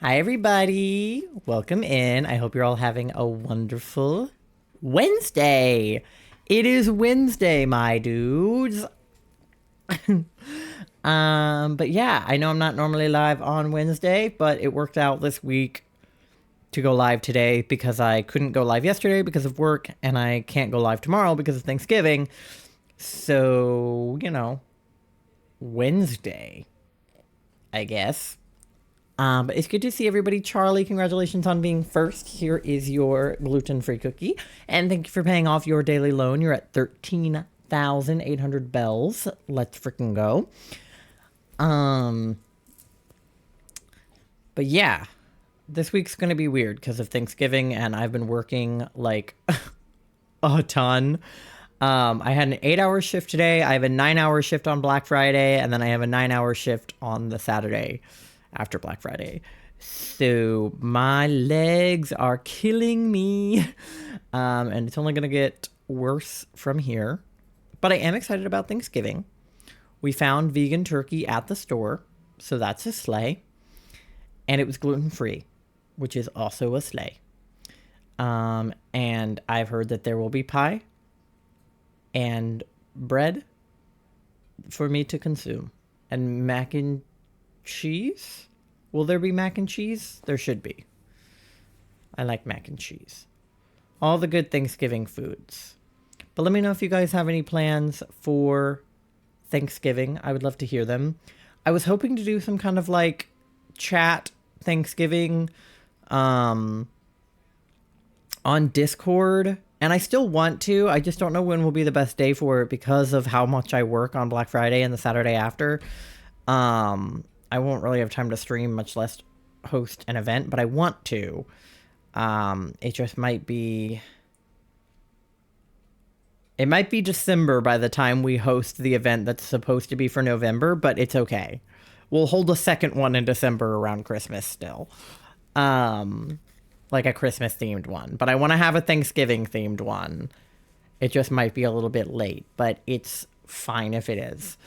Hi, everybody. Welcome in. I hope you're all having a wonderful Wednesday. It is Wednesday, my dudes. But yeah, I know I'm not normally live on Wednesday, but it worked out this week to go live today because I couldn't go live yesterday because of work, and I can't go live tomorrow because of Thanksgiving. So, Wednesday, I guess. But it's good to see everybody. Charlie, congratulations on being first. Here is your gluten-free cookie. And thank you for paying off your daily loan. You're at 13,800 bells. Let's freaking go. But yeah, this week's going to be weird because of Thanksgiving, and I've been working like a ton. I had an 8-hour shift today. I have a 9-hour shift on Black Friday, and then I have a 9-hour shift on the Saturday after Black Friday. So my legs are killing me. And it's only going to get worse from here. But I am excited about Thanksgiving. We found vegan turkey at the store, so that's a sleigh. And it was gluten-free, which is also a sleigh. And I've heard that there will be pie and bread for me to consume. And mac and cheese? Will there be mac and cheese? There should be. I like mac and cheese. All the good Thanksgiving foods. But let me know if you guys have any plans for Thanksgiving. I would love to hear them. I was hoping to do some kind of like chat Thanksgiving on Discord. And I still want to. I just don't know when will be the best day for it because of how much I work on Black Friday and the Saturday after. I won't really have time to stream, much less host an event, but I want to. It just might be... It might be December by the time we host the event that's supposed to be for November, but it's okay. We'll hold a second one in December around Christmas still. Like a Christmas-themed one. But I want to have a Thanksgiving-themed one. It just might be a little bit late, but it's fine if it is.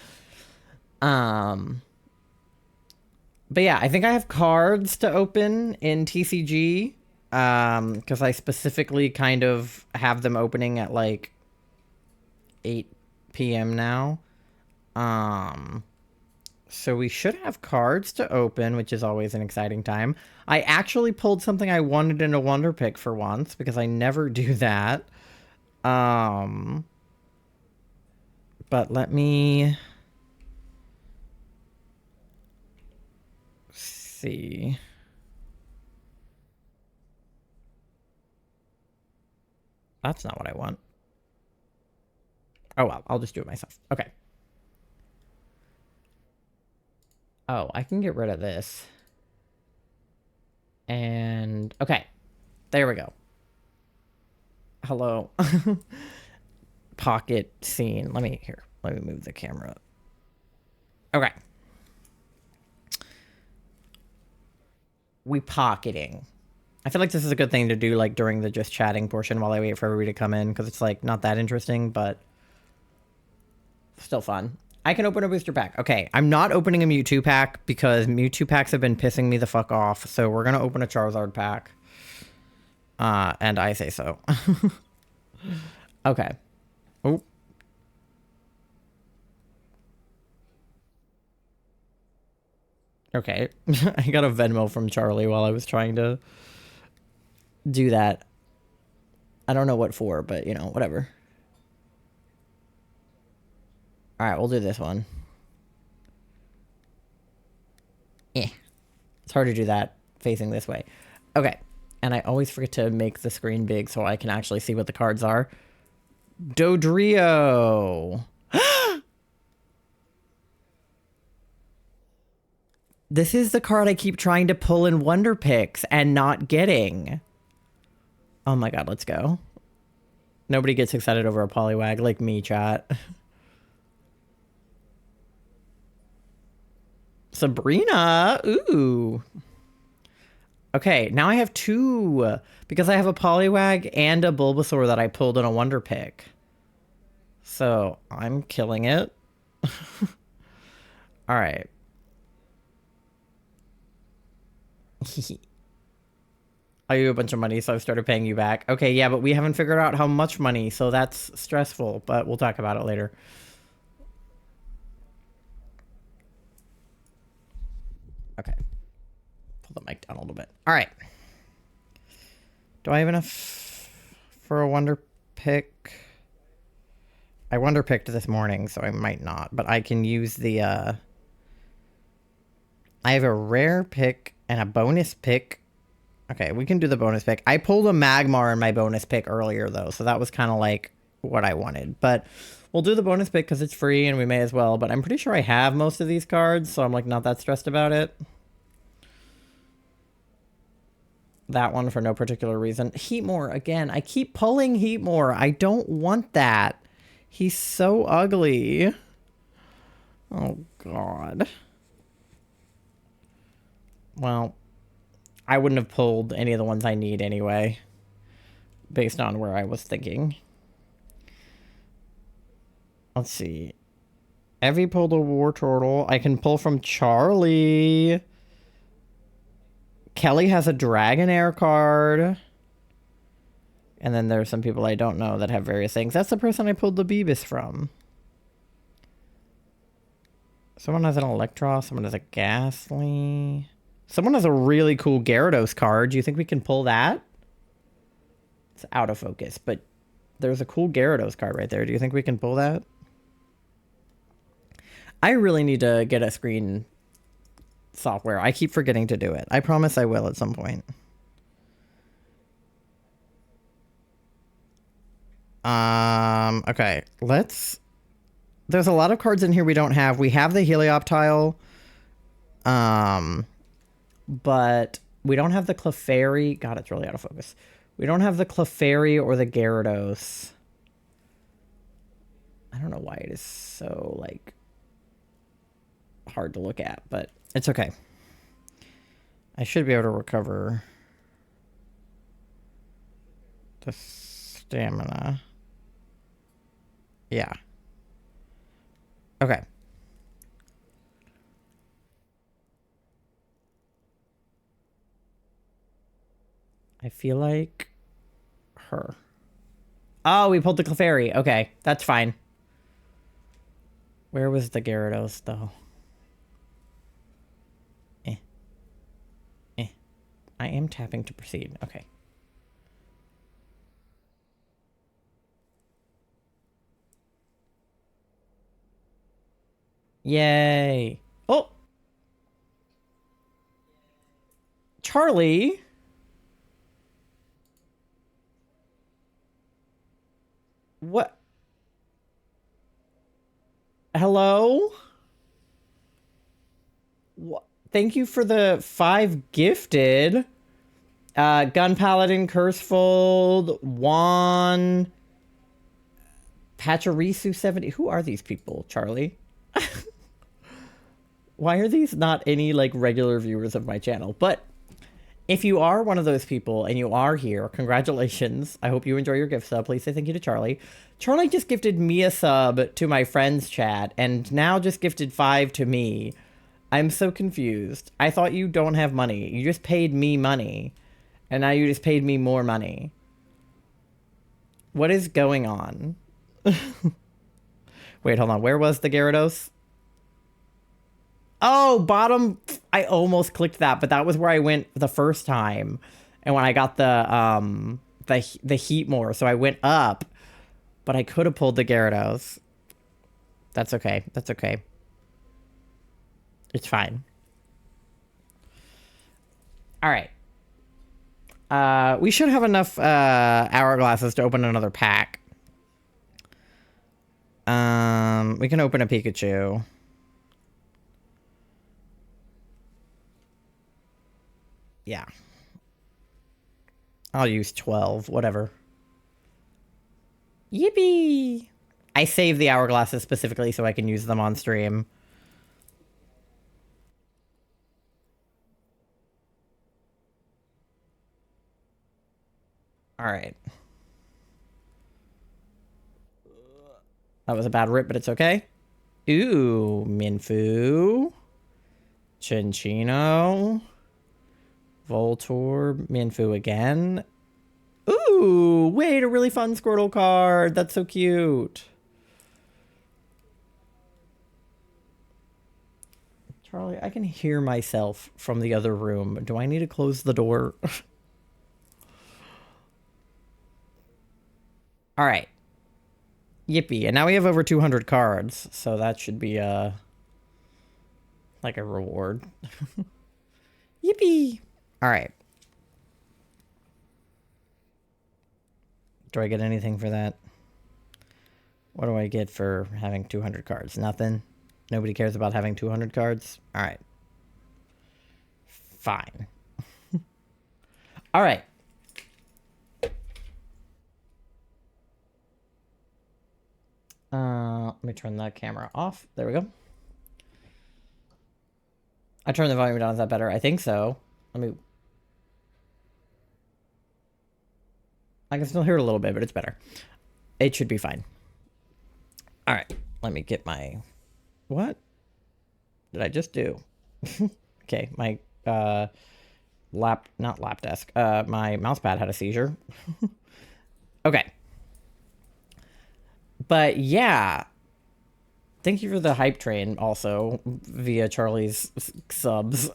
But yeah, I think I have cards to open in TCG, because I specifically kind of have them opening at like 8 p.m. now. So we should have cards to open, which is always an exciting time. I actually pulled something I wanted in a Wonder Pick for once, because I never do that. But let me... see. That's not what I want. Oh well, I'll just do it myself. Okay. Oh, I can get rid of this. And okay. There we go. Hello. Pocket scene. Let me move the camera. Okay. We pocketing. I feel like this is a good thing to do like during the just chatting portion while I wait for everybody to come in, because it's like not that interesting, but still fun. I can open a booster pack. Okay, I'm not opening a Mewtwo pack because Mewtwo packs have been pissing me the fuck off, so we're gonna open a Charizard pack. And I say so. Okay. Oh. Okay. I got a Venmo from Charlie while I was trying to do that. I don't know what for, but you know, whatever. All right, we'll do this one. It's hard to do that facing this way. Okay. And I always forget to make the screen big so I can actually see what the cards are. Dodrio. This is the card I keep trying to pull in Wonder Picks and not getting. Oh my god, let's go. Nobody gets excited over a Poliwag like me, chat. Sabrina. Ooh. Okay, now I have two. Because I have a Poliwag and a Bulbasaur that I pulled in a Wonder Pick. So, I'm killing it. Alright. I owe you a bunch of money, so I've started paying you back. Okay, yeah, but we haven't figured out how much money, so that's stressful, but we'll talk about it later. Okay. Pull the mic down a little bit. All right. Do I have enough for a wonder pick? I wonder picked this morning, so I might not, but I can use the, I have a rare pick and a bonus pick. Okay, we can do the bonus pick. I pulled a Magmar in my bonus pick earlier, though, so that was kind of like what I wanted. But we'll do the bonus pick because it's free and we may as well. But I'm pretty sure I have most of these cards, so I'm like not that stressed about it. That one for no particular reason. Heatmore, again. I keep pulling Heatmore. I don't want that. He's so ugly. Oh, God. Well, I wouldn't have pulled any of the ones I need anyway, based on where I was thinking. Let's see. Evie pulled a War Turtle. I can pull from Charlie. Kelly has a Dragonair card. And then there's some people I don't know that have various things. That's the person I pulled the Beebus from. Someone has an Electros. Someone has a Ghastly. Someone has a really cool Gyarados card. Do you think we can pull that? It's out of focus, but there's a cool Gyarados card right there. Do you think we can pull that? I really need to get a screen software. I keep forgetting to do it. I promise I will at some point. Okay, there's a lot of cards in here we don't have. We have the Helioptile, but we don't have the Clefairy. God, it's really out of focus. We don't have the Clefairy or the Gyarados. I don't know why it is so, like, hard to look at, but it's okay. I should be able to recover the stamina. Yeah. Okay. I feel like her. Oh, we pulled the Clefairy. Okay, that's fine. Where was the Gyarados, though? I am tapping to proceed. Okay. Yay. Oh! Charlie! What? Hello? What? Thank you for the 5 gifted. Gun Paladin, Cursefold, Juan, Pachirisu 70. Who are these people, Charlie? Why are these not any, like, regular viewers of my channel? But if you are one of those people and you are here, congratulations. I hope you enjoy your gift sub. Please say thank you to Charlie. Charlie just gifted me a sub to my friend's chat and now just gifted 5 to me. I'm so confused. I thought you don't have money. You just paid me money. And now you just paid me more money. What is going on? Wait, hold on. Where was the Gyarados? Oh, bottom. I almost clicked that, but that was where I went the first time. And when I got the Heatmore, so I went up. But I could have pulled the Gyarados. That's okay. That's okay. It's fine. All right. We should have enough hourglasses to open another pack. We can open a Pikachu. Yeah. I'll use 12, whatever. Yippee! I saved the hourglasses specifically so I can use them on stream. Alright. That was a bad rip, but it's okay. Ooh, Minfu. Chinchino. Voltorb, Minfu again. Ooh, wait, a really fun Squirtle card. That's so cute. Charlie, I can hear myself from the other room. Do I need to close the door? All right. Yippee. And now we have over 200 cards, so that should be like a reward. Yippee. All right. Do I get anything for that? What do I get for having 200 cards? Nothing? Nobody cares about having 200 cards? All right. Fine. All right. Let me turn the camera off. There we go. I turned the volume down. Is that better? I think so. Let me... I can still hear it a little bit, but it's better. It should be fine. All right. Let me get my... What did I just do? Okay, my not lap desk. My mouse pad had a seizure. Okay. But yeah. Thank you for the hype train also via Charlie's subs.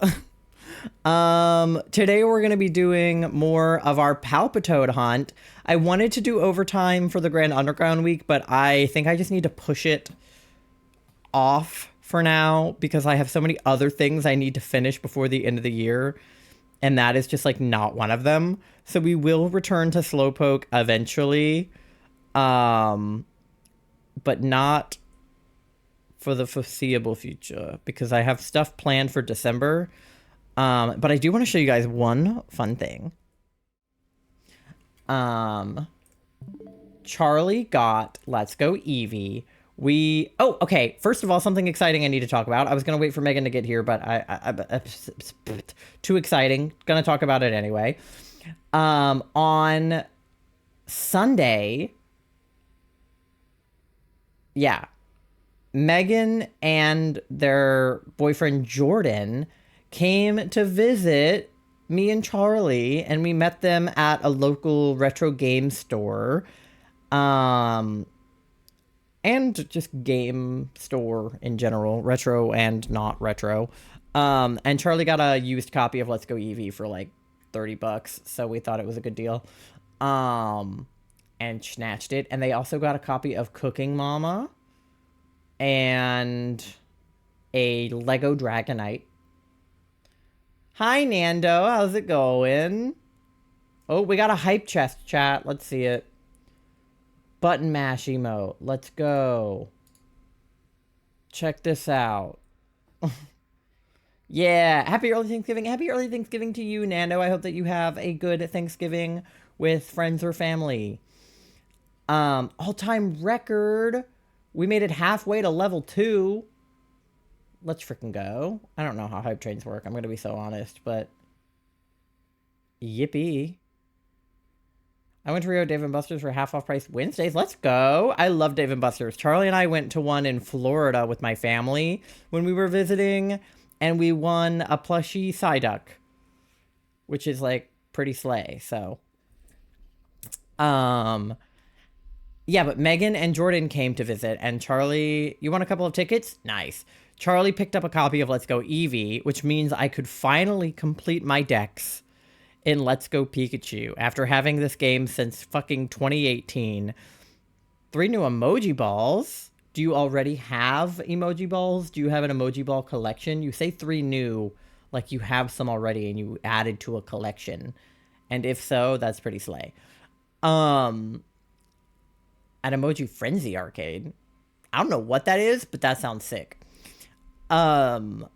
Today we're going to be doing more of our Palpitoad hunt. I wanted to do overtime for the Grand Underground week, but I think I just need to push it off for now because I have so many other things I need to finish before the end of the year, and that is just like not one of them. So we will return to Slowpoke eventually, but not for the foreseeable future because I have stuff planned for December. But I do want to show you guys one fun thing. Charlie got Let's Go Eevee. Oh, okay. First of all, something exciting I need to talk about. I was going to wait for Megan to get here, but I too exciting. Going to talk about it anyway. On Sunday, yeah, Megan and their boyfriend Jordan came to visit me and Charlie, and we met them at a local retro game store. And just game store in general, retro and not retro. And Charlie got a used copy of Let's Go Eevee for like $30, so we thought it was a good deal. And snatched it. And they also got a copy of Cooking Mama and a Lego Dragonite. Hi, Nando. How's it going? Oh, we got a hype chest chat. Let's see it. Button mash emote. Let's go. Check this out. Yeah. Happy early Thanksgiving. Happy early Thanksgiving to you, Nando. I hope that you have a good Thanksgiving with friends or family. All-time record. We made it halfway to level 2. Let's freaking go. I don't know how hype trains work. I'm going to be so honest, but yippee. I went to Rio Dave & Buster's for half off price Wednesdays. Let's go. I love Dave & Buster's. Charlie and I went to one in Florida with my family when we were visiting, and we won a plushie Psyduck, which is like pretty slay. So, yeah, but Megan and Jordan came to visit, and Charlie, you want a couple of tickets? Nice. Charlie picked up a copy of Let's Go Eevee, which means I could finally complete my decks in Let's Go Pikachu after having this game since fucking 2018. 3 new emoji balls. Do you already have emoji balls? Do you have an emoji ball collection? You say 3 new, like you have some already and you added to a collection. And if so, that's pretty slay. An Emoji Frenzy arcade. I don't know what that is, but that sounds sick. After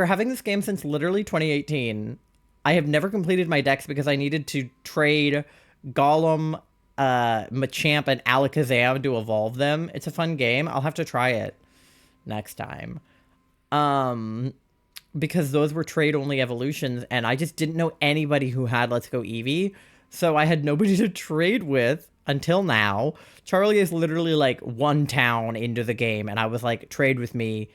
having this game since literally 2018, I have never completed my decks because I needed to trade Golem, Machamp, and Alakazam to evolve them. It's a fun game. I'll have to try it next time. Because those were trade-only evolutions, and I just didn't know anybody who had Let's Go Eevee, so I had nobody to trade with until now. Charlie is literally like 1 town into the game, and I was like, trade with me,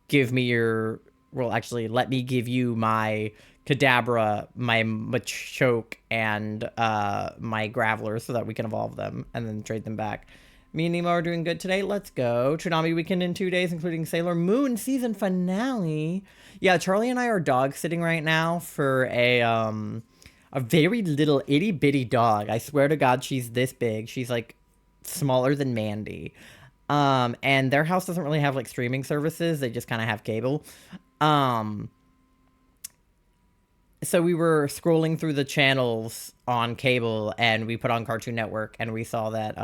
give me your... Well, actually, let me give you my Kadabra, my Machoke, and my Graveler so that we can evolve them and then trade them back. Me and Nemo are doing good today. Let's go. Tsunami weekend in 2 days, including Sailor Moon season finale. Yeah, Charlie and I are dog sitting right now for a very little itty bitty dog. I swear to God, she's this big. She's like smaller than Mandy. And their house doesn't really have like streaming services. They just kind of have cable. So we were scrolling through the channels on cable and we put on Cartoon Network and we saw that,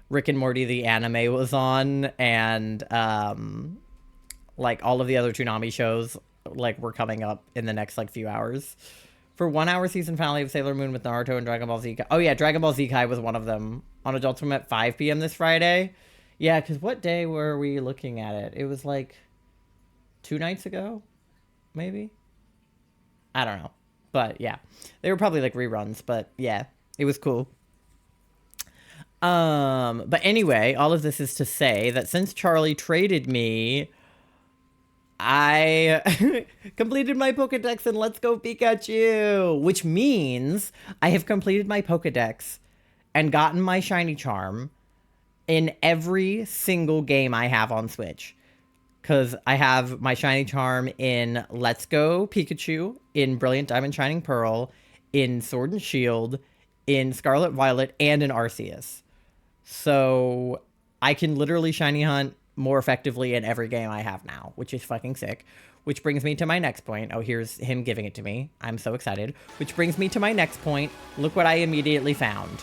Rick and Morty, the anime, was on, and, like, all of the other Toonami shows, like, were coming up in the next, like, few hours. For 1 hour season finale of Sailor Moon with Naruto and Dragon Ball Z. Oh, yeah, Dragon Ball Z Kai was one of them. On Adult Swim at 5 p.m. this Friday. Yeah, because what day were we looking at it? It was, like, 2 nights ago? Maybe? I don't know. But, yeah. They were probably, like, reruns, but, yeah. It was cool. But anyway, all of this is to say that since Charlie traded me, I completed my Pokedex and Let's Go Pikachu, which means I have completed my Pokedex and gotten my shiny charm in every single game I have on Switch. Because I have my shiny charm in Let's Go Pikachu, in Brilliant Diamond Shining Pearl, in Sword and Shield, in Scarlet Violet, and in Arceus. So I can literally shiny hunt more effectively in every game I have now, which is fucking sick. Which brings me to my next point. Oh, here's him giving it to me. I'm so excited. Which brings me to my next point. Look what I immediately found.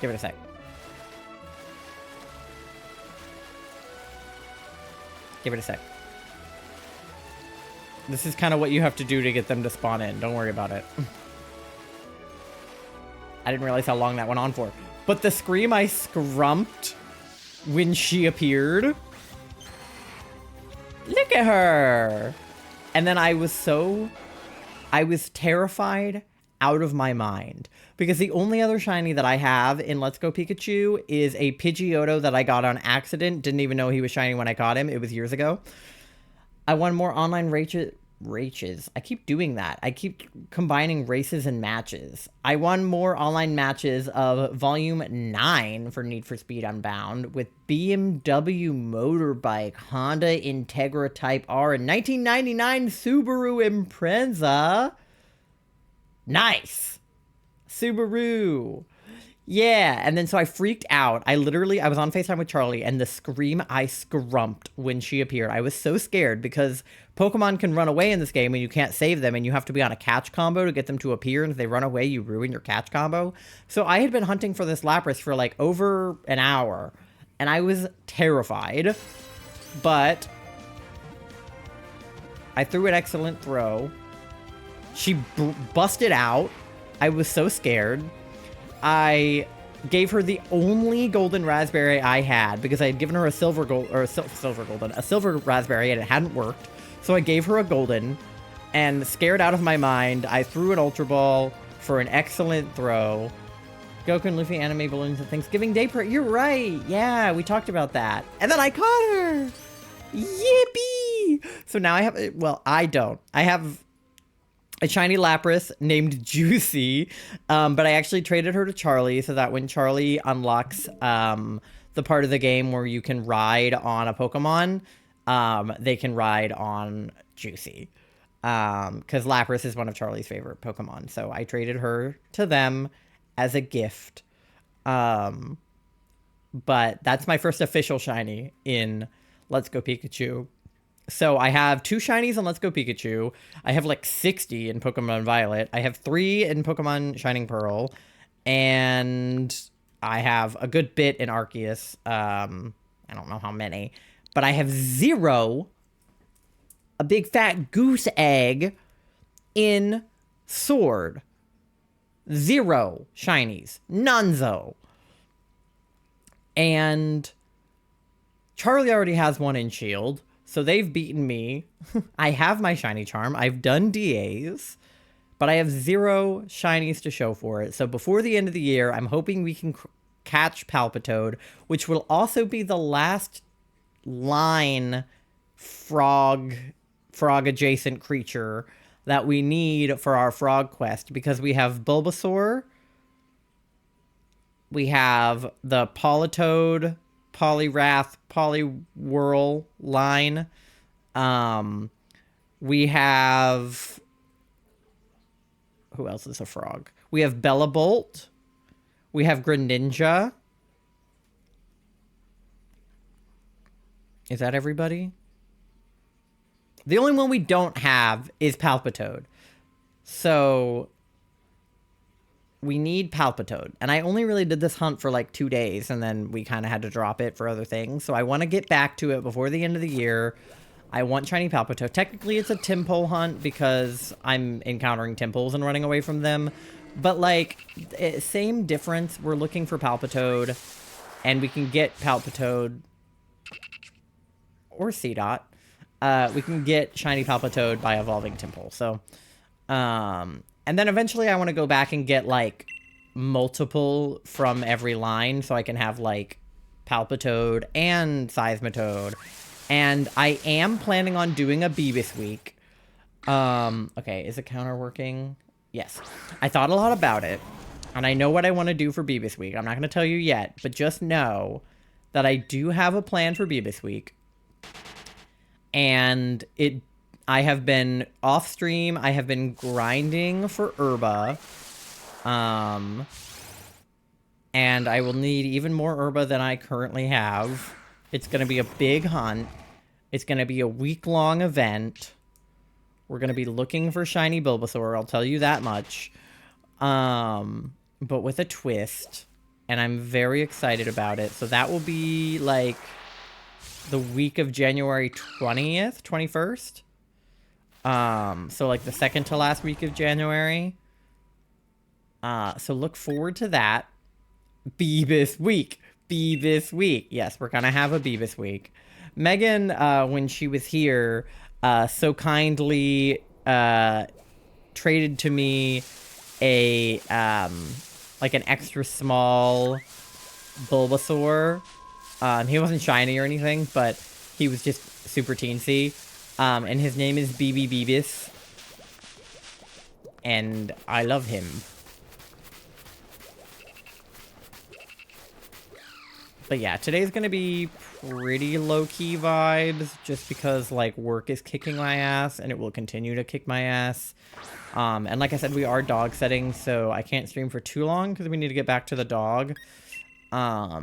Give it a sec. Give it a sec. This is kind of what you have to do to get them to spawn in. Don't worry about it. I didn't realize how long that went on for. But the scream I scrumped when she appeared. Look at her. And then I was terrified out of my mind. Because the only other shiny that I have in Let's Go Pikachu is a Pidgeotto that I got on accident. Didn't even know he was shiny when I caught him. It was years ago. I won more online races. I keep doing that. I keep combining races and matches. I won more online matches of Volume 9 for Need for Speed Unbound with BMW Motorbike, Honda Integra Type R, and 1999 Subaru Impreza. Nice! Subaru! Yeah, and then so I freaked out. I was on FaceTime with Charlie, and the scream I scrumped when she appeared. I was so scared because Pokemon can run away in this game and you can't save them, and you have to be on a catch combo to get them to appear, and if they run away, you ruin your catch combo. So I had been hunting for this Lapras for like over an hour, and I was terrified, but I threw an excellent throw. She busted out. I was so scared. I gave her the only golden raspberry I had because I had given her a silver raspberry and it hadn't worked. So I gave her a golden, and scared out of my mind, I threw an Ultra Ball for an excellent throw. Goku and Luffy anime balloons and Thanksgiving Day parade. You're right. Yeah, we talked about that. And then I caught her. Yippee! So now I have, well, I don't. I have a shiny Lapras named Juicy, but I actually traded her to Charlie so that when Charlie unlocks the part of the game where you can ride on a Pokemon, they can ride on Juicy. Because Lapras is one of Charlie's favorite Pokemon. So I traded her to them as a gift. But that's my first official shiny in Let's Go Pikachu. So I have 2 shinies on Let's Go Pikachu. I have like 60 in Pokemon Violet. I have 3 in Pokemon Shining Pearl. And I have a good bit in Arceus. I don't know how many. But I have 0, a big fat goose egg, in Sword. 0 shinies. Nonzo. And Charlie already has 1 in Shield. So they've beaten me. I have my shiny charm. I've done DAs, but I have 0 shinies to show for it. So before the end of the year, I'm hoping we can catch Palpitoad, which will also be the last line frog adjacent creature that we need for our frog quest, because we have Bulbasaur, we have the Palpitoad, Poliwrath, Poliwhirl line. We have... Who else is a frog? We have Bellabolt. We have Greninja. Is that everybody? The only one we don't have is Palpitoad. So we need Palpitoad. And I only really did this hunt for like 2 days, and then we kind of had to drop it for other things. So I want to get back to it before the end of the year. I want shiny Palpitoad. Technically, it's a Tympole hunt because I'm encountering Tymples and running away from them. But, like, same difference. We're looking for Palpitoad, and we can get Palpitoad or Seedot. We can get shiny Palpitoad by evolving Tympole. So, and then eventually I want to go back and get, like, multiple from every line so I can have, like, Palpitoad and Seismitoad. And I am planning on doing a Beebus week. Okay, is the counter working? Yes. I thought a lot about it, and I know what I want to do for Beebus week. I'm not going to tell you yet, but just know that I do have a plan for Beebus week. And I have been off stream. I have been grinding for Herba. And I will need even more Herba than I currently have. It's going to be a big hunt. It's going to be a week-long event. We're going to be looking for shiny Bulbasaur, I'll tell you that much. But with a twist. And I'm very excited about it. So that will be, like, the week of January 20th, 21st. So, like, the second to last week of January. So look forward to that. Beebus week. Beebus week. Yes, we're gonna have a Beebus week. Megan, when she was here, so kindly traded to me a like an extra small Bulbasaur. He wasn't shiny or anything, but he was just super teensy. And his name is Beebus, and I love him. But yeah, today's gonna be pretty low-key vibes, just because, like, work is kicking my ass, and it will continue to kick my ass. And like I said, we are dog setting, so I can't stream for too long, because we need to get back to the dog. I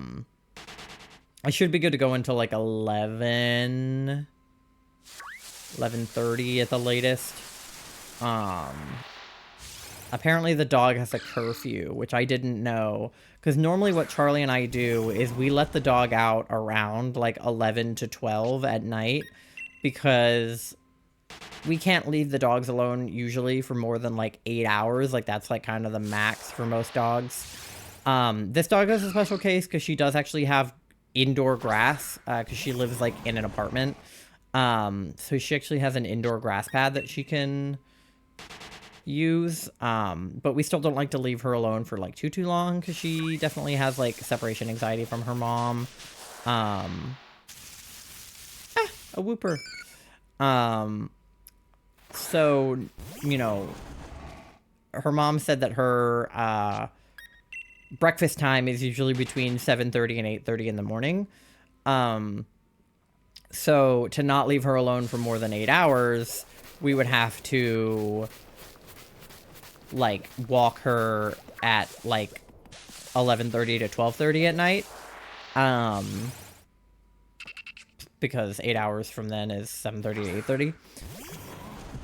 should be good to go until, like, 11:30 at the latest. Apparently the dog has a curfew, which I didn't know. Because normally what Charlie and I do is we let the dog out around, like, 11 to 12 at night. Because we can't leave the dogs alone usually for more than, like, 8 hours. Like, that's, like, kind of the max for most dogs. This dog has a special case because she does actually have indoor grass. Because she lives, like, in an apartment. So she actually has an indoor grass pad that she can use, but we still don't like to leave her alone for, like, too long, because she definitely has, like, separation anxiety from her mom. A whooper. So, you know, her mom said that her breakfast time is usually between 7:30 and 8:30 in the morning. So to not leave her alone for more than 8 hours, we would have to, like, walk her at, like, 11:30 to 12:30 at night. Because 8 hours from then is 7:30 to 8:30.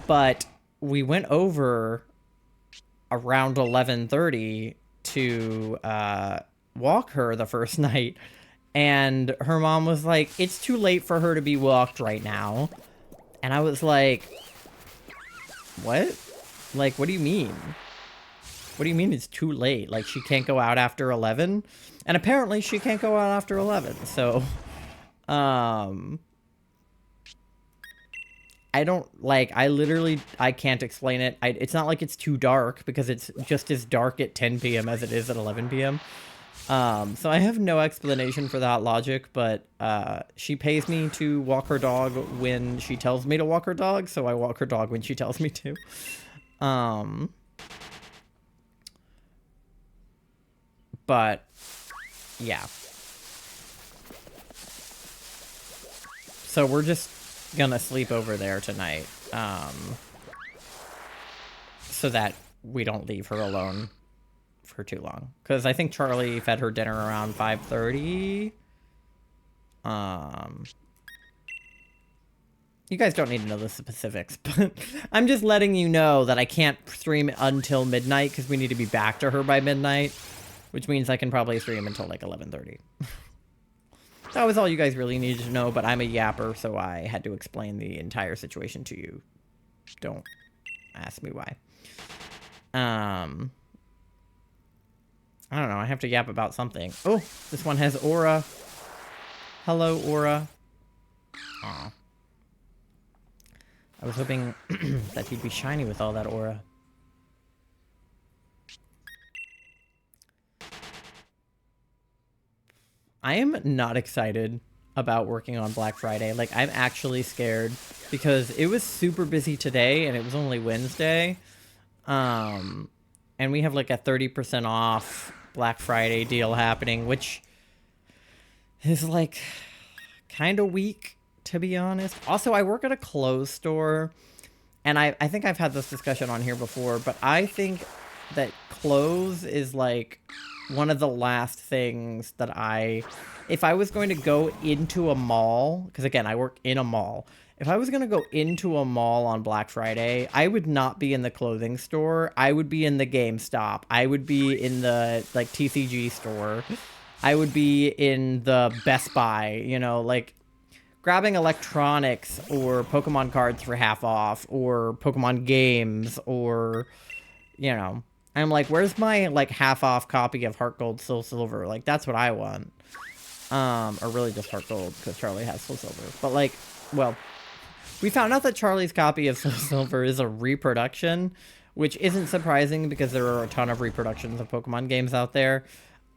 But we went over around 11:30 to walk her the first night. And her mom was like, it's too late for her to be walked right now. And I was like, what? Like, what do you mean? What do you mean it's too late? Like, she can't go out after 11? And apparently she can't go out after 11. So, I don't, like, I can't explain it. It's not like it's too dark, because it's just as dark at 10 p.m. as it is at 11 p.m. So I have no explanation for that logic, but she pays me to walk her dog when she tells me to walk her dog, so I walk her dog when she tells me to. But yeah. So we're just gonna sleep over there tonight, so that we don't leave her alone for too long. Because I think Charlie fed her dinner around 5:30. You guys don't need to know the specifics, but I'm just letting you know that I can't stream until midnight because we need to be back to her by midnight, which means I can probably stream until like 11:30. That was all you guys really needed to know, but I'm a yapper, so I had to explain the entire situation to you. Don't ask me why. I don't know, I have to yap about something. Oh, this one has aura. Hello, aura. Aw. I was hoping that he'd be shiny with all that aura. I am not excited about working on Black Friday. Like, I'm actually scared because it was super busy today and it was only Wednesday. And we have like a 30% off Black Friday deal happening, which is like kind of weak, to be honest. Also, I work at a clothes store, and I think I've had this discussion on here before, but I think that clothes is like one of the last things that if I was going to go into a mall, because again, I work in a mall. If I was going to go into a mall on Black Friday, I would not be in the clothing store. I would be in the GameStop. I would be in the, like, TCG store. I would be in the Best Buy, you know, like, grabbing electronics or Pokemon cards for half off or Pokemon games or, you know. I'm like, where's my, like, half off copy of Heart Gold, Soul Silver? Like, that's what I want. Or really just Heart Gold, because Charlie has Soul Silver. But, like, well, we found out that Charlie's copy of Soul Silver is a reproduction, which isn't surprising because there are a ton of reproductions of Pokemon games out there.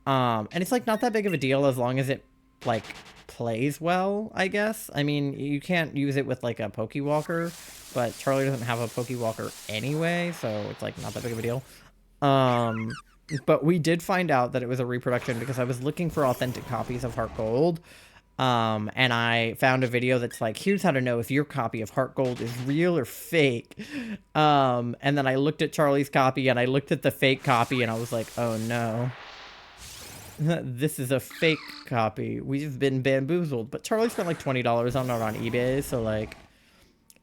And it's, like, not that big of a deal as long as it, like, plays well, I guess. I mean, you can't use it with, like, a Pokewalker, but Charlie doesn't have a Pokewalker anyway, so it's, like, not that big of a deal. But we did find out that it was a reproduction because I was looking for authentic copies of Heart Gold. And I found a video that's like, here's how to know if your copy of Heart Gold is real or fake. And then I looked at Charlie's copy and I looked at the fake copy and I was like, oh no. This is a fake copy. We've been bamboozled. But Charlie spent like $20 on it on eBay, so like,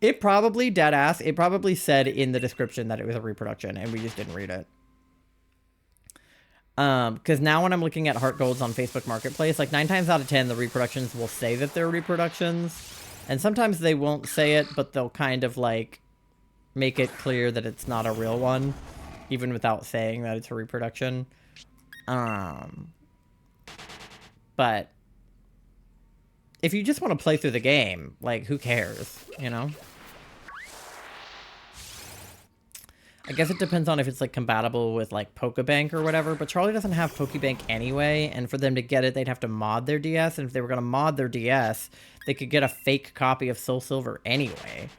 it probably, deadass, it probably said in the description that it was a reproduction and we just didn't read it. Because now when I'm looking at Heart Golds on Facebook Marketplace, like 9 times out of 10, the reproductions will say that they're reproductions. And sometimes they won't say it, but they'll kind of like make it clear that it's not a real one, even without saying that it's a reproduction. But if you just want to play through the game, like, who cares, you know? I guess it depends on if it's, like, compatible with, like, Pokebank or whatever, but Charlie doesn't have Pokebank anyway, and for them to get it, they'd have to mod their DS, and if they were going to mod their DS, they could get a fake copy of Soul Silver anyway.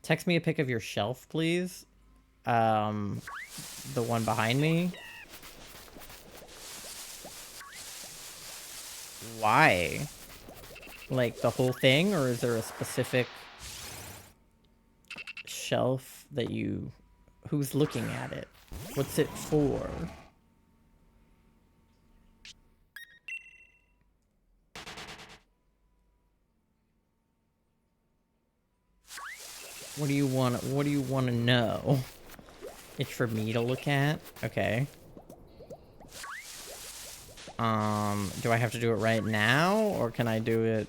Text me a pic of your shelf, please. The one behind me. Why? Like, the whole thing, or is there a specific shelf that you... Who's looking at it? What's it for? What do you want to know? It's for me to look at? Okay. Do I have to do it right now, or can I do it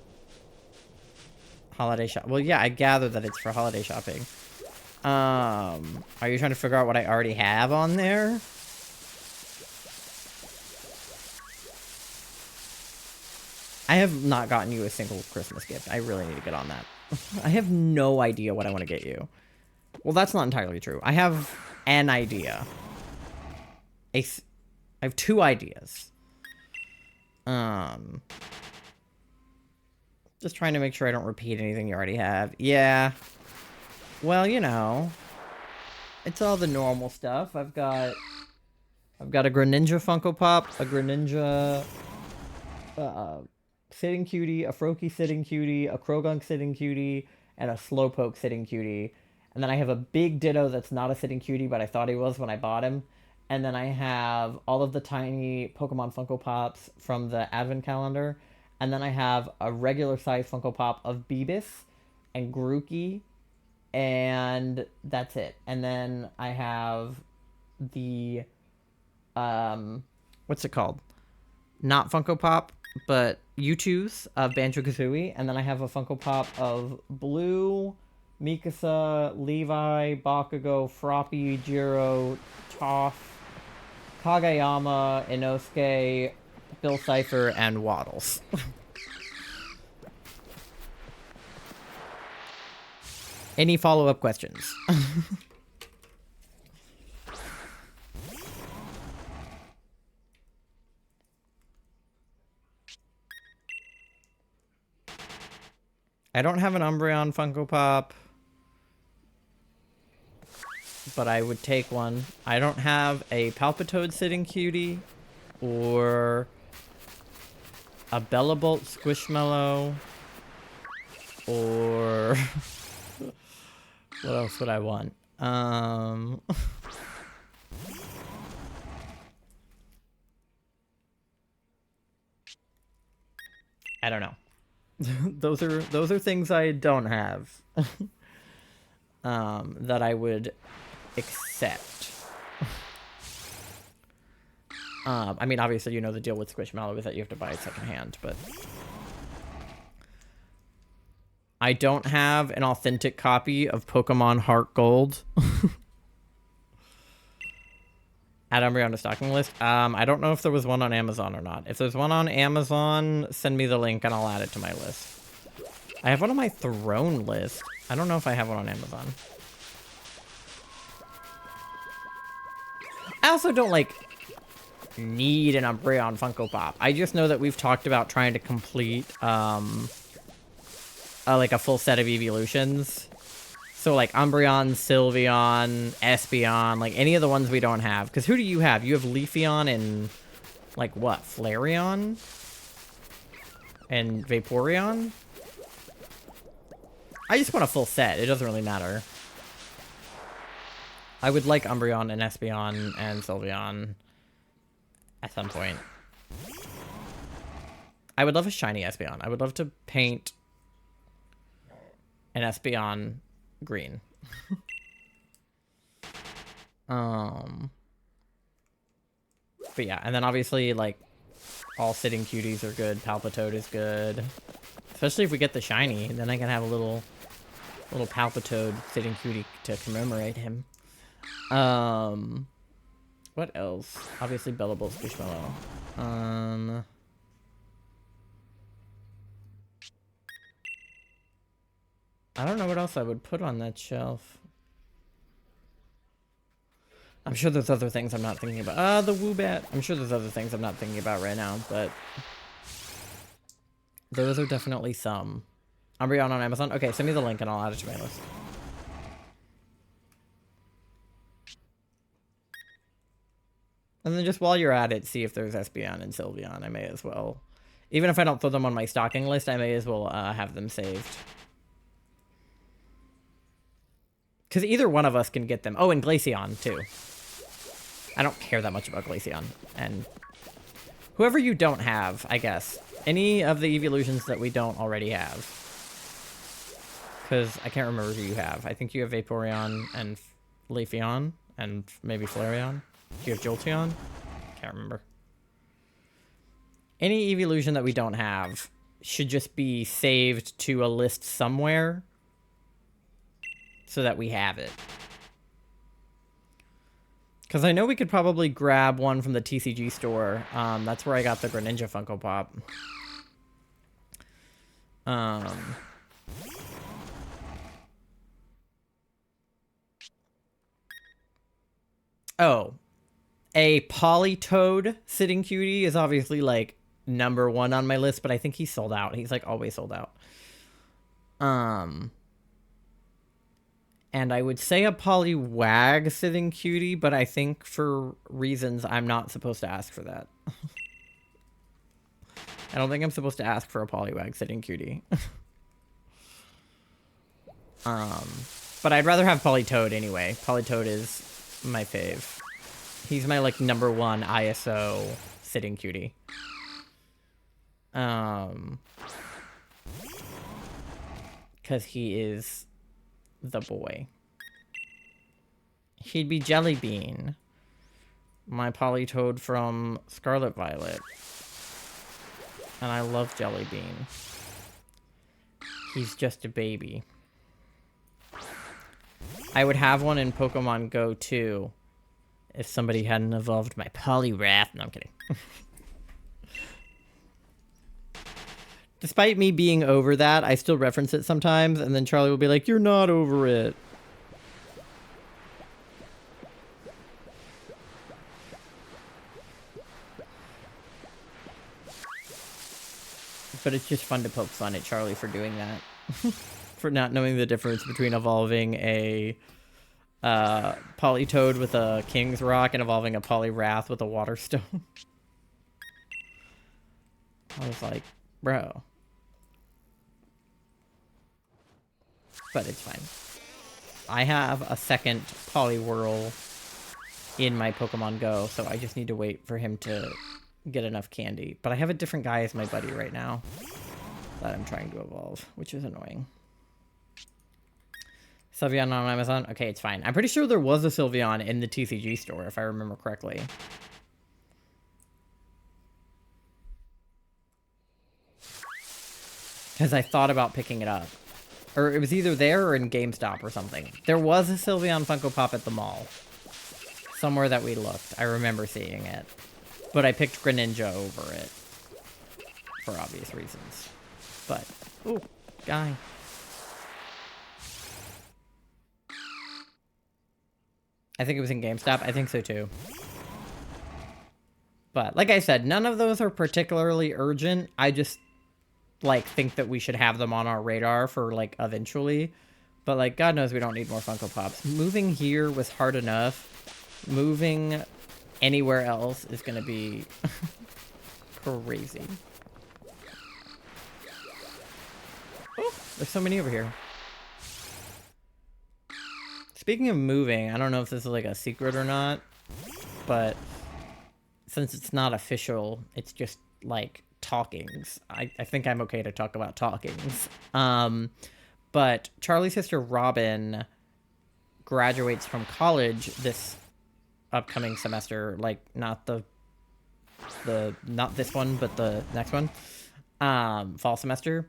holiday shop? Well, yeah, I gather that it's for holiday shopping. Are you trying to figure out what I already have on there? I have not gotten you a single Christmas gift. I really need to get on that. I have no idea what I want to get you. Well, that's not entirely true. I have an idea. I have 2 ideas. Just trying to make sure I don't repeat anything you already have. Yeah. Well, you know, it's all the normal stuff. I've got a Greninja Funko Pop, a Greninja Sitting Cutie, a Froakie Sitting Cutie, a Krogunk Sitting Cutie, and a Slowpoke Sitting Cutie. And then I have a big Ditto that's not a Sitting Cutie, but I thought he was when I bought him. And then I have all of the tiny Pokemon Funko Pops from the Advent calendar. And then I have a regular size Funko Pop of Beebus and Grookey. And that's it. And then I have the what's it called? Not Funko Pop, but U2s of Banjo-Kazooie. And then I have a Funko Pop of Blue, Mikasa, Levi, Bakugo, Froppy, Jiro, Toph, Kageyama, Inosuke, Bill Cipher, and Waddles. Any follow-up questions? I don't have an Umbreon Funko Pop, but I would take one. I don't have a Palpitoad Sitting Cutie or a Bellabolt Squishmallow or what else would I want? I don't know. those are things I don't have that I would accept. I mean, obviously, you know the deal with Squishmallow is that you have to buy it secondhand, but I don't have an authentic copy of Pokemon Heart Gold. Add Umbreon to stocking list. I don't know if there was one on Amazon or not. If there's one on Amazon, send me the link and I'll add it to my list. I have one on my Throne list. I don't know if I have one on Amazon. I also don't, like, need an Umbreon Funko Pop. I just know that we've talked about trying to complete, like, a full set of evolutions. So, like, Umbreon, Sylveon, Espeon, like, any of the ones we don't have. Because who do you have? You have Leafeon and, like, what? Flareon? And Vaporeon? I just want a full set. It doesn't really matter. I would like Umbreon and Espeon and Sylveon at some point. I would love a shiny Espeon. I would love to paint an Espeon green. But yeah, and then obviously, like, all Sitting Cuties are good. Palpitoad is good. Especially if we get the shiny, then I can have a little Palpitoad Sitting Cutie to commemorate him. What else? Obviously Bellabolt Squishmallow. I don't know what else I would put on that shelf. I'm sure there's other things I'm not thinking about. The Woobat. I'm sure there's other things I'm not thinking about right now, but those are definitely some. Umbreon on Amazon? Okay, send me the link and I'll add it to my list. And then just while you're at it, see if there's Espeon and Sylveon. I may as well. Even if I don't throw them on my stocking list, I may as well have them saved. Because either one of us can get them. Oh, and Glaceon, too. I don't care that much about Glaceon. And whoever you don't have, I guess. Any of the evolutions that we don't already have. Because I can't remember who you have. I think you have Vaporeon and Leafeon. And maybe Flareon. Do you have Jolteon? Can't remember. Any evolution that we don't have should just be saved to a list somewhere so that we have it. Because I know we could probably grab one from the TCG store. That's where I got the Greninja Funko Pop. Oh. A Palpitoad sitting cutie is obviously like number one on my list, but I think he's sold out. He's like always sold out. And I would say a Poliwag sitting cutie, but I think for reasons I'm not supposed to ask for that. I don't think I'm supposed to ask for a Poliwag sitting cutie. But I'd rather have Palpitoad anyway. Palpitoad is my fave. He's my like number one ISO sitting cutie. Because he is the boy. He'd be Jellybean, my Palpitoad from Scarlet Violet. And I love Jellybean. He's just a baby. I would have one in Pokemon Go too, if somebody hadn't evolved my Poliwrath. No, I'm kidding. Despite me being over that, I still reference it sometimes, and then Charlie will be like, "You're not over it." But it's just fun to poke fun at Charlie for doing that. For not knowing the difference between evolving a Politoed with a King's Rock and evolving a Poliwrath with a Water Stone. I was like, bro. But it's fine. I have a second Poliwhirl in my Pokemon Go, so I just need to wait for him to get enough candy. But I have a different guy as my buddy right now that I'm trying to evolve, which is annoying. Sylveon on Amazon? Okay, it's fine. I'm pretty sure there was a Sylveon in the TCG store, if I remember correctly. Because I thought about picking it up. Or it was either there or in GameStop or something. There was a Sylveon Funko Pop at the mall. Somewhere that we looked. I remember seeing it. But I picked Greninja over it. For obvious reasons. But, ooh, guy. I think it was in GameStop. I think so too. But, like I said, none of those are particularly urgent. I just, like, think that we should have them on our radar for, like, eventually. But, like, God knows we don't need more Funko Pops. Moving here was hard enough. Moving anywhere else is going to be crazy. Oh, there's so many over here. Speaking of moving, I don't know if this is like a secret or not, but since it's not official, it's just like talkings. I think I'm okay to talk about talkings. But Charlie's sister Robin graduates from college this upcoming semester, like not this one, but the next one, fall semester.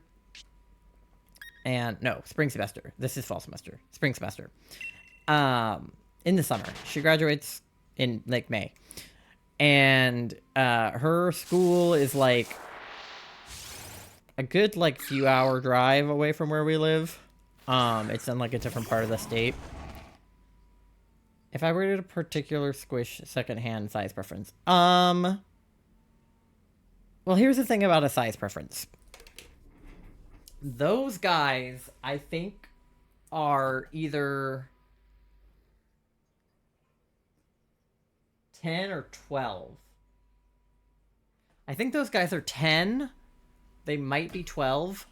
And no, spring semester. This is fall semester. Spring semester. In the summer. She graduates in like May. And her school is like a good like few hour drive away from where we live. It's in like a different part of the state. If I were to particular squish secondhand size preference. Well, here's the thing about a size preference. Those guys, I think, are either 10 or 12. I think those guys are 10. They might be 12.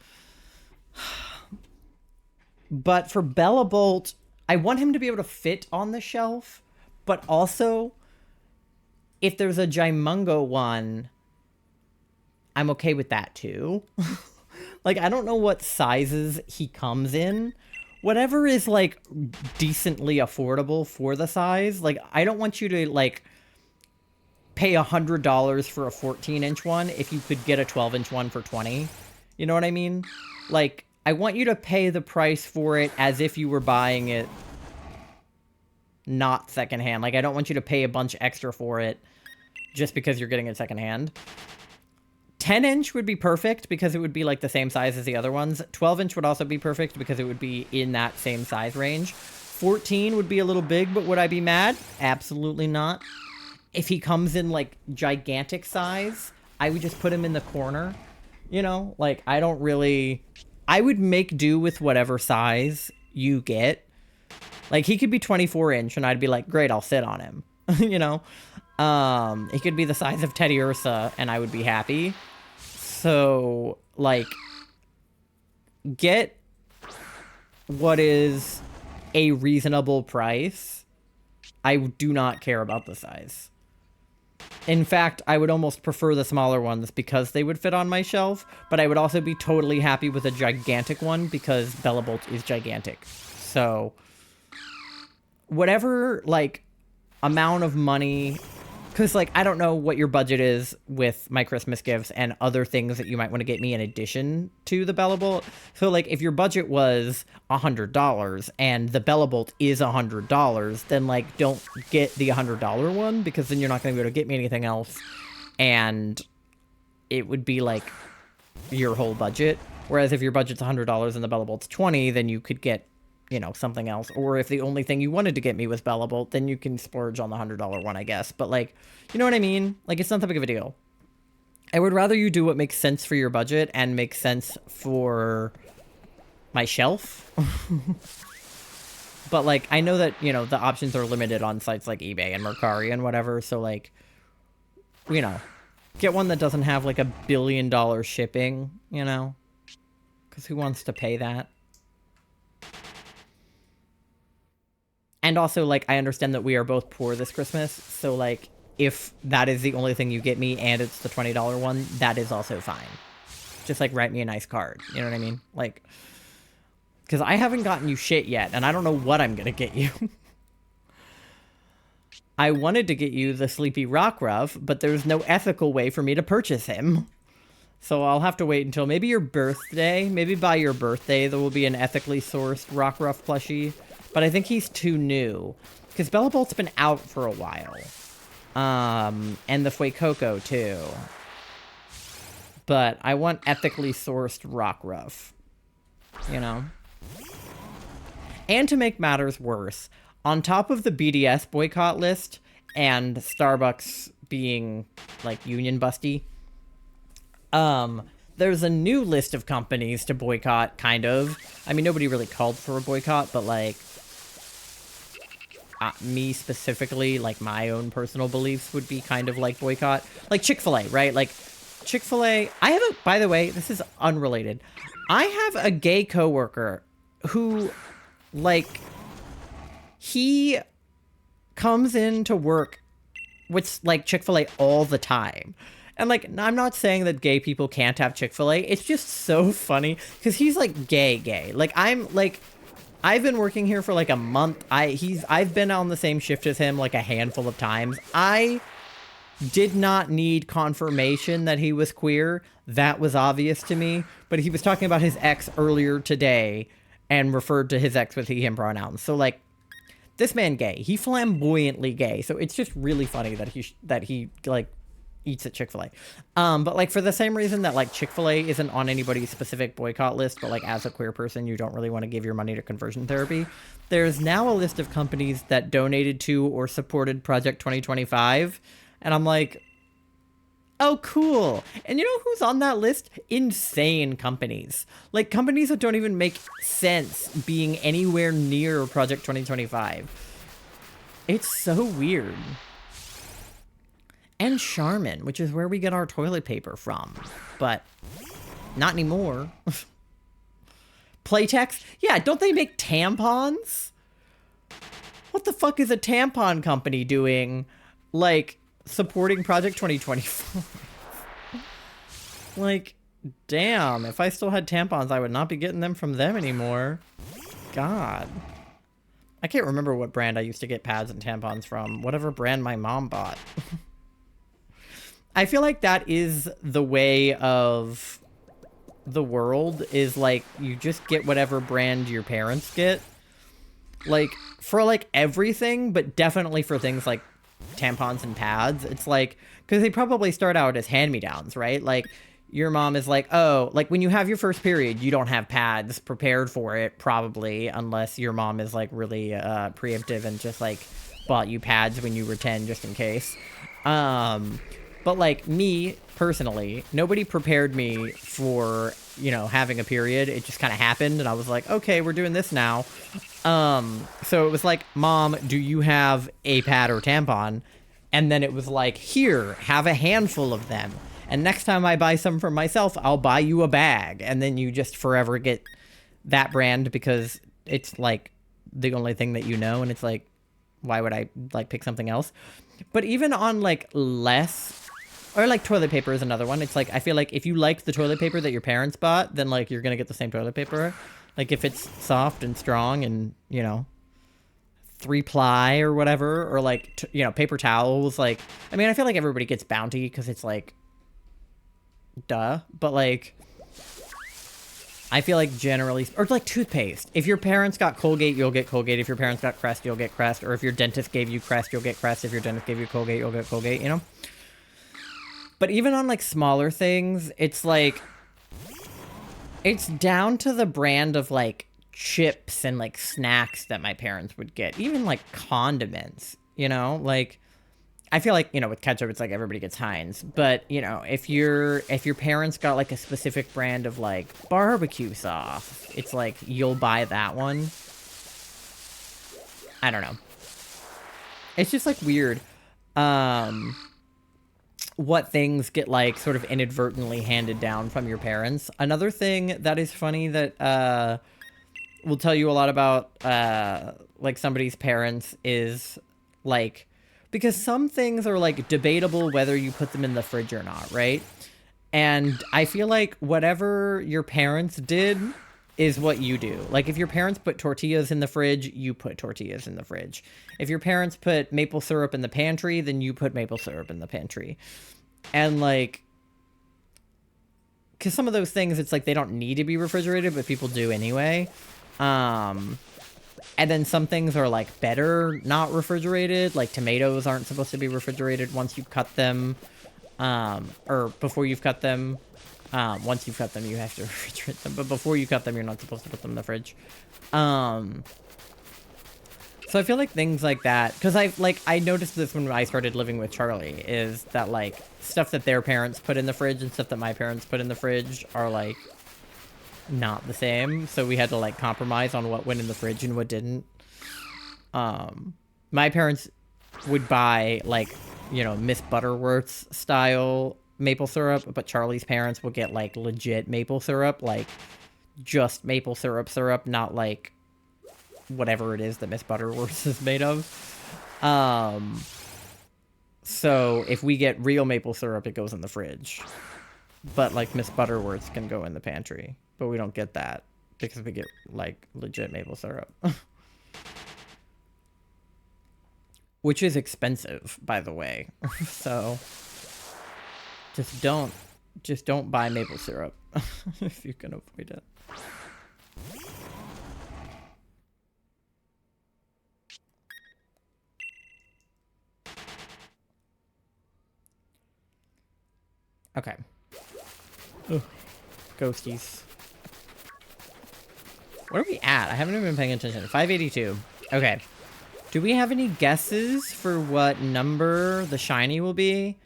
But for Bellabolt, I want him to be able to fit on the shelf. But also, if there's a Jaimungo one, I'm okay with that too. Like, I don't know what sizes he comes in. Whatever is, like, decently affordable for the size. Like, I don't want you to, like, pay $100 for a 14-inch one if you could get a 12-inch one for $20. You know what I mean? Like, I want you to pay the price for it as if you were buying it not secondhand. Like, I don't want you to pay a bunch extra for it just because you're getting it secondhand. 10-inch would be perfect because it would be like the same size as the other ones. 12-inch would also be perfect because it would be in that same size range. 14 would be a little big, but would I be mad? Absolutely not. if he comes in like gigantic size, I would just put him in the corner. You know, like I don't really, I would make do with whatever size you get. Like he could be 24-inch and I'd be like, great, I'll sit on him. You know, he could be the size of Teddy Ursa and I would be happy. So like, get what is a reasonable price. I do not care about the size. In fact, I would almost prefer the smaller ones because they would fit on my shelf, but I would also be totally happy with a gigantic one because Bellabolt is gigantic. So, whatever, like, amount of money... Because, like, I don't know what your budget is with my Christmas gifts and other things that you might want to get me in addition to the Bellabolt. So, like, if your budget was $100 and the Bellabolt is $100, then, like, don't get the $100 one because then you're not going to be able to get me anything else. And it would be, like, your whole budget. Whereas if your budget's $100 and the Bellabolt's $20, then you could get, you know, something else. Or if the only thing you wanted to get me was Bellabolt, then you can splurge on the $100 one, I guess. But, like, you know what I mean? Like, it's not that big of a deal. I would rather you do what makes sense for your budget and makes sense for my shelf. But, like, I know that, you know, the options are limited on sites like eBay and Mercari and whatever. So, like, you know, get one that doesn't have, like, $1 billion shipping, you know? Because who wants to pay that? And also, like, I understand that we are both poor this Christmas, so, like, if that is the only thing you get me and it's the $20 one, that is also fine. Just, like, write me a nice card. You know what I mean? Like, because I haven't gotten you shit yet, and I don't know what I'm gonna get you. I wanted to get you the Sleepy Rockruff, but there's no ethical way for me to purchase him. So I'll have to wait until maybe your birthday. Maybe by your birthday there will be an ethically sourced Rockruff plushie. But I think he's too new. Because Bellabolt's been out for a while. And the Fuecoco, too. But I want ethically sourced Rockruff. You know? And to make matters worse, on top of the BDS boycott list, and Starbucks being, like, union busty, there's a new list of companies to boycott, kind of. I mean, nobody really called for a boycott, but, like... me specifically, like, my own personal beliefs would be kind of like boycott. Like Chick-fil-A, right? Like, Chick-fil-A... I have a... By the way, this is unrelated. I have a gay coworker who, like... He comes into work with, like, Chick-fil-A all the time. And, like, I'm not saying that gay people can't have Chick-fil-A. It's just so funny. Because he's, like, gay. Like, I'm, like... I've been working here for like a month. I've been on the same shift as him like a handful of times. I did not need confirmation that he was queer. That was obvious to me. But he was talking about his ex earlier today and referred to his ex with he, him pronouns. So like, this man gay. He flamboyantly gay. So it's just really funny that he like eats at Chick-fil-A. But like for the same reason that like Chick-fil-A isn't on anybody's specific boycott list, but like as a queer person, you don't really want to give your money to conversion therapy. There's now a list of companies that donated to or supported Project 2025. And I'm like, oh, cool. And you know who's on that list? Insane companies. Like companies that don't even make sense being anywhere near Project 2025. It's so weird. And Charmin, which is where we get our toilet paper from. But not anymore. Playtex? Yeah, don't they make tampons? What the fuck is a tampon company doing, like, supporting Project 2025? Like, damn, if I still had tampons, I would not be getting them from them anymore. God. I can't remember what brand I used to get pads and tampons from. Whatever brand my mom bought. I feel like that is the way of the world, is like you just get whatever brand your parents get. Like for like everything, but definitely for things like tampons and pads. It's like, because they probably start out as hand-me-downs, right? Like your mom is like, oh, like when you have your first period, you don't have pads prepared for it, probably, unless your mom is like really preemptive and just like bought you pads when you were 10 just in case. But like me personally, nobody prepared me for, you know, having a period. It just kind of happened and I was like, okay, we're doing this now. So it was like, Mom, do you have a pad or tampon? And then it was like, here, have a handful of them. And next time I buy some for myself, I'll buy you a bag. And then you just forever get that brand because it's like the only thing that you know. And it's like, why would I like pick something else? But even on like less, or like toilet paper is another one. It's like, I feel like if you like the toilet paper that your parents bought, then like you're going to get the same toilet paper. Like if it's soft and strong and, you know, 3-ply or whatever, or like, you know, paper towels. Like, I mean, I feel like everybody gets Bounty because it's like, duh. But like, I feel like generally, or like toothpaste. If your parents got Colgate, you'll get Colgate. If your parents got Crest, you'll get Crest. Or if your dentist gave you Crest, you'll get Crest. If your dentist gave you Colgate, you'll get Colgate, you know? But even on like smaller things, it's like, it's down to the brand of like chips and like snacks that my parents would get. Even like condiments, you know, like I feel like, you know, with ketchup, it's like everybody gets Heinz. But, you know, if your parents got like a specific brand of like barbecue sauce, it's like you'll buy that one. I don't know. It's just like weird. What things get like sort of inadvertently handed down from your parents. Another thing that is funny that will tell you a lot about like somebody's parents is like, because some things are like debatable whether you put them in the fridge or not, right? And I feel like whatever your parents did is what you do. Like if your parents put tortillas in the fridge, you put tortillas in the fridge. If your parents put maple syrup in the pantry, then you put maple syrup in the pantry. And like, because some of those things, it's like they don't need to be refrigerated, but people do anyway. And then some things are like better not refrigerated. Like tomatoes aren't supposed to be refrigerated once you cut them, or before you've cut them. Once you've cut them, you have to refrigerate them. But before you cut them, you're not supposed to put them in the fridge. So I feel like things like that, because I noticed this when I started living with Charlie, is that like stuff that their parents put in the fridge and stuff that my parents put in the fridge are like not the same. So we had to like compromise on what went in the fridge and what didn't. My parents would buy like, you know, Miss Butterworth's style maple syrup, but Charlie's parents would get like legit maple syrup, like just maple syrup, not like whatever it is that Miss Butterworth is made of. So if we get real maple syrup, it goes in the fridge. But like Miss Butterworth's can go in the pantry. But we don't get that because we get like legit maple syrup. Which is expensive, by the way. So just don't buy maple syrup if you can avoid it. Okay. Ugh. Ghosties. What are we at? I haven't even been paying attention. 582. Okay. Do we have any guesses for what number the shiny will be?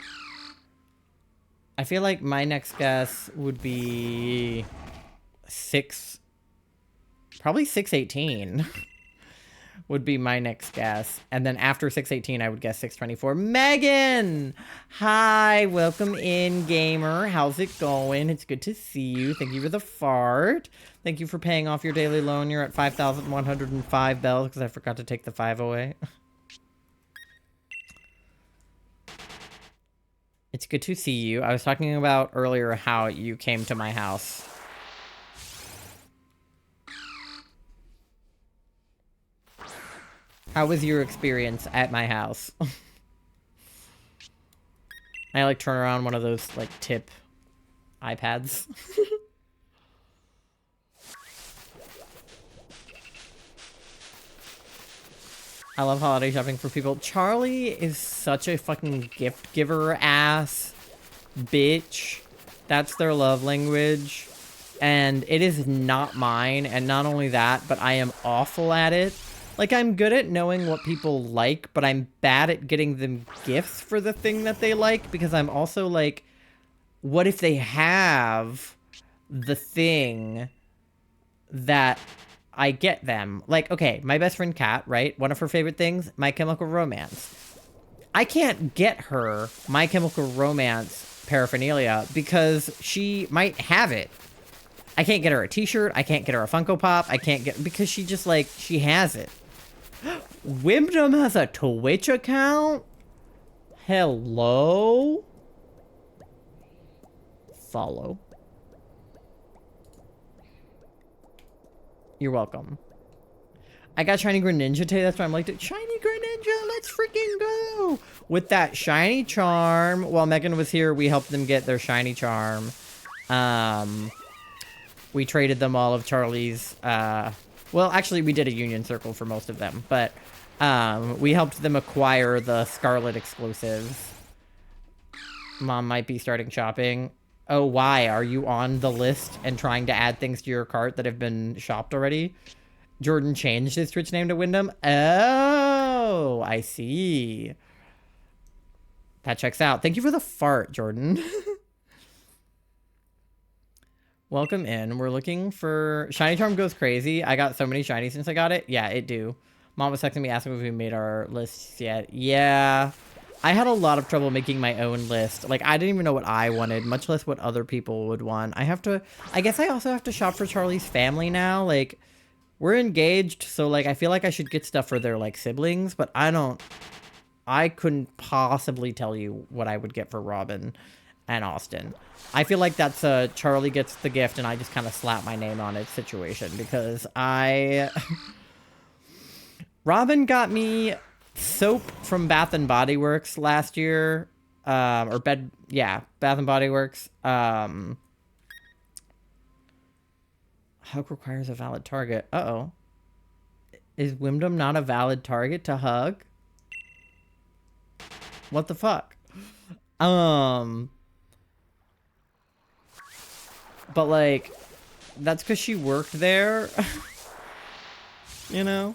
I feel like my next guess would be 6. Probably 618 would be my next guess. And then after 618, I would guess 624. Megan! Hi, welcome in, gamer. How's it going? It's good to see you. Thank you for the fart. Thank you for paying off your daily loan. You're at 5,105 bells because I forgot to take the 5 away. It's good to see you. I was talking about earlier how you came to my house. How was your experience at my house? I like turn around one of those like tip iPads. I love holiday shopping for people. Charlie is such a fucking gift giver ass bitch. That's their love language. And it is not mine. And not only that, but I am awful at it. Like, I'm good at knowing what people like, but I'm bad at getting them gifts for the thing that they like, because I'm also like, what if they have the thing that I get them? Like, okay, my best friend Kat, right? One of her favorite things, My Chemical Romance. I can't get her My Chemical Romance paraphernalia because she might have it. I can't get her a t-shirt. I can't get her a Funko Pop. I can't get... because she just, like, she has it. Wimdom has a Twitch account? Hello? Follow. You're welcome. I got Shiny Greninja today. That's why I'm like, Shiny Greninja, let's freaking go. With that Shiny Charm, while Megan was here, we helped them get their Shiny Charm. We traded them all of Charlie's, well, actually, we did a Union Circle for most of them, but we helped them acquire the Scarlet exclusives. Mom might be starting shopping. Oh, why? Are you on the list and trying to add things to your cart that have been shopped already? Jordan changed his Twitch name to Wyndham? Oh, I see. That checks out. Thank you for the fart, Jordan. Welcome in. We're looking for... Shiny Charm goes crazy. I got so many shinies since I got it. Yeah, it do. Mom was texting me asking if we made our lists yet. Yeah. I had a lot of trouble making my own list. Like, I didn't even know what I wanted, much less what other people would want. I guess I also have to shop for Charlie's family now. Like, we're engaged, so, like, I feel like I should get stuff for their, like, siblings, but I couldn't possibly tell you what I would get for Robin and Austin. I feel like that's a Charlie gets the gift and I just kind of slap my name on it situation, because Robin got me soap from Bath and Body Works last year, Bath and Body Works. Hug requires a valid target. Uh-oh. Is Wimdom not a valid target to hug? What the fuck? But, like, that's because she worked there. You know?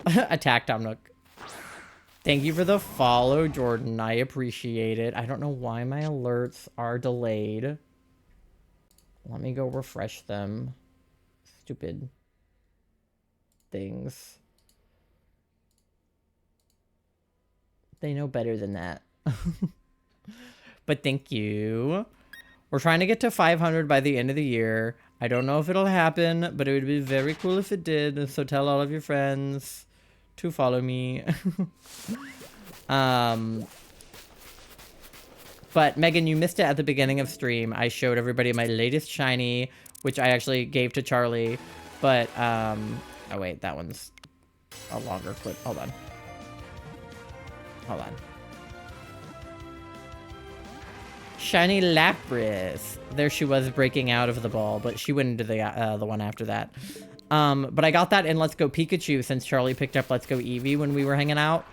Attack Tom Nook. Thank you for the follow, Jordan. I appreciate it. I don't know why my alerts are delayed. Let me go refresh them. Stupid things. They know better than that. But thank you. We're trying to get to 500 by the end of the year. I don't know if it'll happen, but it would be very cool if it did. So tell all of your friends to follow me. But Megan, you missed it at the beginning of stream. I showed everybody my latest shiny, which I actually gave to Charlie. But, oh wait, that one's a longer clip. Hold on. Hold on. Shiny Lapras. There she was breaking out of the ball, but she went into the one after that. But I got that in Let's Go Pikachu since Charlie picked up Let's Go Eevee when we were hanging out.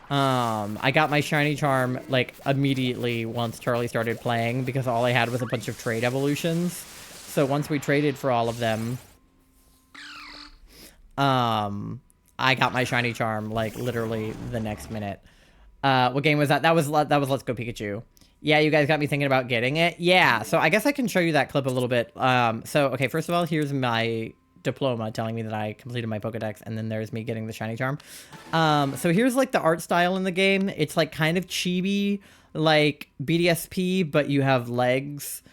I got my Shiny Charm, like, immediately once Charlie started playing, because all I had was a bunch of trade evolutions. So once we traded for all of them, I got my Shiny Charm, like, literally the next minute. What game was that? That was Let's Go Pikachu. Yeah, you guys got me thinking about getting it. Yeah, so I guess I can show you that clip a little bit. Okay, first of all, here's my diploma telling me that I completed my Pokedex, and then there's me getting the Shiny Charm. So here's, like, the art style in the game. It's, like, kind of chibi, like BDSP, but you have legs.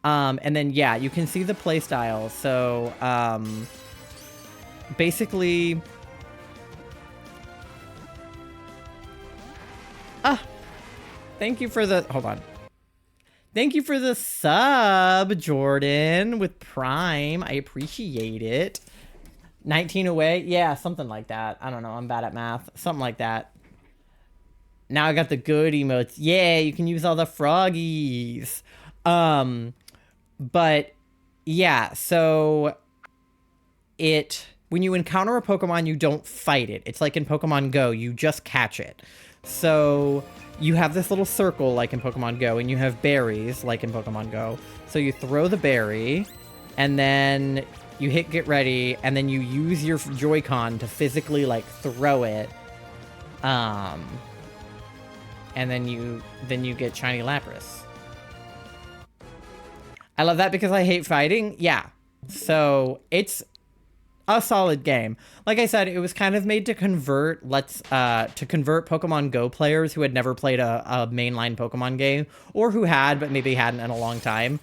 And then, yeah, you can see the play style. So, basically... Thank you for the... Hold on. Thank you for the sub, Jordan, with Prime. I appreciate it. 19 away? Yeah, something like that. I don't know. I'm bad at math. Something like that. Now I got the good emotes. Yeah, you can use all the froggies. But, yeah, so... When you encounter a Pokemon, you don't fight it. It's like in Pokemon Go. You just catch it. So... You have this little circle, like in Pokemon Go, and you have berries, like in Pokemon Go. So you throw the berry, and then you hit get ready, and then you use your Joy-Con to physically, like, throw it. And then you get shiny Lapras. I love that because I hate fighting. Yeah. So it's a solid game. Like I said, it was kind of made to convert Pokemon Go players who had never played a mainline Pokemon game, or who had but maybe hadn't in a long time,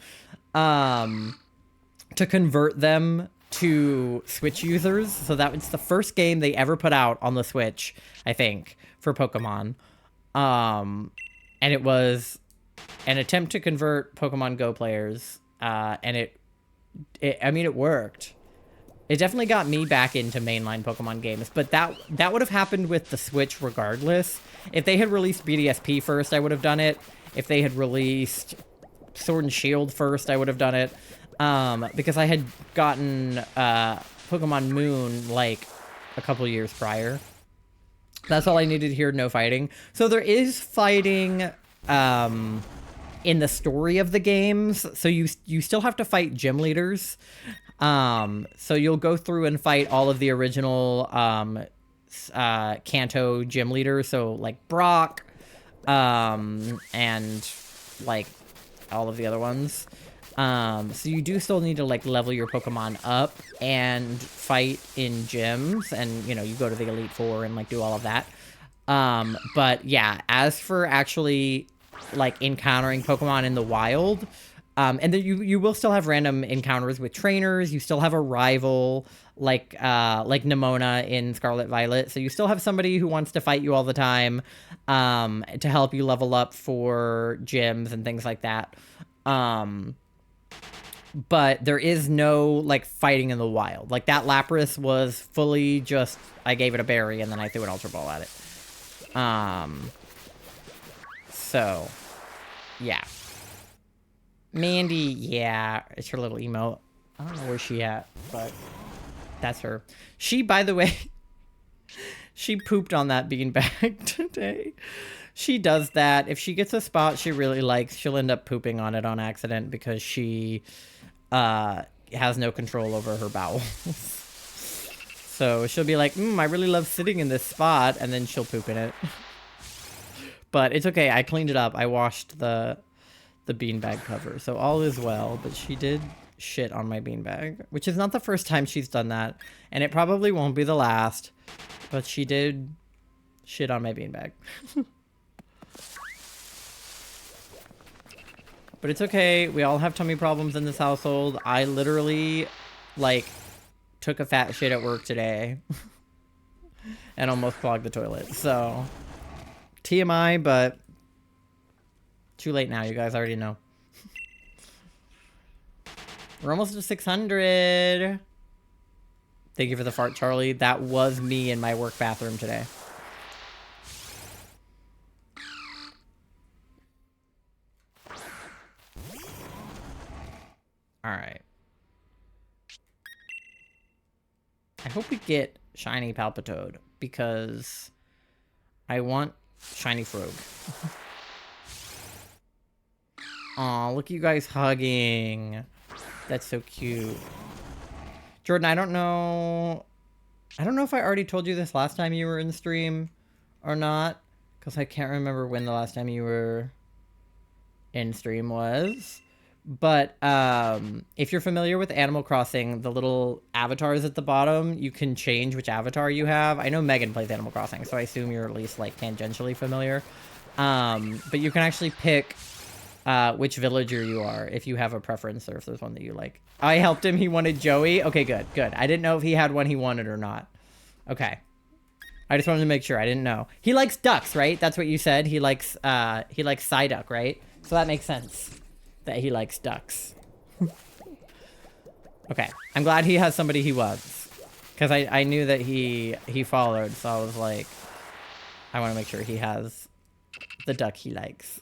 to convert them to Switch users. So that was the first game they ever put out on the Switch, I think, for Pokemon. And it was an attempt to convert Pokemon Go players, and I mean, it worked. It definitely got me back into mainline Pokemon games, but that would have happened with the Switch regardless. If they had released BDSP first, I would have done it. If they had released Sword and Shield first, I would have done it. Because I had gotten Pokemon Moon like a couple years prior. That's all I needed to hear, no fighting. So there is fighting in the story of the games. So you still have to fight gym leaders. So you'll go through and fight all of the original Kanto gym leaders. So like Brock, and like all of the other ones. So you do still need to like level your Pokemon up and fight in gyms, and you know, you go to the Elite Four and like do all of that. But yeah, as for actually like encountering Pokemon in the wild, and then you will still have random encounters with trainers. You still have a rival like Nimona in Scarlet Violet. So you still have somebody who wants to fight you all the time, to help you level up for gyms and things like that. But there is no like fighting in the wild. Like that Lapras was fully just, I gave it a berry and then I threw an Ultra Ball at it. So yeah. Mandy, yeah, it's her little emote. I don't know where she at, but that's her. She, by the way, she pooped on that beanbag today. She does that. If she gets a spot she really likes, she'll end up pooping on it on accident because she has no control over her bowels. So she'll be like, I really love sitting in this spot, and then she'll poop in it. But it's okay. I cleaned it up. I washed the beanbag cover, so all is well. But she did shit on my beanbag, which is not the first time she's done that, and it probably won't be the last. But she did shit on my beanbag. But it's okay. We all have tummy problems in this household. I literally, like, took a fat shit at work today and almost clogged the toilet. So, TMI, but too late now. You guys already know. We're almost to 600. Thank you for the fart, Charlie. That was me in my work bathroom today. Alright. I hope we get shiny Palpitoad, because I want shiny Frog. Aw, look at you guys hugging. That's so cute. Jordan, I don't know if I already told you this last time you were in the stream or not, because I can't remember when the last time you were in stream was. But if you're familiar with Animal Crossing, the little avatars at the bottom, you can change which avatar you have. I know Megan plays Animal Crossing, so I assume you're at least like tangentially familiar. But you can actually pick which villager you are if you have a preference, or if there's one that you like. I helped him. He wanted Joey. Okay, good. I didn't know if he had one he wanted or not. Okay. I just wanted to make sure. I didn't know. He likes ducks, right? That's what you said. He likes Psyduck, right? So that makes sense that he likes ducks. Okay. I'm glad he has somebody he loves, because I knew that he followed, so I was like, I want to make sure he has the duck he likes.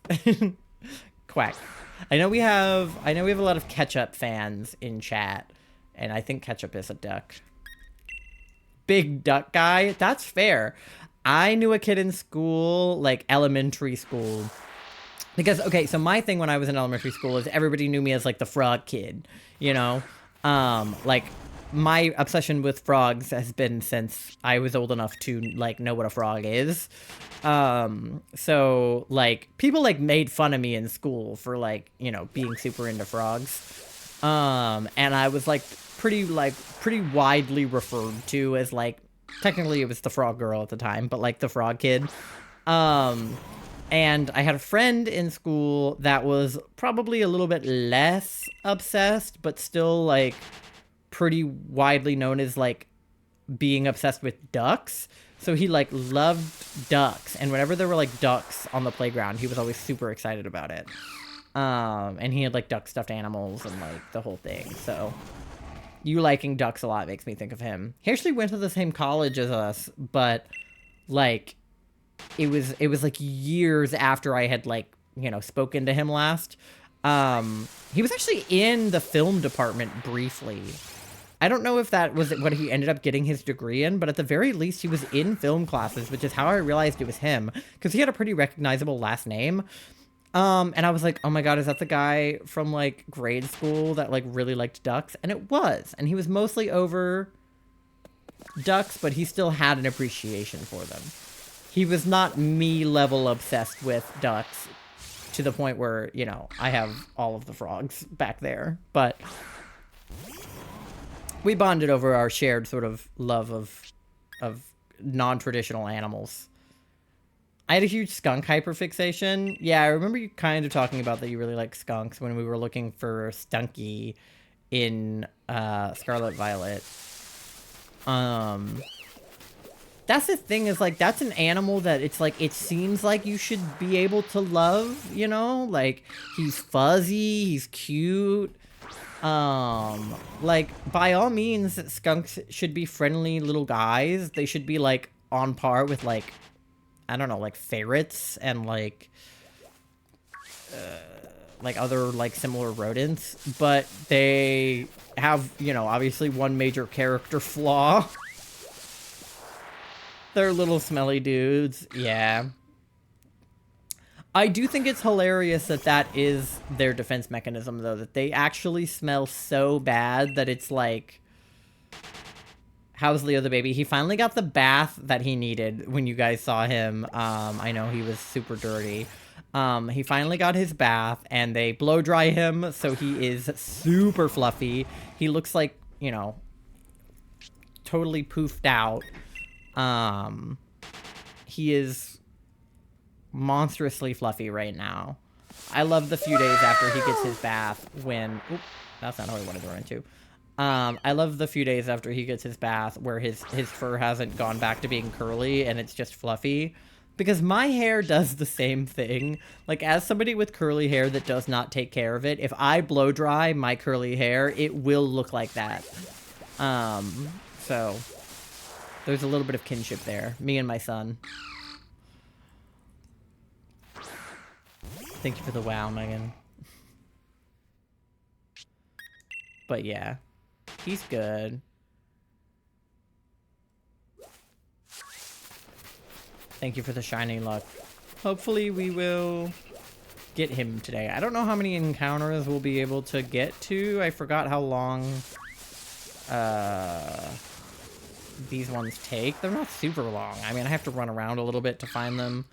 Quack. I know we have a lot of Ketchup fans in chat, and I think Ketchup is a duck. Big duck guy? That's fair. I knew a kid in school, like elementary school, because, okay, so my thing when I was in elementary school is everybody knew me as like the frog kid, you know? Like my obsession with frogs has been since I was old enough to like know what a frog is. So like people like made fun of me in school for like, you know, being super into frogs. And I was like pretty widely referred to as like, technically it was the frog girl at the time, but like the frog kid. And I had a friend in school that was probably a little bit less obsessed, but still like pretty widely known as like being obsessed with ducks. So he like loved ducks, and whenever there were like ducks on the playground, he was always super excited about it. And he had like duck stuffed animals and like the whole thing. So you liking ducks a lot makes me think of him. He actually went to the same college as us, but like it was like years after I had like, you know, spoken to him last. He was actually in the film department briefly. I don't know if that was what he ended up getting his degree in, but at the very least he was in film classes, which is how I realized it was him, because he had a pretty recognizable last name. And I was like, oh my god, is that the guy from like grade school that like really liked ducks? And it was, and he was mostly over ducks, but he still had an appreciation for them. He was not me level obsessed with ducks to the point where, you know, I have all of the frogs back there, but we bonded over our shared sort of love of non-traditional animals. I had a huge skunk hyperfixation. Yeah, I remember you kind of talking about that you really like skunks when we were looking for Stunky in Scarlet Violet. That's the thing, is like that's an animal that it's like it seems like you should be able to love, you know? Like he's fuzzy, he's cute. Like by all means skunks should be friendly little guys. They should be like on par with like, I don't know, like ferrets and like other like similar rodents, but they have, you know, obviously one major character flaw. They're little smelly dudes. Yeah. I do think it's hilarious that that is their defense mechanism, though, that they actually smell so bad that it's like, how's Leo the baby? He finally got the bath that he needed when you guys saw him. I know he was super dirty. He finally got his bath, and they blow dry him, so he is super fluffy. He looks like, you know, totally poofed out. He is monstrously fluffy right now. I love the few days after he gets his bath when... Oop, that's not how I wanted to run into. I love the few days after he gets his bath where his fur hasn't gone back to being curly and it's just fluffy. Because my hair does the same thing. Like, as somebody with curly hair that does not take care of it, if I blow dry my curly hair, it will look like that. So... there's a little bit of kinship there. Me and my son. Thank you for the wow, Megan. But yeah. He's good. Thank you for the shiny luck. Hopefully we will get him today. I don't know how many encounters we'll be able to get to. I forgot how long... these ones take. They're not super long. I mean, I have to run around a little bit to find them.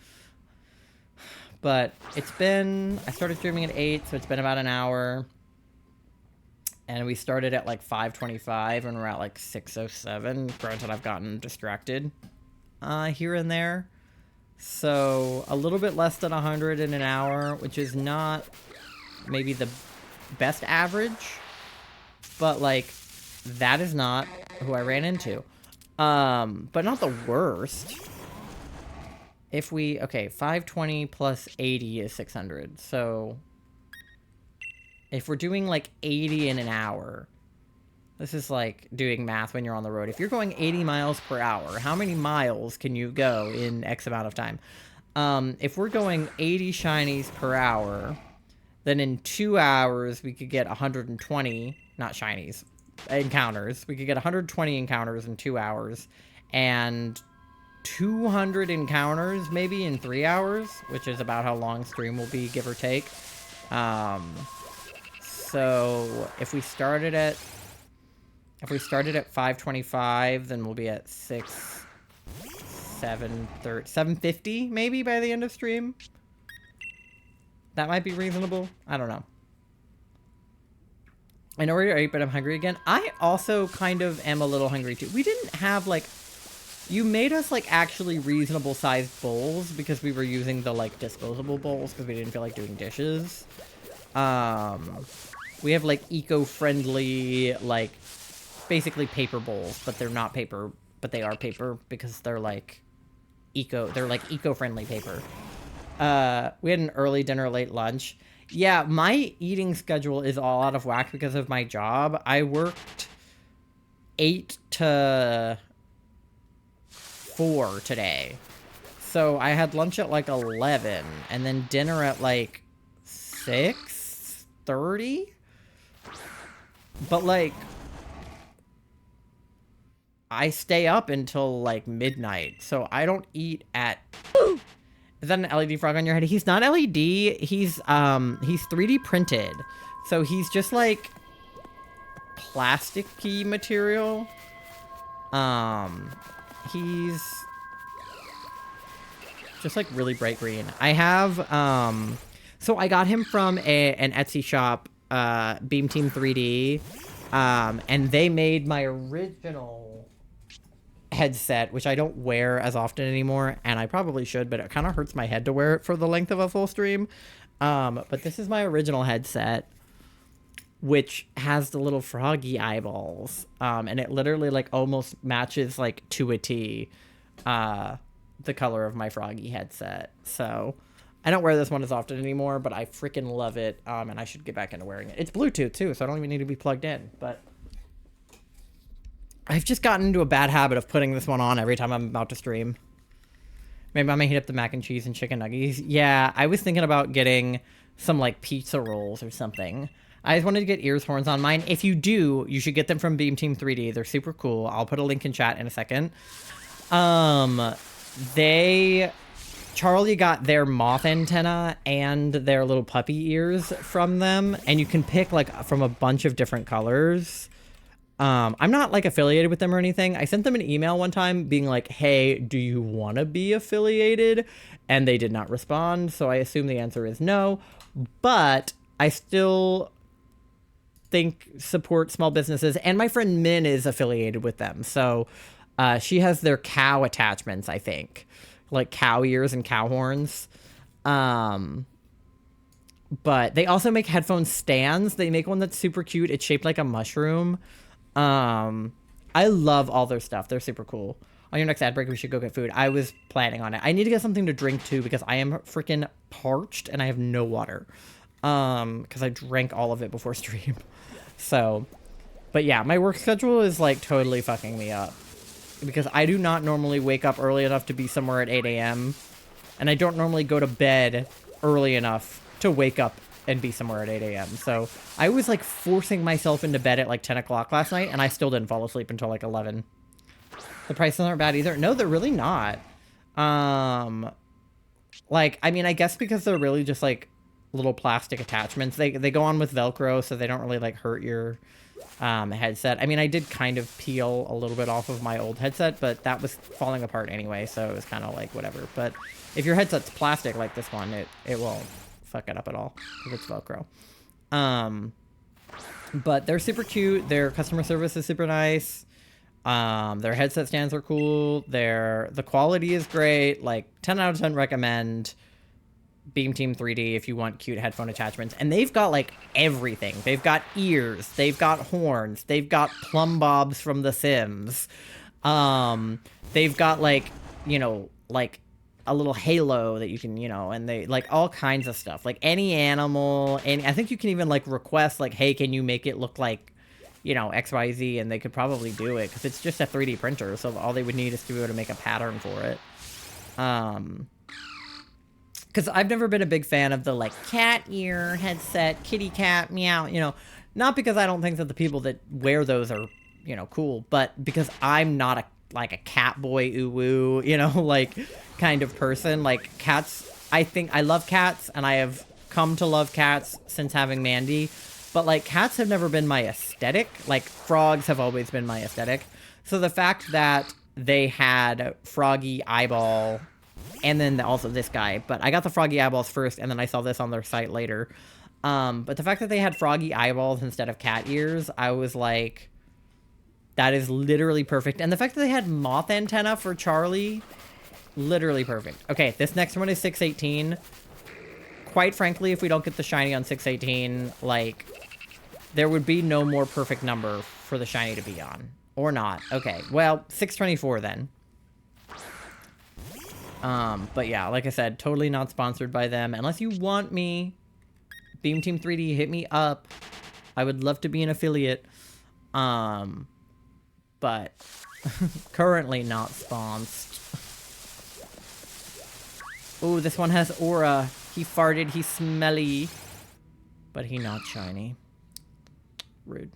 But it's been... I started streaming at 8, so it's been about an hour. And we started at like 5:25, and we're at like 6:07. Granted, I've gotten distracted here and there. So a little bit less than 100 in an hour, which is not maybe the best average. But like, that is not who I ran into. But not the worst. If we... okay, 520 plus 80 is 600. So... if we're doing, like, 80 in an hour... this is like doing math when you're on the road. If you're going 80 miles per hour, how many miles can you go in X amount of time? If we're going 80 shinies per hour, then in 2 hours we could get 120... not shinies... encounters. We could get 120 encounters in 2 hours, and 200 encounters maybe in 3 hours, which is about how long stream will be, give or take. So if we started at If we started at 5:25, then we'll be at 750 maybe by the end of stream. That might be reasonable. I don't know. I know we're 8, but I'm hungry again. I also kind of am a little hungry too. We didn't have like, you made us like actually reasonable sized bowls because we were using the like disposable bowls because we didn't feel like doing dishes. We have like eco-friendly, like basically paper bowls, but they're not paper, but they are paper because they're like eco-friendly paper. We had an early dinner, late lunch. Yeah, my eating schedule is all out of whack because of my job. I worked 8 to 4 today. So I had lunch at like 11 and then dinner at like 6:30. But like, I stay up until like midnight. So I don't eat at... Is that an LED frog on your head? He's not LED. He's 3D printed. So he's just like plasticky material. He's just like really bright green. I have so I got him from an Etsy shop, Beam Team 3D. And they made my original headset, which I don't wear as often anymore, and I probably should, but it kind of hurts my head to wear it for the length of a full stream. But this is my original headset, which has the little froggy eyeballs, and it literally like almost matches like to a T the color of my froggy headset. So I don't wear this one as often anymore, but I freaking love it, and I should get back into wearing it. It's Bluetooth too, so I don't even need to be plugged in, but I've just gotten into a bad habit of putting this one on every time I'm about to stream. Maybe I may heat up the mac and cheese and chicken nuggets. Yeah, I was thinking about getting some, like, pizza rolls or something. I just wanted to get ears, horns on mine. If you do, you should get them from Beam Team 3D. They're super cool. I'll put a link in chat in a second. Charlie got their moth antenna and their little puppy ears from them. And you can pick, like, from a bunch of different colors. I'm not like affiliated with them or anything. I sent them an email one time being like, hey, do you want to be affiliated? And they did not respond. So I assume the answer is no, but I still think support small businesses, and my friend Min is affiliated with them. So, she has their cow attachments, I think, like cow ears and cow horns. But they also make headphone stands. They make one that's super cute. It's shaped like a mushroom. I love all their stuff. They're super cool. On your next ad break, we should go get food. I was planning on it. I need to get something to drink too because I am freaking parched and I have no water. Because I drank all of it before stream. So, but yeah, my work schedule is like totally fucking me up because I do not normally wake up early enough to be somewhere at 8 a.m. and I don't normally go to bed early enough to wake up and be somewhere at 8 a.m. So I was like forcing myself into bed at like 10 o'clock last night and I still didn't fall asleep until like 11. The prices aren't bad either. No, they're really not. Like, I mean, I guess because they're really just like little plastic attachments. They go on with Velcro, so they don't really like hurt your headset. I mean, I did kind of peel a little bit off of my old headset, but that was falling apart anyway, so it was kind of like whatever. But if your headset's plastic like this one, it won't fuck it up at all if it's Velcro. But they're super cute. Their customer service is super nice. Their headset stands are cool. The quality is great. Like 10 out of 10 recommend Beam Team 3D if you want cute headphone attachments. And they've got like everything. They've got ears. They've got horns. They've got plumb bobs from The Sims. They've got like, you know, like a little halo that you can, you know, and they like all kinds of stuff. Like any animal. And I think you can even like request like, hey, can you make it look like, you know, XYZ, and they could probably do it because it's just a 3D printer, so all they would need is to be able to make a pattern for it. Because I've never been a big fan of the like cat ear headset, kitty cat meow, you know, not because I don't think that the people that wear those are, you know, cool, but because I'm not like a cat boy ooh woo, you know, like kind of person. Like cats, I think I love cats, and I have come to love cats since having Mandy. But, like, cats have never been my aesthetic. Like, frogs have always been my aesthetic. So the fact that they had Froggy Eyeball, and then also this guy, but I got the Froggy Eyeballs first, and then I saw this on their site later. But the fact that they had Froggy Eyeballs instead of cat ears, I was like, that is literally perfect. And the fact that they had moth antenna for Charlie, literally perfect. Okay, this next one is 618. Quite frankly, if we don't get the shiny on 618, like, there would be no more perfect number for the shiny to be on. Or not. Okay, well, 624 then. But yeah, like I said, totally not sponsored by them. Unless you want me, Beam Team 3D, hit me up. I would love to be an affiliate. But currently not sponsored. Oh, this one has aura. He farted, he's smelly. But he not shiny. Rude.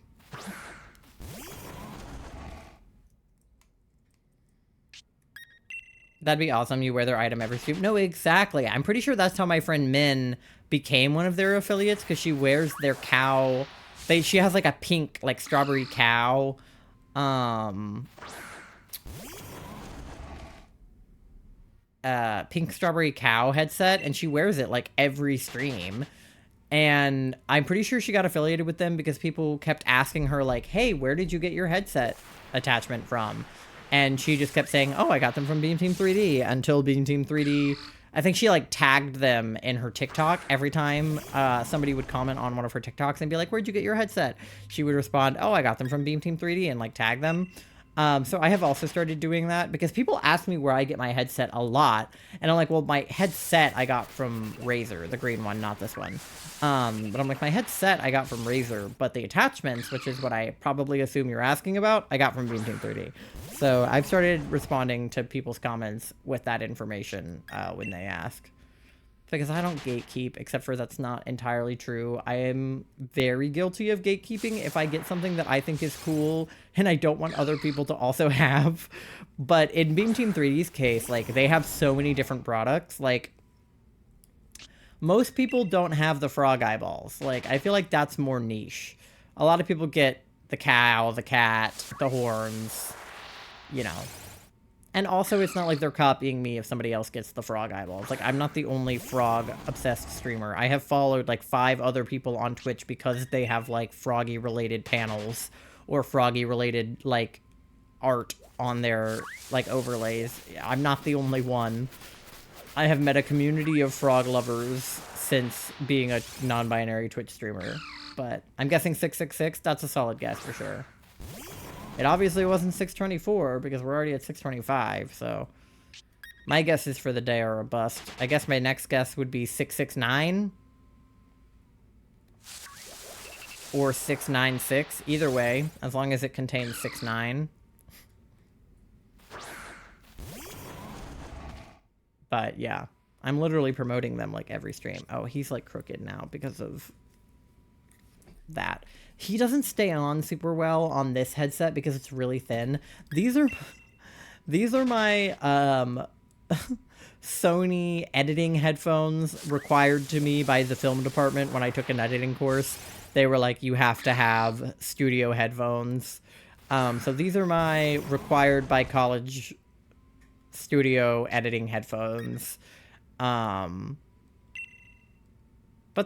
That'd be awesome. You wear their item every scoop. No, exactly. I'm pretty sure that's how my friend Min became one of their affiliates, because she wears their cow. She has like a pink, like strawberry cow. Pink strawberry cow headset, and she wears it like every stream. And I'm pretty sure she got affiliated with them because people kept asking her like, hey, where did you get your headset attachment from? And she just kept saying, oh, I got them from Beam Team 3D, until Beam Team 3D, I think she like tagged them in her TikTok. Every time somebody would comment on one of her TikToks and be like, where'd you get your headset? She would respond, oh, I got them from Beam Team 3D, and like tag them. So I have also started doing that because people ask me where I get my headset a lot. And I'm like, well, my headset I got from Razer, the green one, not this one. But I'm like, my headset I got from Razer, but the attachments, which is what I probably assume you're asking about, I got from Beam Team 3D. So I've started responding to people's comments with that information when they ask. Because I don't gatekeep, except for that's not entirely true. I am very guilty of gatekeeping if I get something that I think is cool and I don't want other people to also have. But in Beam Team 3D's case, like, they have so many different products. Like, most people don't have the frog eyeballs. Like, I feel like that's more niche. A lot of people get the cow, the cat, the horns, you know. And also, it's not like they're copying me if somebody else gets the frog eyeballs. Like, I'm not the only frog-obsessed streamer. I have followed, like, 5 other people on Twitch because they have, like, froggy-related panels or froggy-related, like, art on their, like, overlays. I'm not the only one. I have met a community of frog lovers since being a non-binary Twitch streamer. But I'm guessing 666, that's a solid guess for sure. It obviously wasn't 624 because we're already at 625, so my guesses for the day are a bust. I guess my next guess would be 669 or 696. Either way, as long as it contains 69. But yeah, I'm literally promoting them like every stream. Oh, he's like crooked now because of that. He doesn't stay on super well on this headset because it's really thin. These are my Sony editing headphones required to me by the film department when I took an editing course. They were like, you have to have studio headphones. So these are my required by college studio editing headphones. But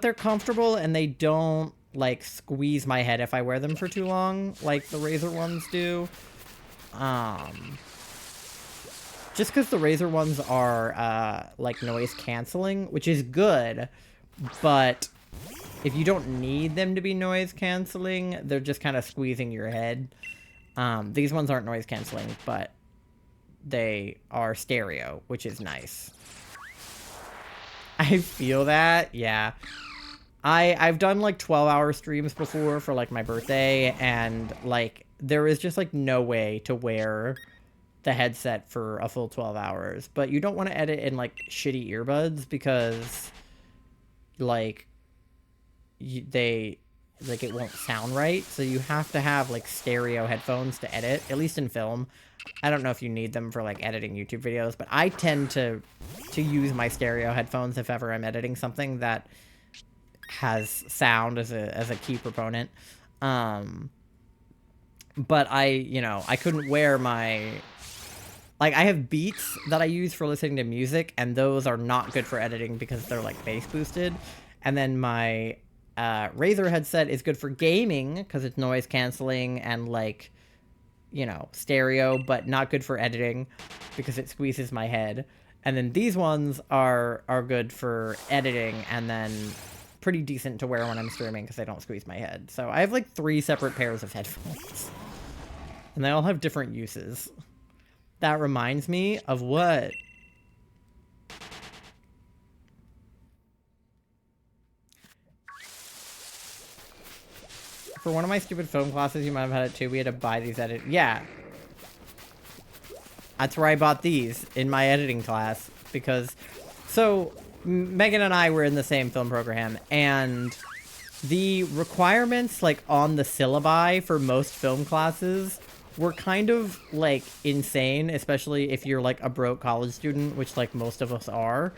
they're comfortable and they don't like squeeze my head if I wear them for too long, like the Razer ones do. Just because the Razer ones are like noise canceling, which is good, but if you don't need them to be noise canceling, they're just kind of squeezing your head. These ones aren't noise canceling, but they are stereo, which is nice. I feel that, yeah. I've done like 12-hour streams before for like my birthday, and like there is just like no way to wear the headset for a full 12 hours. But you don't want to edit in like shitty earbuds because like it won't sound right. So you have to have like stereo headphones to edit, at least in film. I don't know if you need them for like editing YouTube videos, but I tend to use my stereo headphones if ever I'm editing something that has sound as a key proponent. But I couldn't wear my, like, I have Beats that I use for listening to music, and those are not good for editing because they're like bass boosted. And then my Razer headset is good for gaming because it's noise canceling and like, stereo, but not good for editing because it squeezes my head. And then these ones are good for editing and then pretty decent to wear when I'm streaming because they don't squeeze my head. So I have like 3 separate pairs of headphones. And they all have different uses. That reminds me of what? For one of my stupid film classes, you might have had it too, we had to buy these Yeah. That's where I bought these, in my editing class. Because, so, Megan and I were in the same film program, and the requirements, like, on the syllabi for most film classes were kind of, like, insane, especially if you're, like, a broke college student, which, like, most of us are.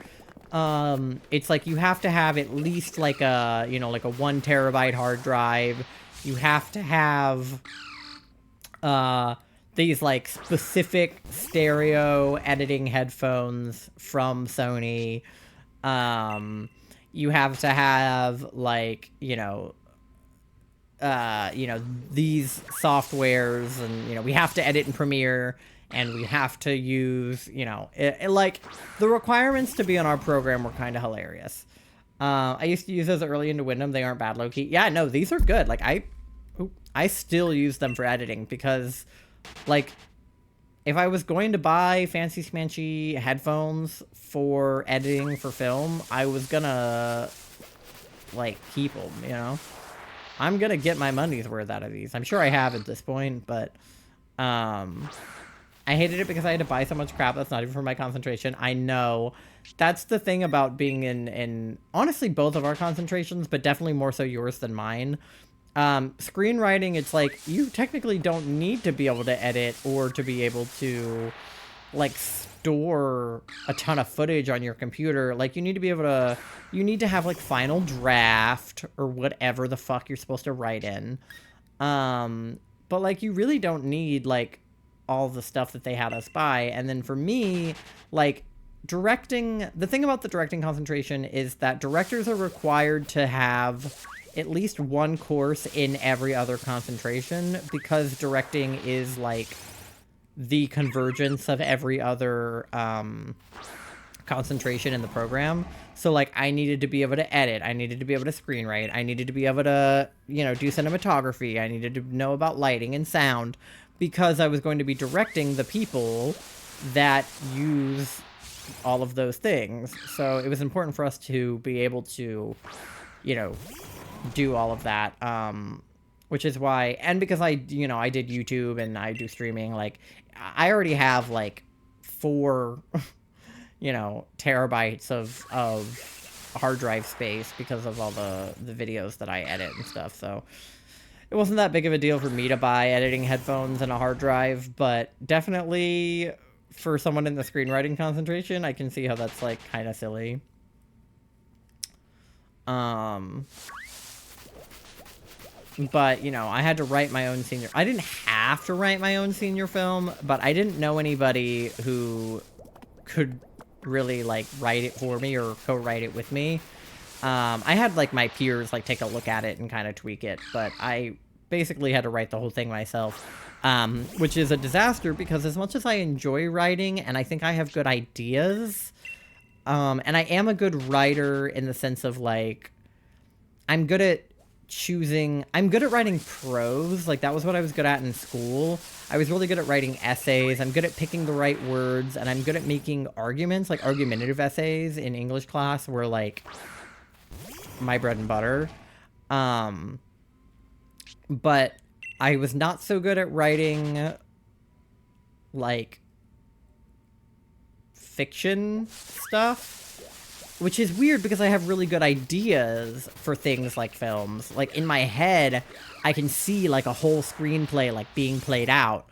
It's like you have to have at least, like, like a 1 terabyte hard drive. You have to have, these, like, specific stereo editing headphones from Sony. You have to have, like, these softwares, and, we have to edit in Premiere, and we have to use, like, the requirements to be on our program were kind of hilarious. I used to use those early into Wyndham. They aren't bad, low-key. Yeah, no, these are good. Like, I still use them for editing because, like, if I was going to buy fancy smanchy headphones for editing for film, I was gonna, like, keep them, I'm gonna get my money's worth out of these. I'm sure I have at this point, but, I hated it because I had to buy so much crap that's not even for my concentration. I know. That's the thing about being in honestly, both of our concentrations, but definitely more so yours than mine. Screenwriting, it's like, you technically don't need to be able to edit or to be able to, like, store a ton of footage on your computer. Like, you need to be able to, you need to have, like, Final Draft or whatever the fuck you're supposed to write in. But, like, you really don't need, like, all the stuff that they had us buy. And then for me, like, directing, the thing about the directing concentration is that directors are required to have at least 1 course in every other concentration, because directing is, like, the convergence of every other concentration in the program. So, like, I needed to be able to edit, I needed to be able to screenwrite, I needed to be able to, do cinematography, I needed to know about lighting and sound, because I was going to be directing the people that use all of those things. So it was important for us to be able to, do all of that, which is why, and because I did YouTube and I do streaming, like, I already have, like, 4, terabytes of hard drive space because of all the videos that I edit and stuff, so it wasn't that big of a deal for me to buy editing headphones and a hard drive, but definitely for someone in the screenwriting concentration, I can see how that's, like, kind of silly. But, I had to write my own senior... I didn't have to write my own senior film, but I didn't know anybody who could really, like, write it for me or co-write it with me. I had, like, my peers, like, take a look at it and kind of tweak it, but I basically had to write the whole thing myself, which is a disaster because as much as I enjoy writing and I think I have good ideas, and I am a good writer in the sense of, like, I'm good at writing prose. Like, that was what I was good at in school. I was really good at writing essays. I'm good at picking the right words, and I'm good at making arguments, like argumentative essays in English class were, like, my bread and butter. But I was not so good at writing, like, fiction stuff, which is weird because I have really good ideas for things like films. Like, in my head, I can see, like, a whole screenplay, like, being played out.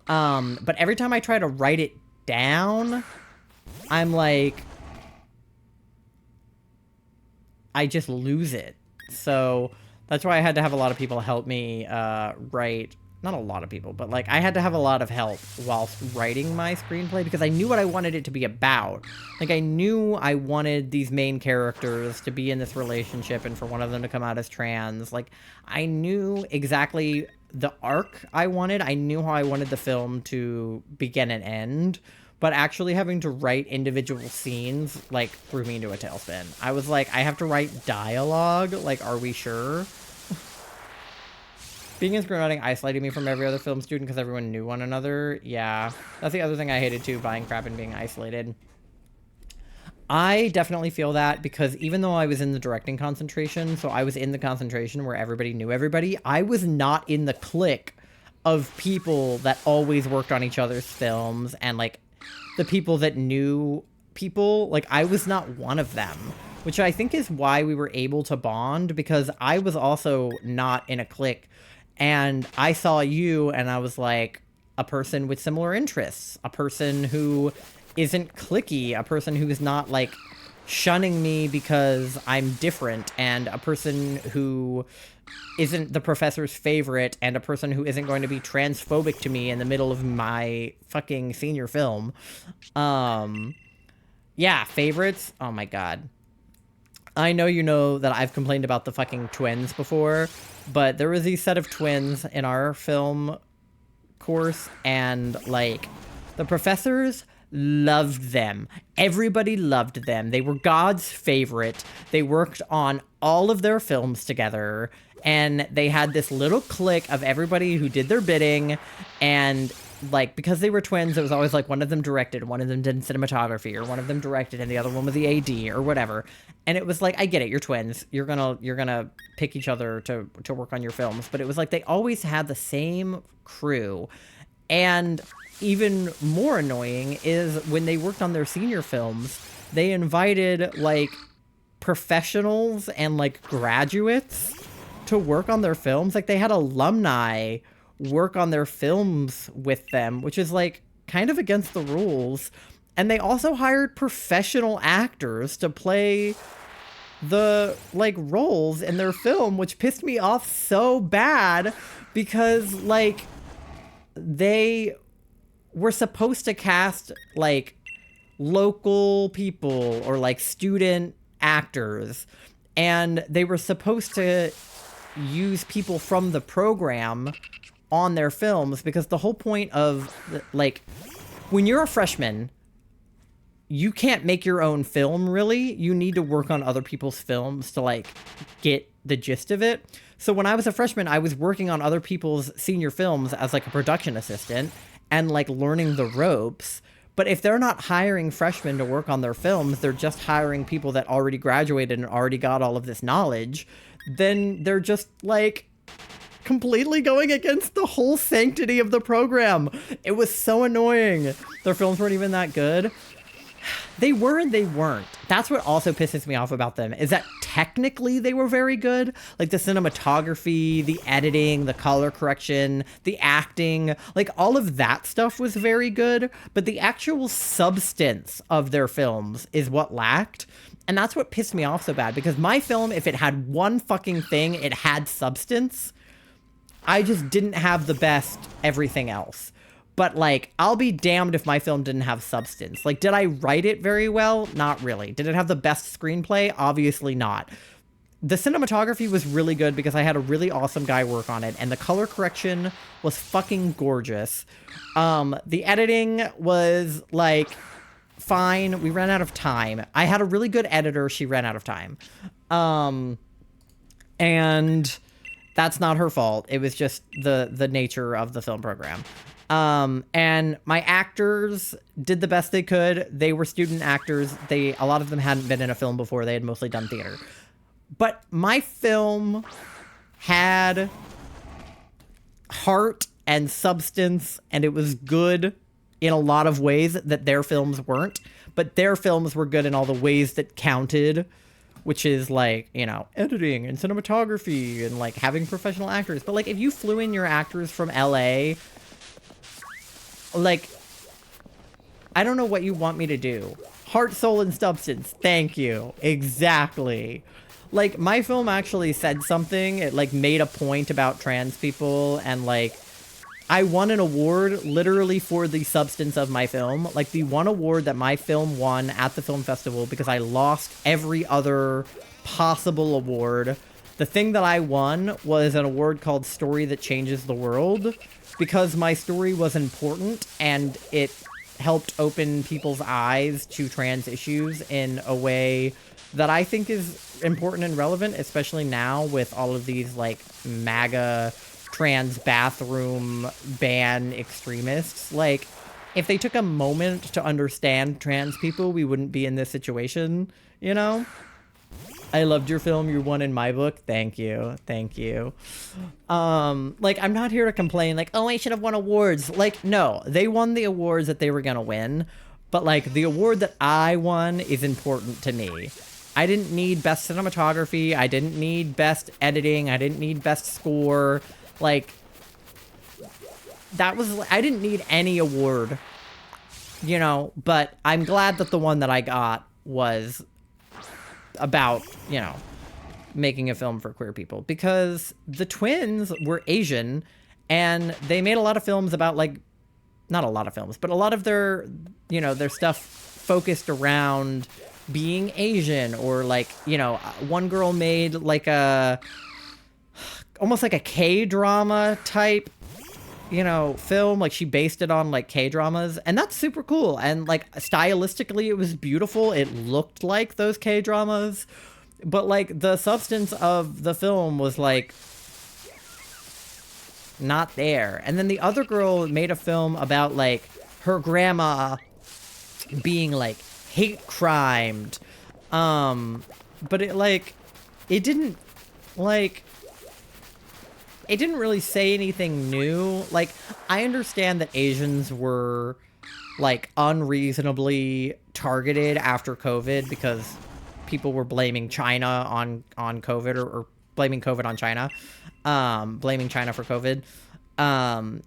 But every time I try to write it down, I'm like, I just lose it. So that's why I had to have a lot of people help me write. Not a lot of people, but like I had to have a lot of help whilst writing my screenplay because I knew what I wanted it to be about. Like I knew I wanted these main characters to be in this relationship and for one of them to come out as trans. Like I knew exactly the arc I wanted. I knew how I wanted the film to begin and end. But actually having to write individual scenes, like, threw me into a tailspin. I was like, I have to write dialogue? Like, are we sure? Being in screenwriting isolated me from every other film student because everyone knew one another. Yeah, that's the other thing I hated too, buying crap and being isolated. I definitely feel that because even though I was in the directing concentration, so I was in the concentration where everybody knew everybody, I was not in the clique of people that always worked on each other's films and, like, the people that knew people. Like, I was not one of them, which I think is why we were able to bond, because I was also not in a clique. And I saw you and I was like, a person with similar interests, a person who isn't cliquey, a person who is not like shunning me because I'm different, and a person who isn't the professor's favorite, and a person who isn't going to be transphobic to me in the middle of my fucking senior film. Yeah, favorites. Oh my god. I know you know that I've complained about the fucking twins before, but there was a set of twins in our film course, and, like, the professors loved them. Everybody loved them. They were God's favorite. They worked on all of their films together, and they had this little clique of everybody who did their bidding, and, like, because they were twins, it was always like one of them directed, one of them did cinematography, or one of them directed and the other one was the AD or whatever. And it was like, I get it, you're twins, you're gonna pick each other to work on your films, but it was like they always had the same crew. And even more annoying is when they worked on their senior films, they invited, like, professionals and, like, graduates to work on their films. Like, they had alumni work on their films with them, which is, like, kind of against the rules. And they also hired professional actors to play the, like, roles in their film, which pissed me off so bad because, like, they were supposed to cast, like, local people or, like, student actors, and they were supposed to use people from the program on their films, because the whole point of, like, when you're a freshman, you can't make your own film, really. You need to work on other people's films to, like, get the gist of it. So when I was a freshman, I was working on other people's senior films as, like, a production assistant and, like, learning the ropes. But if they're not hiring freshmen to work on their films, they're just hiring people that already graduated and already got all of this knowledge, then they're just, like, completely going against the whole sanctity of the program. It was so annoying. Their films weren't even that good. They were and they weren't. That's what also pisses me off about them, is that technically they were very good. Like, the cinematography, the editing, the color correction, the acting, like, all of that stuff was very good. But the actual substance of their films is what lacked. And that's what pissed me off so bad, because my film, if it had one fucking thing, it had substance. I just didn't have the best everything else. But, like, I'll be damned if my film didn't have substance. Like, did I write it very well? Not really. Did it have the best screenplay? Obviously not. The cinematography was really good because I had a really awesome guy work on it, and the color correction was fucking gorgeous. The editing was, like, fine. We ran out of time. I had a really good editor. She ran out of time. And that's not her fault. It was just the nature of the film program. And my actors did the best they could. They were student actors. A lot of them hadn't been in a film before. They had mostly done theater. But my film had heart and substance, and it was good in a lot of ways that their films weren't. But their films were good in all the ways that counted, which is, like, you know, editing and cinematography and, like, having professional actors. But, like, if you flew in your actors from LA, like, I don't know what you want me to do. Heart, soul, and substance. Thank you. Exactly. Like, my film actually said something. It, like, made a point about trans people, and, like, I won an award literally for the substance of my film. Like, the one award that my film won at the film festival, because I lost every other possible award. The thing that I won was an award called Story That Changes the World, because my story was important and it helped open people's eyes to trans issues in a way that I think is important and relevant, especially now with all of these, like, MAGA trans bathroom ban extremists. Like, if they took a moment to understand trans people, we wouldn't be in this situation, you know? I loved your film. You're one in my book. Thank you. Thank you. Like, I'm not here to complain, like, oh, I should have won awards. Like, no, they won the awards that they were gonna win. But, like, the award that I won is important to me. I didn't need best cinematography. I didn't need best editing. I didn't need best score. Like, that was, I didn't need any award, you know, but I'm glad that the one that I got was about, you know, making a film for queer people, because the twins were Asian and they made a lot of films about, like, not a lot of films, but a lot of their, you know, their stuff focused around being Asian, or, like, you know, one girl made like a, almost like a K-drama type, you know, film. Like, she based it on, like, K-dramas, and that's super cool. And, like, stylistically it was beautiful. It looked like those K-dramas, but, like, the substance of the film was, like, not there. And then the other girl made a film about, like, her grandma being, like, hate crimed, but it, like, it didn't, like, it didn't really say anything new. Like, I understand that Asians were, like, unreasonably targeted after COVID because people were blaming China on COVID, or blaming COVID on China, blaming China for COVID.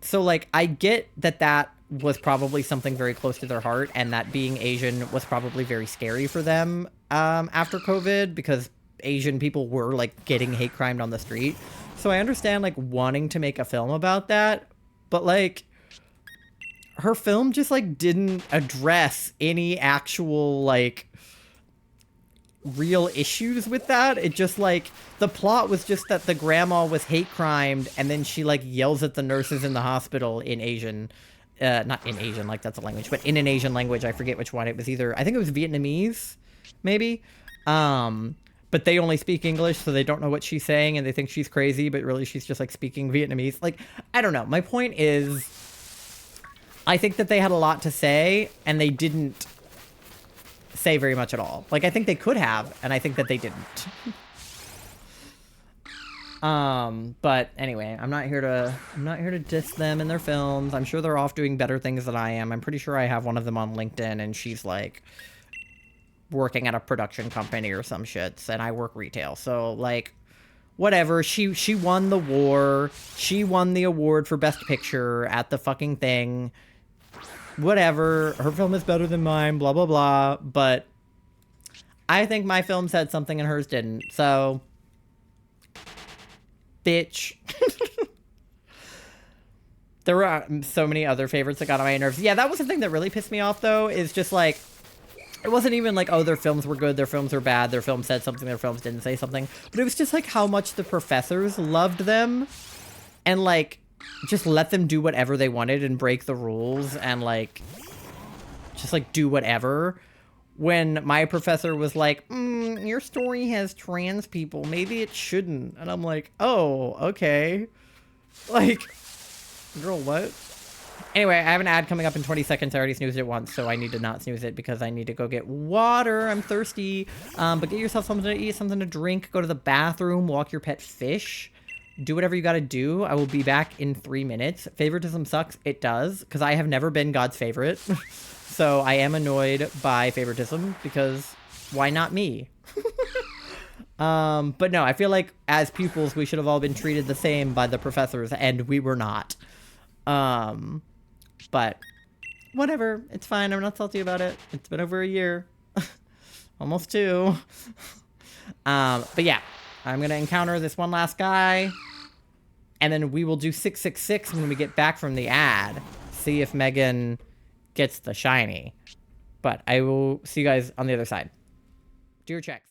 So, like, I get that that was probably something very close to their heart, and that being Asian was probably very scary for them, after COVID, because Asian people were, like, getting hate crimed on the street. So I understand, like, wanting to make a film about that, but, like, her film just, like, didn't address any actual, like, real issues with that. It just, like, the plot was just that the grandma was hate crimed, and then she, like, yells at the nurses in the hospital in Asian, not in Asian, like, that's a language, but in an Asian language. I forget which one. It was either, I think it was Vietnamese, maybe. But they only speak English, so they don't know what she's saying, and they think she's crazy, but really she's just, like, speaking Vietnamese. Like, I don't know. My point is, I think that they had a lot to say, and they didn't say very much at all. Like, I think they could have, and I think that they didn't. But anyway, I'm not here to diss them and their films. I'm sure they're off doing better things than I am. I'm pretty sure I have one of them on LinkedIn, and she's, like, working at a production company or some shits, and I work retail, so, like, whatever. She won the war. She won the award for Best Picture at the fucking thing. Whatever. Her film is better than mine, blah, blah, blah. But I think my film said something and hers didn't, so bitch. There were so many other favorites that got on my nerves. Yeah, that was the thing that really pissed me off, though, is just, like, it wasn't even like, oh, their films were good, their films were bad, their film said something, their films didn't say something. But it was just, like, how much the professors loved them. And, like, just let them do whatever they wanted and break the rules and, like, just, like, do whatever. When my professor was like, your story has trans people, maybe it shouldn't. And I'm like, oh, okay. Like, girl, what? Anyway, I have an ad coming up in 20 seconds. I already snoozed it once, so I need to not snooze it because I need to go get water. I'm thirsty. But get yourself something to eat, something to drink. Go to the bathroom. Walk your pet fish. Do whatever you gotta do. I will be back in 3 minutes. Favoritism sucks. It does, because I have never been God's favorite. So I am annoyed by favoritism, because why not me? But no, I feel like as pupils, we should have all been treated the same by the professors, and we were not. But whatever, it's fine. I'm not salty about it. It's been over a year. Almost 2. But yeah, I'm going to encounter this one last guy. And then we will do 666 when we get back from the ad. See if Megan gets the shiny. But I will see you guys on the other side. Do your checks.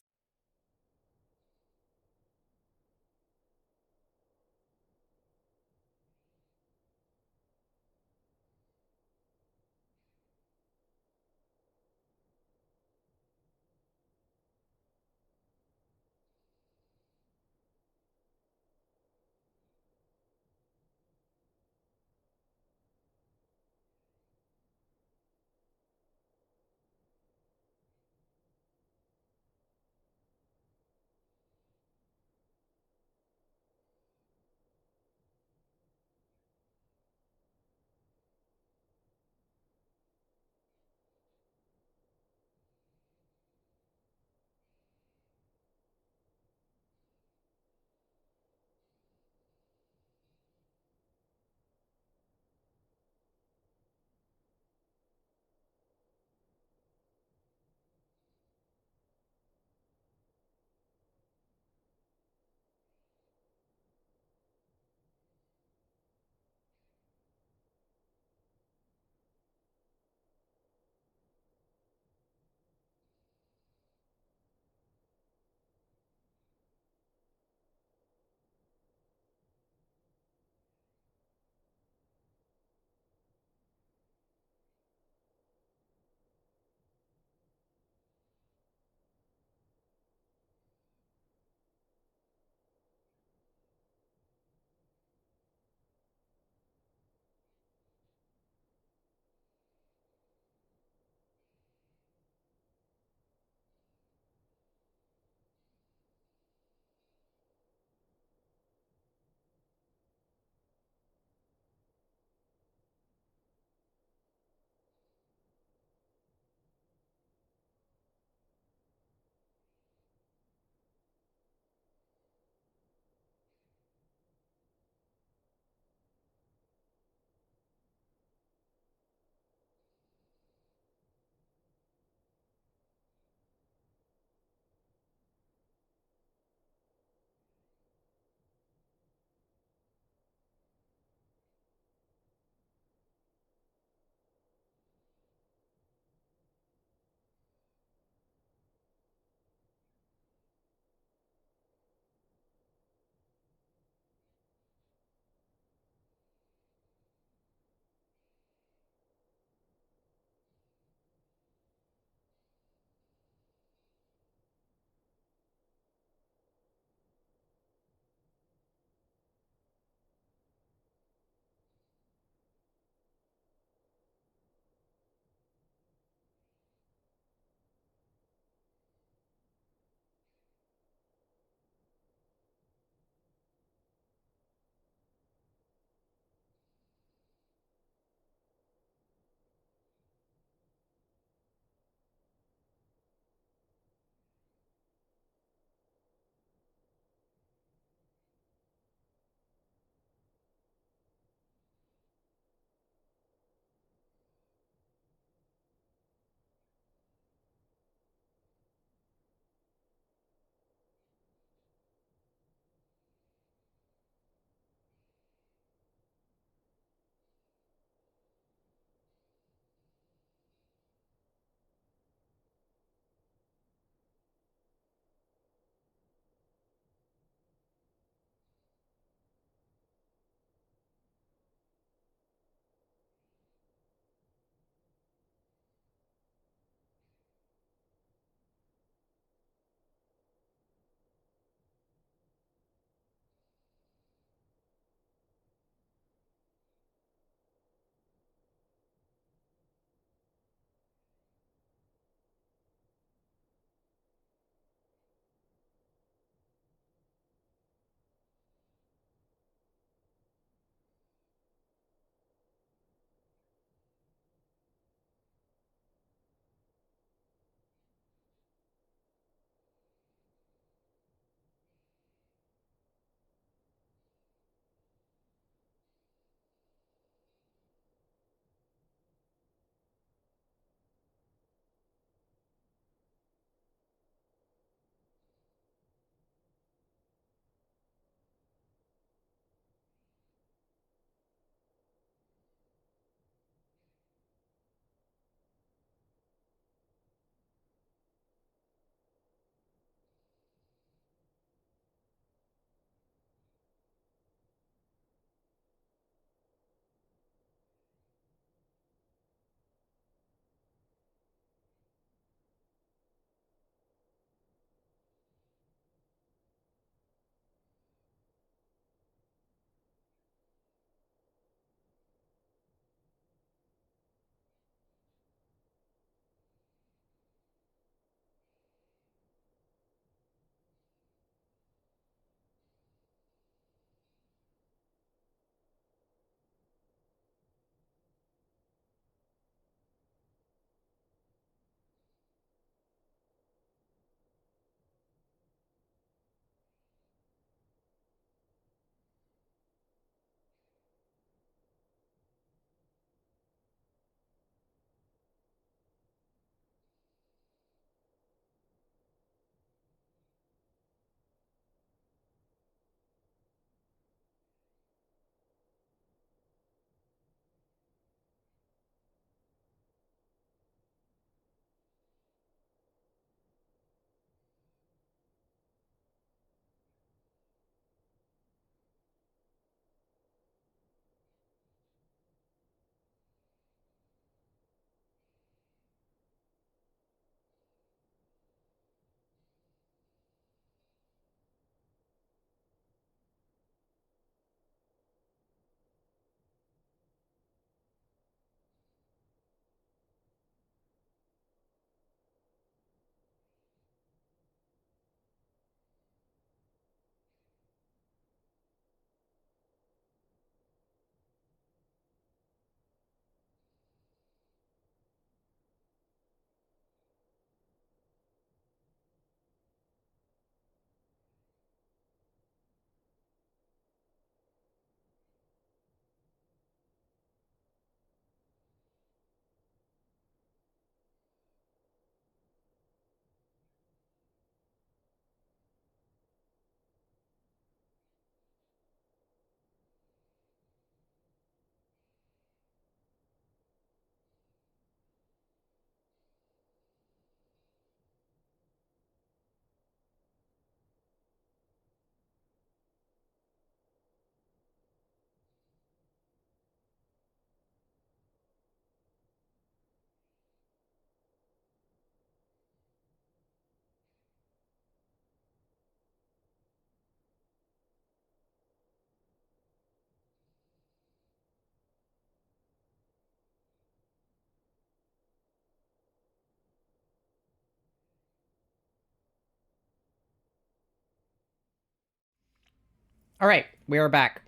All right, we are back.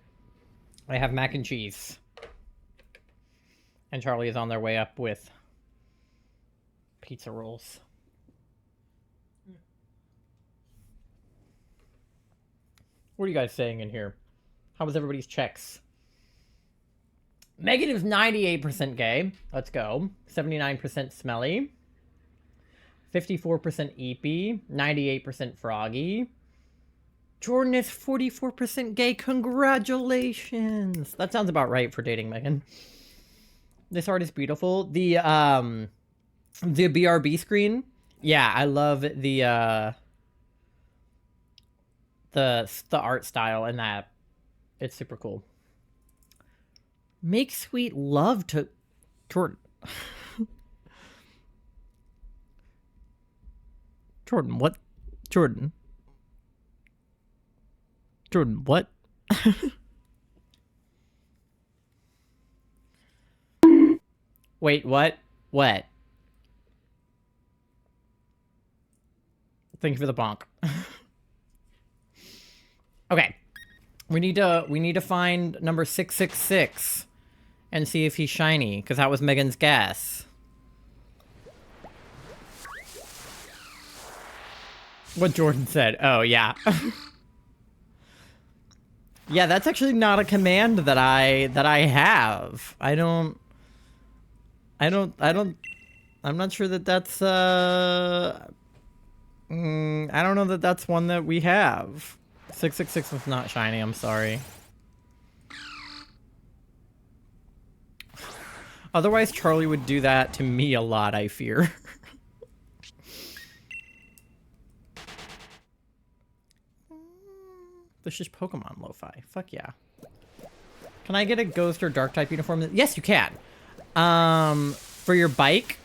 I have mac and cheese. And Charlie is on their way up with pizza rolls. What are you guys saying in here? How was everybody's checks? Megan is 98% gay. Let's go. 79% smelly. 54% eepy. 98% froggy. Jordan is 44% gay. Congratulations. That sounds about right for dating Megan. This art is beautiful. The BRB screen. Yeah, I love the art style in that. It's super cool. Make sweet love to Jordan. Jordan, what? Jordan, what? Wait, what? What? Thank you for the bonk. Okay. We need to find number 666 and see if he's shiny, because that was Megan's guess. What Jordan said. Oh, yeah. Yeah, that's actually not a command that I have. I'm not sure that that's I don't know that that's one that we have. 666 was not shiny, I'm sorry. Otherwise, Charlie would do that to me a lot, I fear. This is Pokemon lo-fi. Fuck yeah. Can I get a ghost or dark type uniform? Yes, you can. For your bike?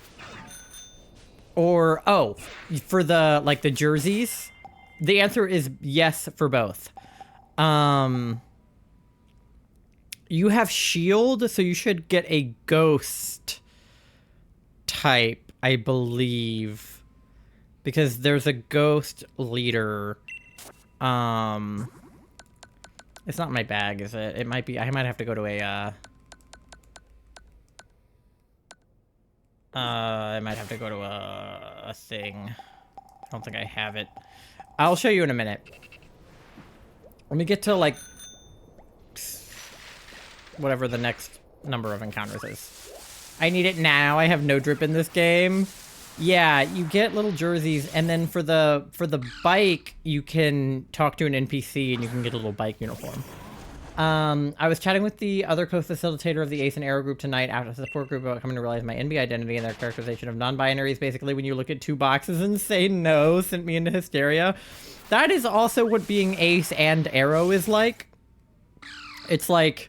Or, oh, for the, like, the jerseys? The answer is yes for both. You have shield, so you should get a ghost type, I believe. Because there's a ghost leader. It's not in my bag, is it? It might be. I might have to go to a, I might have to go to a thing. I don't think I have it. I'll show you in a minute. Let me get to, like, whatever the next number of encounters is. I need it now. I have no drip in this game. Yeah, you get little jerseys, and then for the bike, you can talk to an NPC, and you can get a little bike uniform. I was chatting with the other co-facilitator of the Ace and Arrow group tonight after the support group about coming to realize my NB identity and their characterization of non-binary is basically when you look at two boxes and say no, sent me into hysteria. That is also what being Ace and Arrow is like. It's like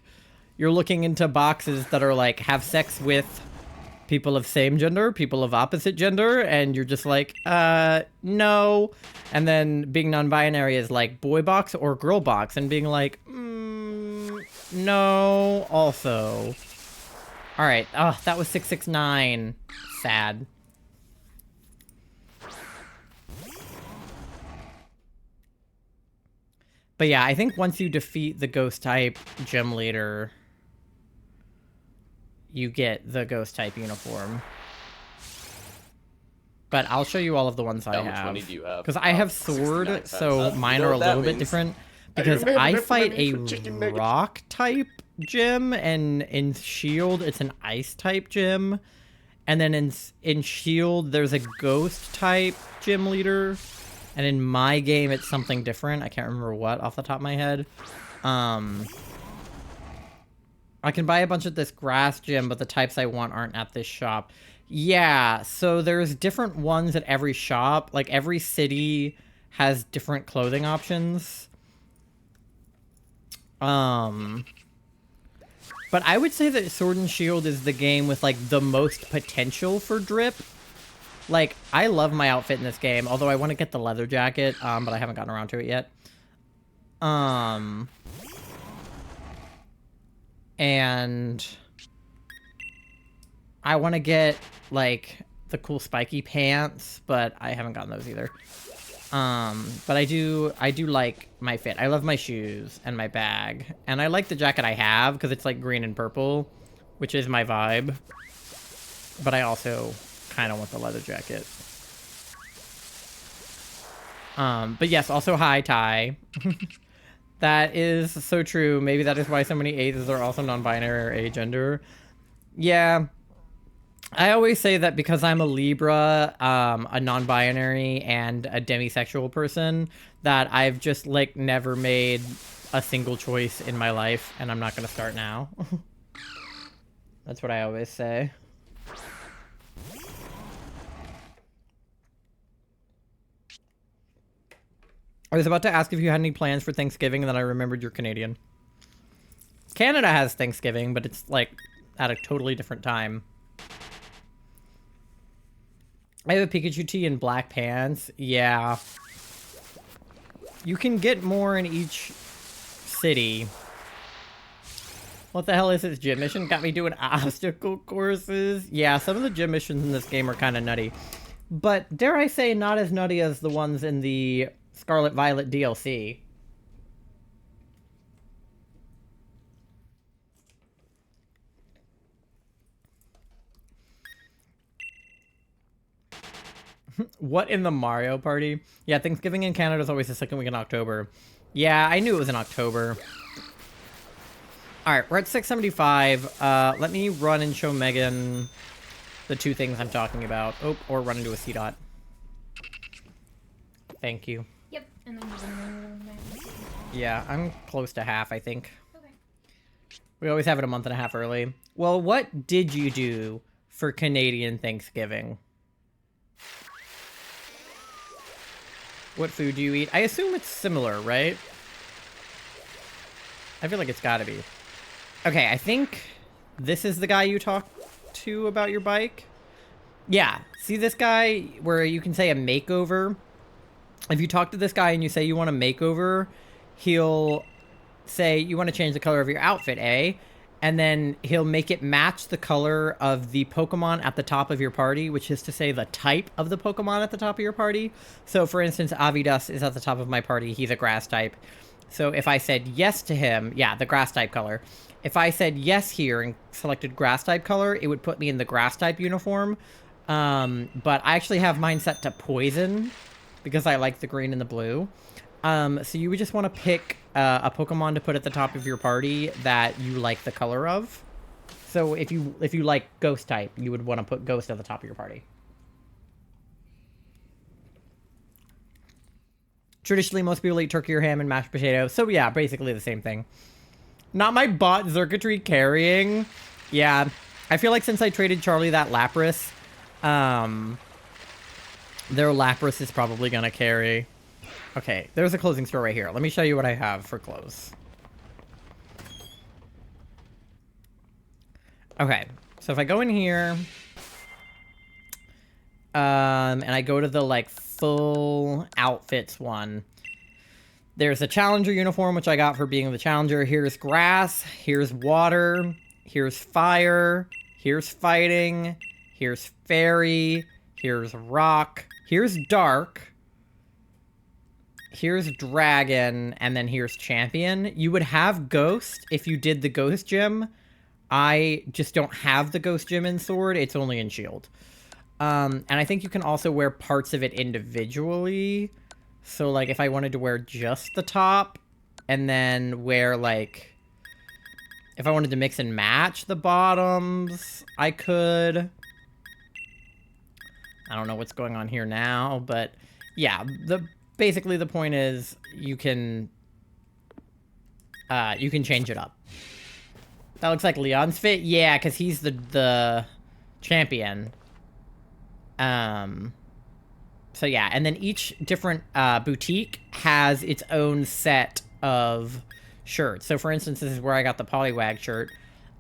you're looking into boxes that are like, have sex with people of same gender, people of opposite gender, and you're just like, no. And then being non-binary is like boy box or girl box, and being like, no, also. All right. Oh, that was 669. Sad. But yeah, I think once you defeat the ghost type gym leader, you get the ghost type uniform. But I'll show you all of the ones I have. How much money do you have? Because I have sword, so mine are a little bit different. Because I fight a rock type gym, and in shield it's an ice type gym. And then in shield there's a ghost type gym leader. And in my game it's something different. I can't remember what off the top of my head. I can buy a bunch of this grass gym, but the types I want aren't at this shop. Yeah, so there's different ones at every shop. Like, every city has different clothing options. But I would say that Sword and Shield is the game with, like, the most potential for drip. Like, I love my outfit in this game, although I want to get the leather jacket, but I haven't gotten around to it yet. And I want to get, like, the cool spiky pants, but I haven't gotten those either. But I do like my fit. I love my shoes and my bag. And I like the jacket I have because it's like green and purple, which is my vibe. But I also kind of want the leather jacket. But yes, also hi, Ty. That is so true. Maybe that is why so many A's are also non-binary or agender. Yeah. I always say that because I'm a Libra, a non-binary, and a demisexual person, that I've just, like, never made a single choice in my life, and I'm not going to start now. That's what I always say. I was about to ask if you had any plans for Thanksgiving, and then I remembered you're Canadian. Canada has Thanksgiving, but it's, like, at a totally different time. I have a Pikachu tee and black pants. Yeah. You can get more in each city. What the hell is this gym mission? Got me doing obstacle courses? Yeah, some of the gym missions in this game are kind of nutty. But, dare I say, not as nutty as the ones in the Scarlet Violet DLC. What in the Mario Party? Yeah, Thanksgiving in Canada is always the second week in October. Yeah, I knew it was in October. Alright, we're at 675. Let me run and show Megan the two things I'm talking about. Oh, or run into a C-Dot. Thank you. Yep, and then Yeah, I'm close to half, I think. okay. We always have it a month and a half early. Well, what did you do for Canadian Thanksgiving? What food do you eat? I assume it's similar, right? I feel like it's gotta be. Okay, I think this is the guy you talked to about your bike. Yeah, see this guy where you can say a makeover? If you talk to this guy and you say you want a makeover, he'll say you want to change the color of your outfit, eh? And then he'll make it match the color of the Pokemon at the top of your party, which is to say the type of the Pokemon at the top of your party. So, for instance, Avidas is at the top of my party. He's a grass type. So if I said yes to him, yeah, the grass type color. If I said yes here and selected grass type color, it would put me in the grass type uniform. But I actually have mine set to poison because I like the green and the blue. So you would just want to pick a Pokemon to put at the top of your party that you like the color of. So if you like Ghost type, you would want to put Ghost at the top of your party. Traditionally, most people eat turkey or ham and mashed potatoes. So yeah, basically the same thing. Not my bot circuitry carrying. Yeah, I feel like since I traded Charlie that Lapras, their Lapras is probably gonna carry. Okay, there's a clothing store right here. Let me show you what I have for clothes. Okay, so if I go in here, and I go to the, like, full outfits one, there's a Challenger uniform, which I got for being the Challenger. Here's grass, here's water, here's fire, here's fighting, here's fairy, here's rock, here's dark, here's dragon, and then here's champion. You would have ghost if you did the ghost gym. I just don't have the ghost gym in sword. It's only in shield. And I think you can also wear parts of it individually. So, like, if I wanted to wear just the top and then wear, like, if I wanted to mix and match the bottoms, I could. I don't know what's going on here now, but yeah, basically the point is you can change it up. That looks like Leon's fit. Yeah, because he's the champion. So yeah, and then each different boutique has its own set of shirts. So for instance, this is where I got the Poliwag shirt.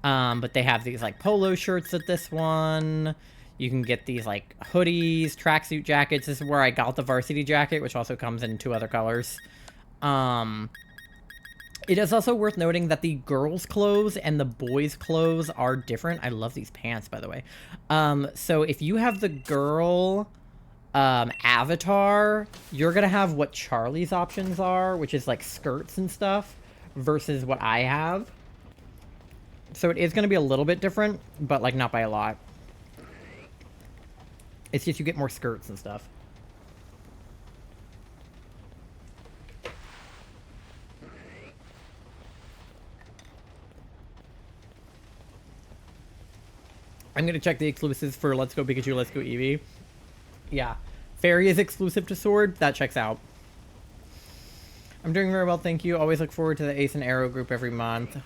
But they have these, like, polo shirts at this one. You can get these, like, hoodies, tracksuit jackets. This is where I got the varsity jacket, which also comes in 2 other colors. It is also worth noting that the girls' clothes and the boys' clothes are different. I love these pants, by the way. So if you have the girl avatar, you're gonna have what Charlie's options are, which is like skirts and stuff, versus what I have. So it is gonna be a little bit different, but like not by a lot. It's just you get more skirts and stuff. I'm gonna check the exclusives for Let's Go Pikachu, Let's Go Eevee. Yeah. Fairy is exclusive to Sword. That checks out. I'm doing very well, thank you. Always look forward to the Ace and Arrow group every month.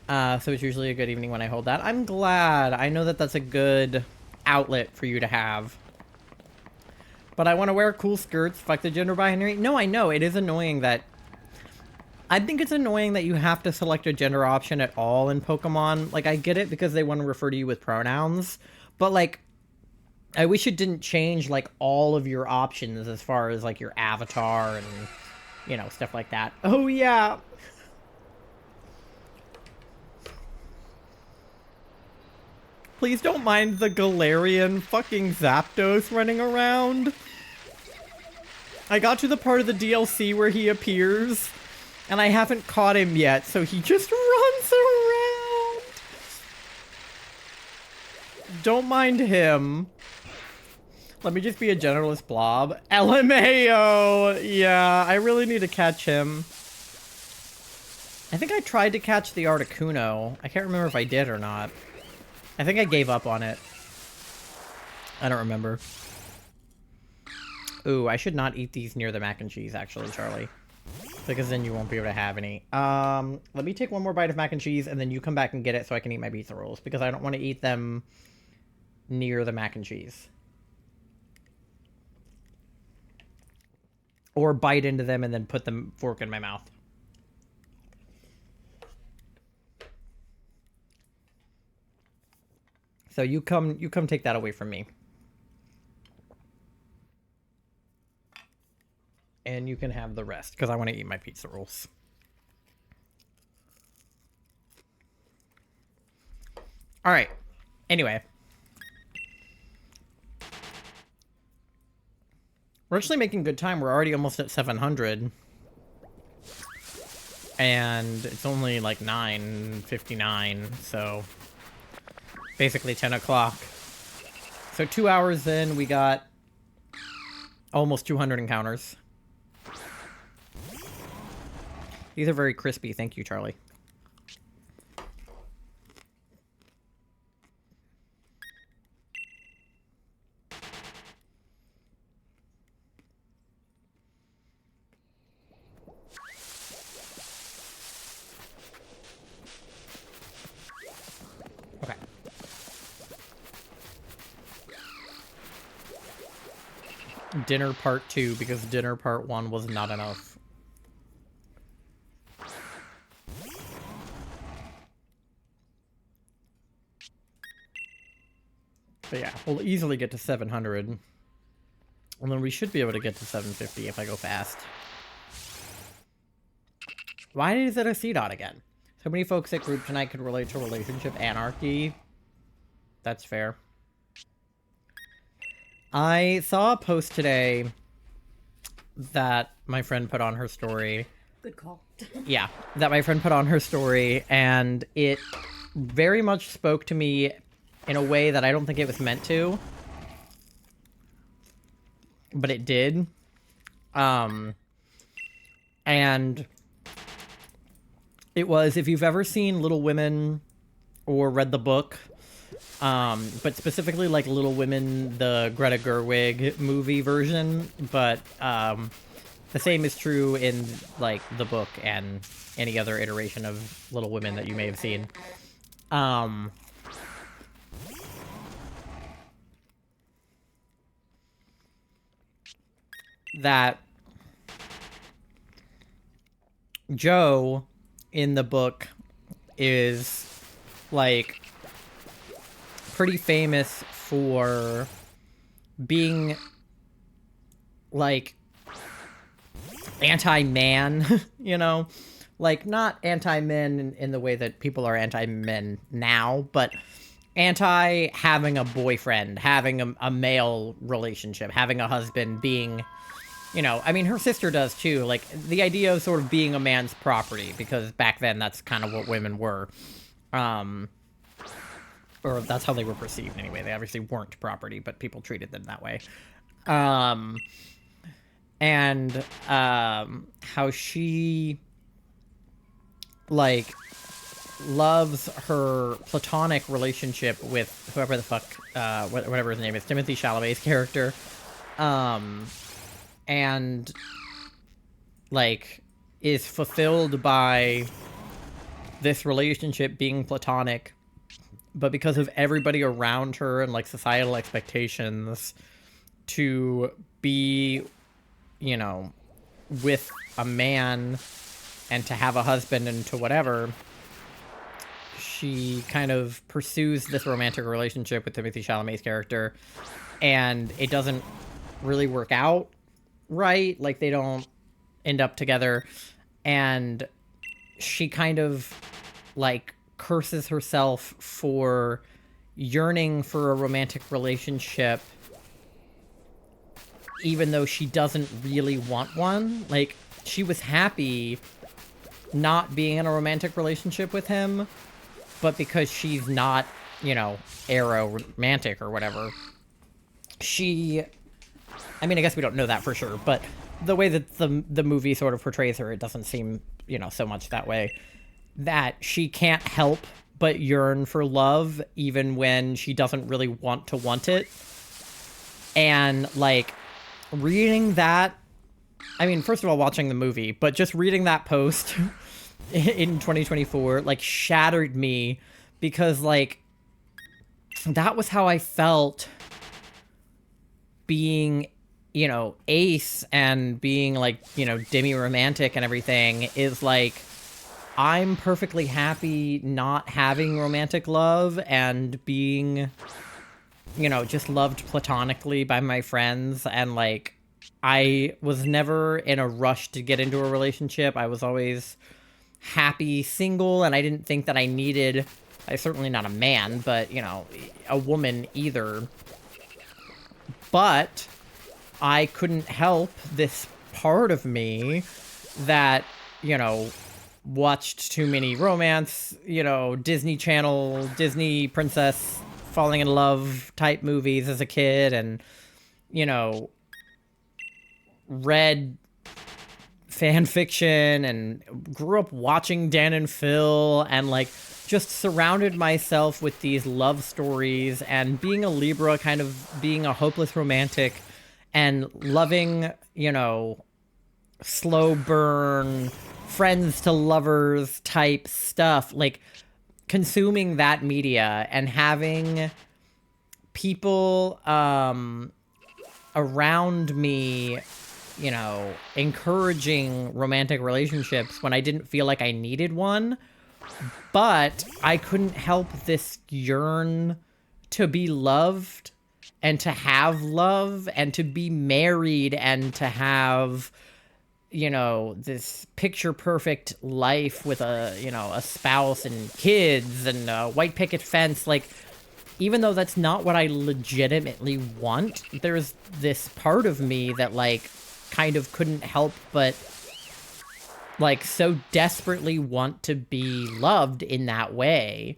So it's usually a good evening when I hold that. I'm glad. I know that that's a good outlet for you to have. But I want to wear cool skirts. Fuck the gender binary. No, I know. It is annoying that... I think it's annoying that you have to select a gender option at all in Pokemon. Like, I get it because they want to refer to you with pronouns. But, like, I wish it didn't change, like, all of your options as far as, like, your avatar and, you know, stuff like that. Oh, yeah. Please don't mind the Galarian fucking Zapdos running around. I got to the part of the DLC where he appears, and I haven't caught him yet, so he just runs around. Don't mind him. Let me just be a generalist blob. LMAO! Yeah, I really need to catch him. I think I tried to catch the Articuno. I can't remember if I did or not. I think I gave up on it. I don't remember. Ooh, I should not eat these near the mac and cheese, actually, Charlie. Because then you won't be able to have any. Let me take one more bite of mac and cheese, and then you come back and get it so I can eat my pizza rolls. Because I don't want to eat them near the mac and cheese. Or bite into them and then put the fork in my mouth. So you come take that away from me. And you can have the rest, because I want to eat my pizza rolls. Alright. Anyway. We're actually making good time. We're already almost at 700. And it's only like 9:59, so... basically 10 o'clock. So 2 hours in, we got almost 200 encounters. These are very crispy. Thank you, Charlie. Okay. Dinner part 2, because dinner part 1 was not enough. But yeah, we'll easily get to 700. And then we should be able to get to 750 if I go fast. Why is it a C-Dot again? So many folks at group tonight could relate to relationship anarchy. That's fair. I saw a post today that my friend put on her story. Good call. Yeah, that my friend put on her story, and it very much spoke to me in a way that I don't think it was meant to. But it did. And it was, if you've ever seen Little Women or read the book, but specifically like Little Women, the Greta Gerwig movie version, but the same is true in like the book and any other iteration of Little Women that you may have seen. That Joe in the book is like pretty famous for being like anti-man, you know, like not anti-men in the way that people are anti-men now, but anti having a boyfriend, having a male relationship, having a husband, being, you know, I mean, her sister does too. Like, the idea of sort of being a man's property, because back then that's kind of what women were. Or that's how they were perceived anyway. They obviously weren't property, but people treated them that way. And how she, like, loves her platonic relationship with whoever the fuck, whatever his name is, Timothy Chalamet's character. And, like, is fulfilled by this relationship being platonic, but because of everybody around her and, like, societal expectations to be, you know, with a man and to have a husband and to whatever, she kind of pursues this romantic relationship with Timothy Chalamet's character, and it doesn't really work out right. Like, they don't end up together, and she kind of, like, curses herself for yearning for a romantic relationship even though she doesn't really want one. Like, she was happy not being in a romantic relationship with him, but because she's not, you know, aromantic or whatever, she, I mean, I guess we don't know that for sure, but the way that the movie sort of portrays her, it doesn't seem, you know, so much that way, that she can't help but yearn for love even when she doesn't really want to want it. And, like, reading that, I mean, first of all, watching the movie, but just reading that post in 2024, like, shattered me, because, like, that was how I felt being, you know, ace and being, like, you know, demi-romantic and everything, is, like, I'm perfectly happy not having romantic love and being, you know, just loved platonically by my friends. And, like, I was never in a rush to get into a relationship. I was always happy single, and I didn't think that I needed, certainly not a man, but, you know, a woman either. But I couldn't help this part of me that, you know, watched too many romance, you know, Disney Channel, Disney princess falling in love type movies as a kid, and, you know, read fan fiction and grew up watching Dan and Phil, and, like, just surrounded myself with these love stories, and being a Libra, kind of being a hopeless romantic and loving, you know, slow burn, friends to lovers type stuff, like, consuming that media and having people around me, you know, encouraging romantic relationships when I didn't feel like I needed one. But I couldn't help this yearn to be loved and to have love and to be married and to have, you know, this picture perfect life with a, you know, a spouse and kids and a white picket fence. Like, even though that's not what I legitimately want, there's this part of me that, like, kind of couldn't help but, like, so desperately want to be loved in that way.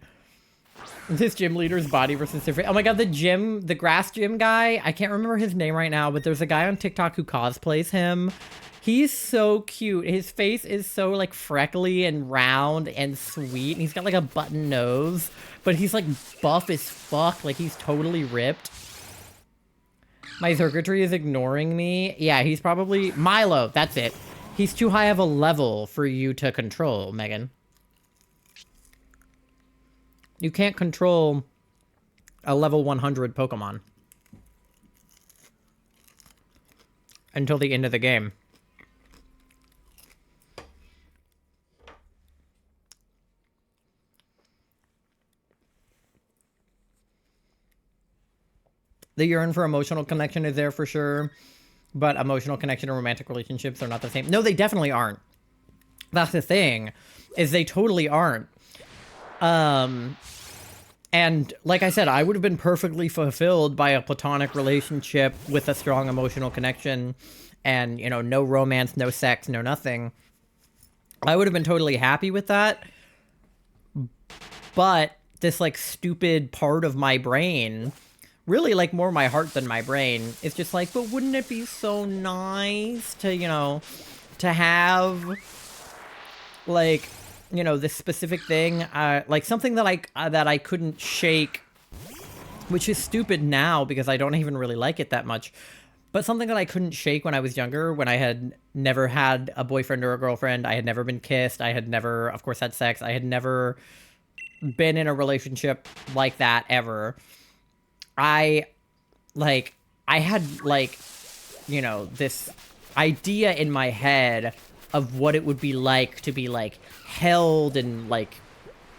This gym leader's body versus their face. Oh my god, the grass gym guy, I can't remember his name right now, but there's a guy on TikTok who cosplays him. He's so cute. His face is so, like, freckly and round and sweet, and he's got, like, a button nose, but he's, like, buff as fuck. Like, he's totally ripped. My circuitry is ignoring me. Yeah, he's probably Milo. That's it. He's too high of a level for you to control, Megan. You can't control a level 100 Pokemon until the end of the game. The yearn for emotional connection is there for sure, but emotional connection and romantic relationships are not the same. No, they definitely aren't. That's the thing, is they totally aren't. And like I said, I would have been perfectly fulfilled by a platonic relationship with a strong emotional connection and, you know, no romance, no sex, no nothing. I would have been totally happy with that. But this like stupid part of my brain, really like more my heart than my brain, is just like, but wouldn't it be so nice to, you know, to have like, you know, this specific thing, like something that I couldn't shake, which is stupid now because I don't even really like it that much, but something that I couldn't shake when I was younger, when I had never had a boyfriend or a girlfriend, I had never been kissed, I had never, of course, had sex, I had never been in a relationship like that ever. I had like, you know, this idea in my head of what it would be like to be like held and like,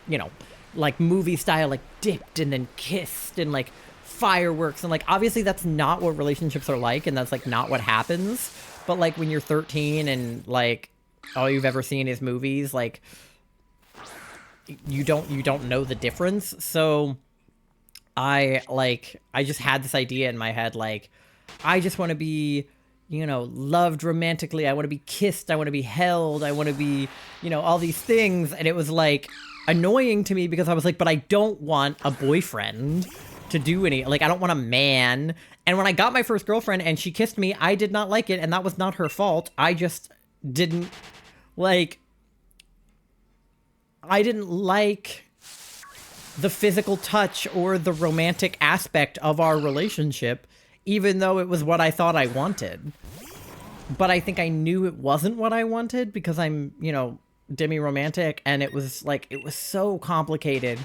you know, like movie style, like dipped and then kissed and like fireworks. And like, obviously that's not what relationships are like. And that's like not what happens. But like when you're 13 and like all you've ever seen is movies, like you don't know the difference. So I just had this idea in my head, like, I just want to be, you know, loved romantically. I want to be kissed. I want to be held. I want to be, you know, all these things. And it was like annoying to me because I was like, but I don't want a boyfriend to do any, like, I don't want a man. And when I got my first girlfriend and she kissed me, I did not like it. And that was not her fault. I just didn't like the physical touch or the romantic aspect of our relationship, even though it was what I thought I wanted. But I think I knew it wasn't what I wanted because I'm, you know, demi-romantic, and it was like, it was so complicated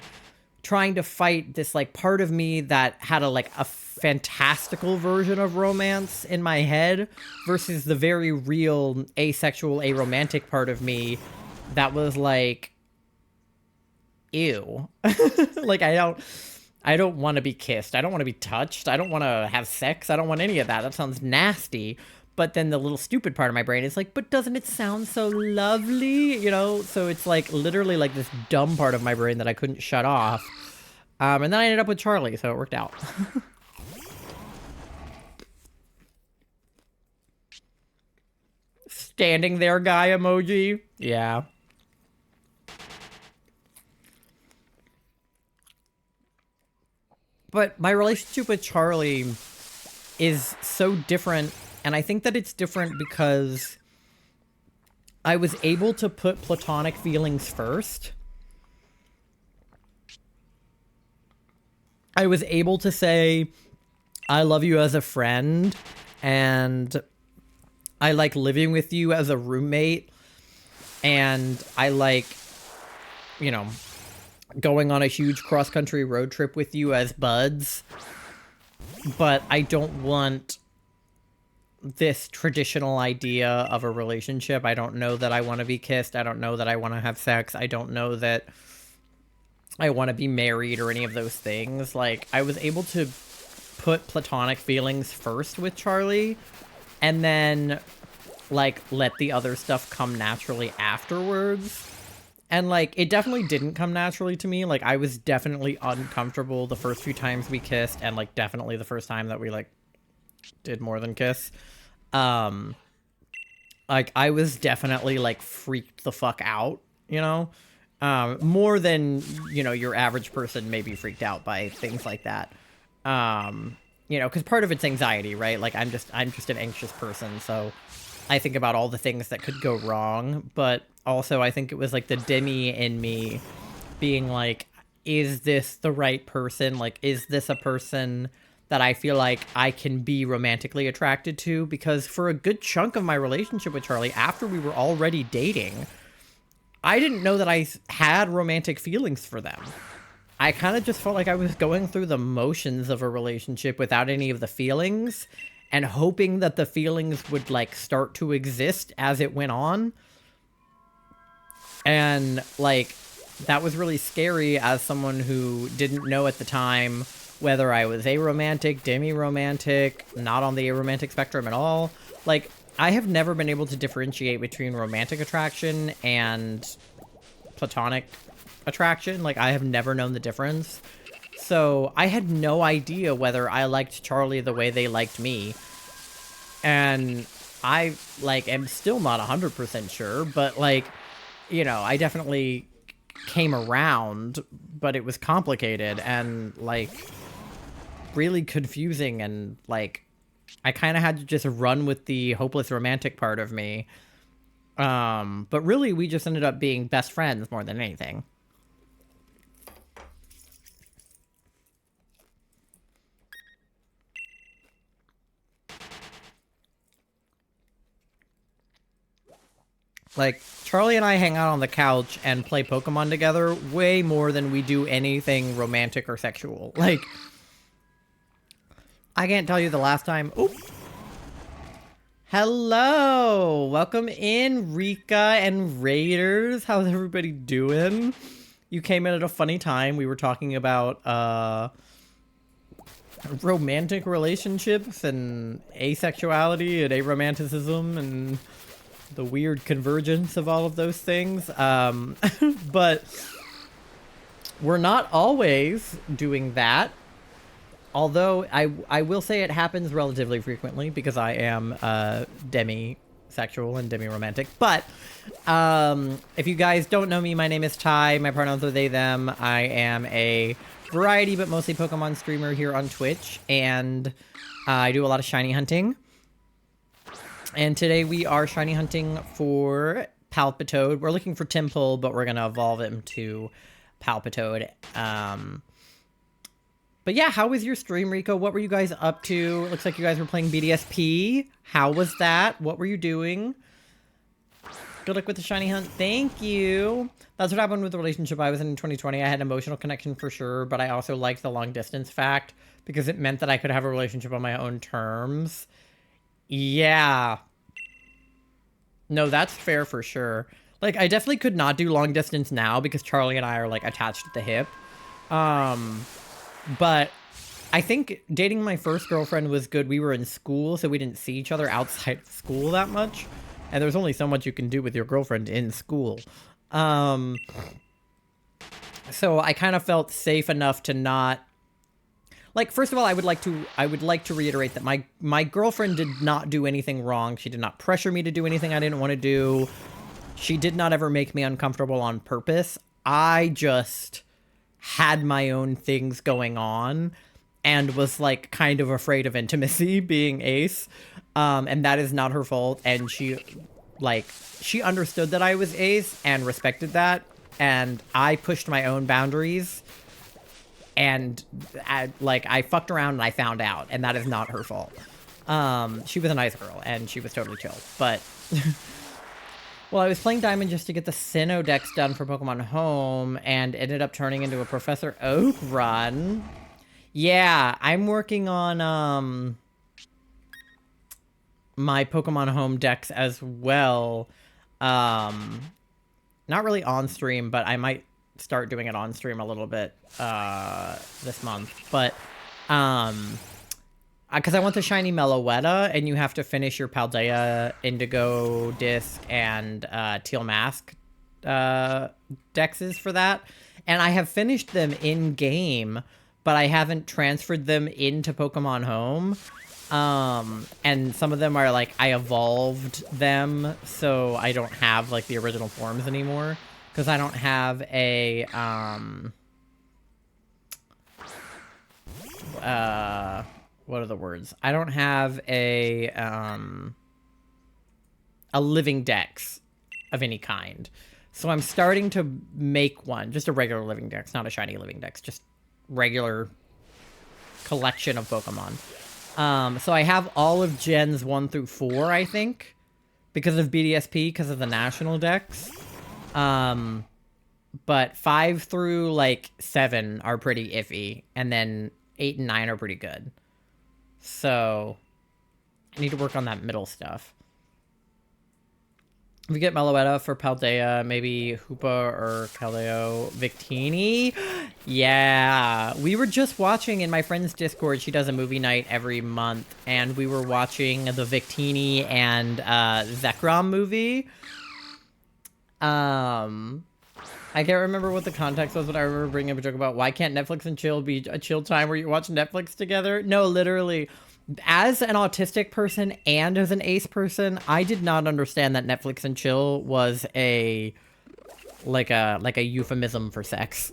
trying to fight this like part of me that had a fantastical version of romance in my head versus the very real asexual, aromantic part of me that was like, ew. Like, I don't want to be kissed. I don't want to be touched. I don't want to have sex. I don't want any of that. That sounds nasty. But then the little stupid part of my brain is like, but doesn't it sound so lovely? You know? So it's like literally like this dumb part of my brain that I couldn't shut off. And then I ended up with Charlie, so it worked out. Standing there guy emoji. Yeah. But my relationship with Charlie is so different, and I think that it's different because I was able to put platonic feelings first. I was able to say, I love you as a friend, and I like living with you as a roommate, and I like, you know, going on a huge cross-country road trip with you as buds, but I don't want this traditional idea of a relationship. I don't know that I want to be kissed. I don't know that I want to have sex. I don't know that I want to be married or any of those things. Like, I was able to put platonic feelings first with Charlie, and then, like, let the other stuff come naturally afterwards. And, like, it definitely didn't come naturally to me. Like, I was definitely uncomfortable the first few times we kissed, and, like, definitely the first time that we, like, did more than kiss. Like, I was definitely, like, freaked the fuck out, you know? More than, you know, your average person may be freaked out by things like that. You know, because part of it's anxiety, right? Like, I'm just an anxious person, so I think about all the things that could go wrong, but also I think it was like the Demi in me being like, is this the right person? Like, is this a person that I feel like I can be romantically attracted to? Because for a good chunk of my relationship with Charlie, after we were already dating, I didn't know that I had romantic feelings for them. I kind of just felt like I was going through the motions of a relationship without any of the feelings, and hoping that the feelings would, like, start to exist as it went on. And, like, that was really scary as someone who didn't know at the time whether I was aromantic, demi-romantic, not on the aromantic spectrum at all. Like, I have never been able to differentiate between romantic attraction and platonic attraction. Like, I have never known the difference. So I had no idea whether I liked Charlie the way they liked me. And I, like, am still not 100% sure, but, like, you know, I definitely came around, but it was complicated and, like, really confusing, and, like, I kind of had to just run with the hopeless romantic part of me. But really, we just ended up being best friends more than anything. Like, Charlie and I hang out on the couch and play Pokemon together way more than we do anything romantic or sexual. Like, I can't tell you the last time... Oop. Hello! Welcome in, Rika and Raiders. How's everybody doing? You came in at a funny time. We were talking about, romantic relationships and asexuality and aromanticism and the weird convergence of all of those things. But we're not always doing that. Although I will say it happens relatively frequently because I am demisexual and demi-romantic. But if you guys don't know me, my name is Ty. My pronouns are they, them. I am a variety but mostly Pokemon streamer here on Twitch. And I do a lot of shiny hunting. And today we are shiny hunting for Palpitoad. We're looking for Timple, but we're going to evolve him to Palpitoad. But yeah, how was your stream, Rico? What were you guys up to? It looks like you guys were playing BDSP. How was that? What were you doing? Good luck with the shiny hunt. Thank you. That's what happened with the relationship I was in 2020. I had an emotional connection for sure, but I also liked the long distance fact because it meant that I could have a relationship on my own terms. Yeah. No, that's fair for sure. Like, I definitely could not do long distance now because Charlie and I are, like, attached at the hip. But I think dating my first girlfriend was good. We were in school, so we didn't see each other outside of school that much. And there's only so much you can do with your girlfriend in school. So I kind of felt safe enough to not... Like, first of all, I would like to reiterate that my girlfriend did not do anything wrong. She did not pressure me to do anything I didn't want to do. She did not ever make me uncomfortable on purpose. I just had my own things going on and was, like, kind of afraid of intimacy being ace. And that is not her fault. And she understood that I was ace and respected that. And I pushed my own boundaries. And I fucked around and I found out, and that is not her fault. She was a nice girl and she was totally chill. But well, I was playing Diamond just to get the Sinnoh Dex done for Pokemon Home and ended up turning into a Professor Oak run. Yeah, I'm working on my Pokemon Home Dex as well. Not really on stream, but I might start doing it on stream a little bit this month, but because I want the shiny Meloetta, and you have to finish your Paldea, Indigo Disc, and Teal Mask dexes for that, and I have finished them in game, but I haven't transferred them into Pokemon Home. And some of them are like I evolved them, so I don't have like the original forms anymore. Because I don't have a, what are the words? I don't have a living dex of any kind. So I'm starting to make one. Just a regular living dex, not a shiny living dex. Just regular collection of Pokemon. So I have all of Gens 1 through 4, I think. Because of BDSP, because of the national dex. But 5 through, like, 7 are pretty iffy, and then 8 and 9 are pretty good. So, I need to work on that middle stuff. If we get Meloetta for Paldea, maybe Hoopa or Keldeo Victini. Yeah, we were just watching in my friend's Discord. She does a movie night every month, and we were watching the Victini and Zekrom movie. I can't remember what the context was, but I remember bringing up a joke about why can't Netflix and chill be a chill time where you watch Netflix together? No, literally. As an autistic person and as an ace person, I did not understand that Netflix and chill was a euphemism for sex.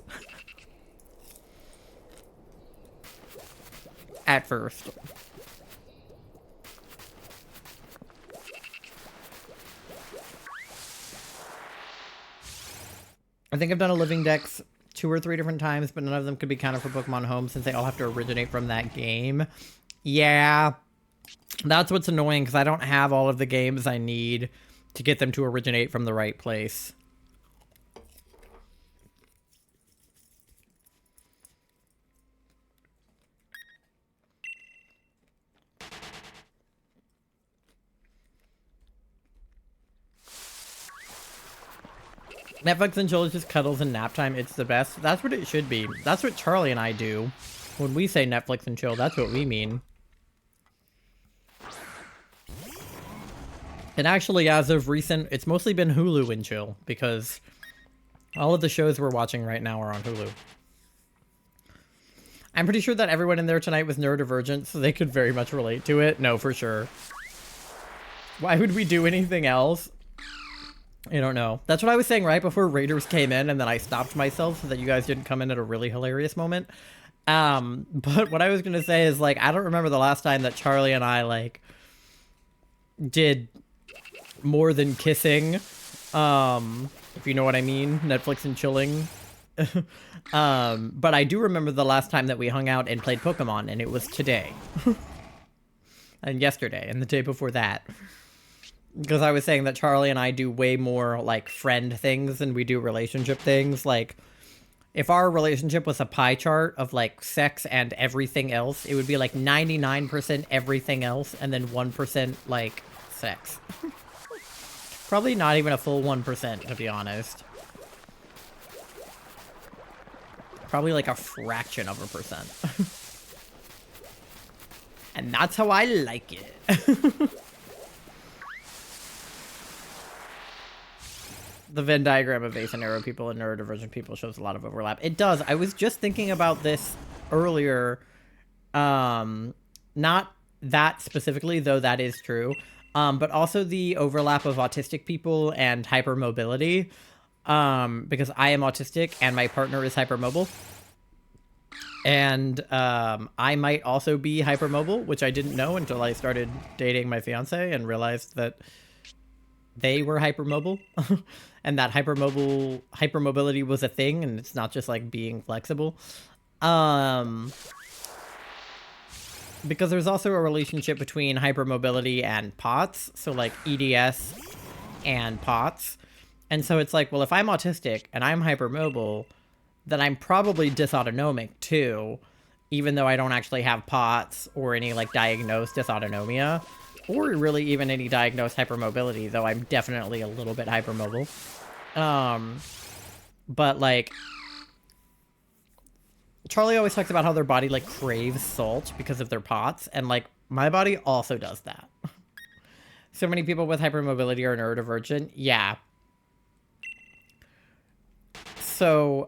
At first. I think I've done a living dex 2 or 3 different times, but none of them could be counted for Pokemon Home since they all have to originate from that game. Yeah, that's what's annoying because I don't have all of the games I need to get them to originate from the right place. Netflix and chill is just cuddles and nap time. It's the best. That's what it should be. That's what Charlie and I do. When we say Netflix and chill, that's what we mean. And actually, as of recent, it's mostly been Hulu and chill because all of the shows we're watching right now are on Hulu. I'm pretty sure that everyone in there tonight was neurodivergent, so they could very much relate to it. No, for sure. Why would we do anything else? I don't know. That's what I was saying right before Raiders came in, and then I stopped myself so that you guys didn't come in at a really hilarious moment. But what I was gonna say is, like, I don't remember the last time that Charlie and I, like, did more than kissing. If you know what I mean. Netflix and chilling. But I do remember the last time that we hung out and played Pokemon, and it was today. And yesterday, and the day before that. Because I was saying that Charlie and I do way more, like, friend things than we do relationship things. Like, if our relationship was a pie chart of, like, sex and everything else, it would be, like, 99% everything else, and then 1%, like, sex. Probably not even a full 1%, to be honest. Probably, like, a fraction of a percent. And that's how I like it. The Venn diagram of ace and arrow people and neurodivergent people shows a lot of overlap. It does. I was just thinking about this earlier. Not that specifically, though that is true. But also the overlap of autistic people and hypermobility. Because I am autistic and my partner is hypermobile. And I might also be hypermobile, which I didn't know until I started dating my fiance and realized that they were hypermobile. And that hypermobility was a thing, and it's not just like being flexible. Because there's also a relationship between hypermobility and POTS, so like EDS and POTS. And so it's like, well, if I'm autistic and I'm hypermobile, then I'm probably dysautonomic too, even though I don't actually have POTS or any like diagnosed dysautonomia. Or really even any diagnosed hypermobility, though I'm definitely a little bit hypermobile. But, like, Charlie always talks about how their body, like, craves salt because of their POTS, and, like, my body also does that. So many people with hypermobility are neurodivergent. Yeah. So,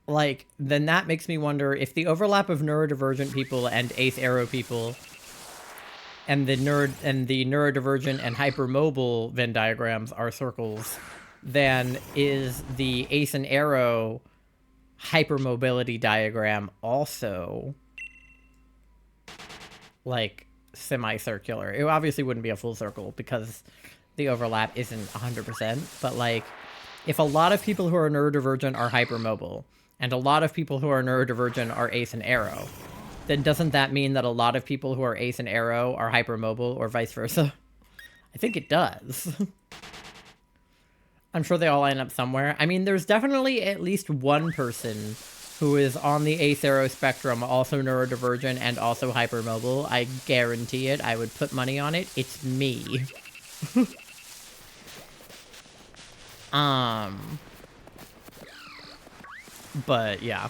like, then that makes me wonder if the overlap of neurodivergent people and ace arrow people and the neurodivergent and hypermobile Venn diagrams are circles, then is the ace and arrow hypermobility diagram also, like, semicircular? It obviously wouldn't be a full circle because the overlap isn't 100%, but, like, if a lot of people who are neurodivergent are hypermobile, and a lot of people who are neurodivergent are ace and arrow, then doesn't that mean that a lot of people who are ace and arrow are hypermobile, or vice versa? I think it does. I'm sure they all line up somewhere. I mean, there's definitely at least one person who is on the ace arrow spectrum, also neurodivergent and also hypermobile. I guarantee it. I would put money on it. It's me. But yeah.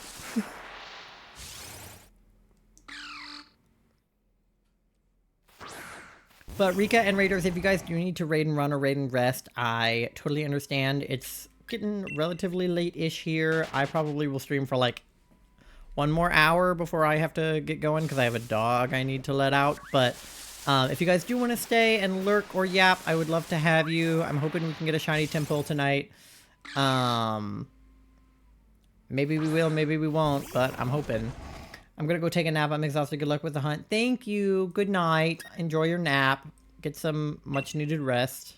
But Rika and Raiders, if you guys do need to raid and run or raid and rest, I totally understand. It's getting relatively late-ish here. I probably will stream for like 1 more hour before I have to get going because I have a dog I need to let out. But if you guys do want to stay and lurk or yap, I would love to have you. I'm hoping we can get a shiny temple tonight. Maybe we will, maybe we won't, but I'm hoping. I'm gonna go take a nap. I'm exhausted. Good luck with the hunt. Thank you. Good night. Enjoy your nap. Get some much-needed rest.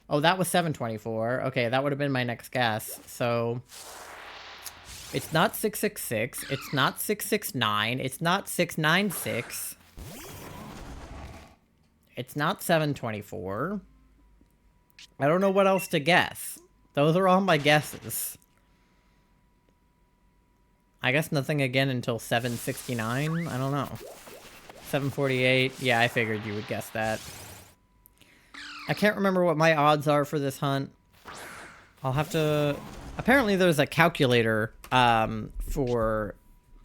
Oh, that was 724. Okay, that would have been my next guess. So, it's not 666. It's not 669. It's not 696. It's not 724. I don't know what else to guess. Those are all my guesses. I guess nothing again until 769? I don't know. 748? Yeah, I figured you would guess that. I can't remember what my odds are for this hunt. I'll have to... Apparently there's a calculator for,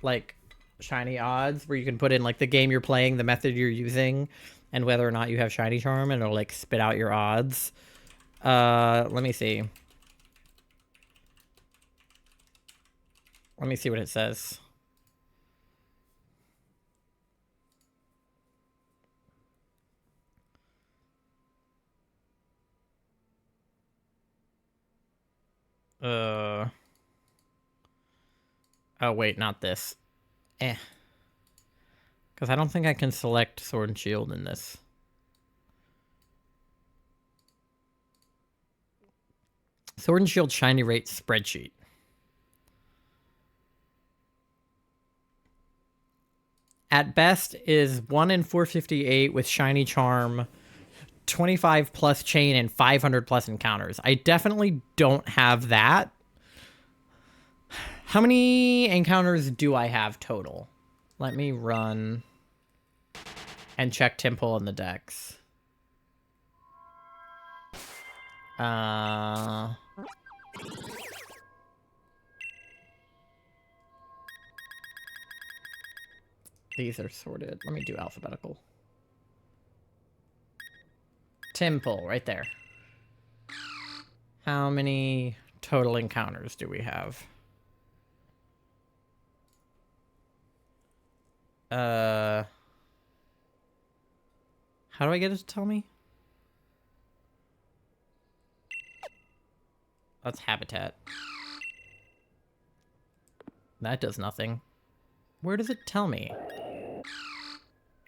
like, shiny odds, where you can put in, like, the game you're playing, the method you're using, and whether or not you have shiny charm, and it'll, like, spit out your odds. Let me see. Let me see what it says. Oh, wait, not this. Because I don't think I can select Sword and Shield in this. Sword and Shield shiny rate spreadsheet. At best is 1 in 458 with shiny charm, 25 plus chain, and 500 plus encounters. I definitely don't have that. How many encounters do I have total? Let me run and check Temple in the Dex. These are sorted. Let me do alphabetical. Temple, right there. How many total encounters do we have? How do I get it to tell me? That's habitat. That does nothing. Where does it tell me?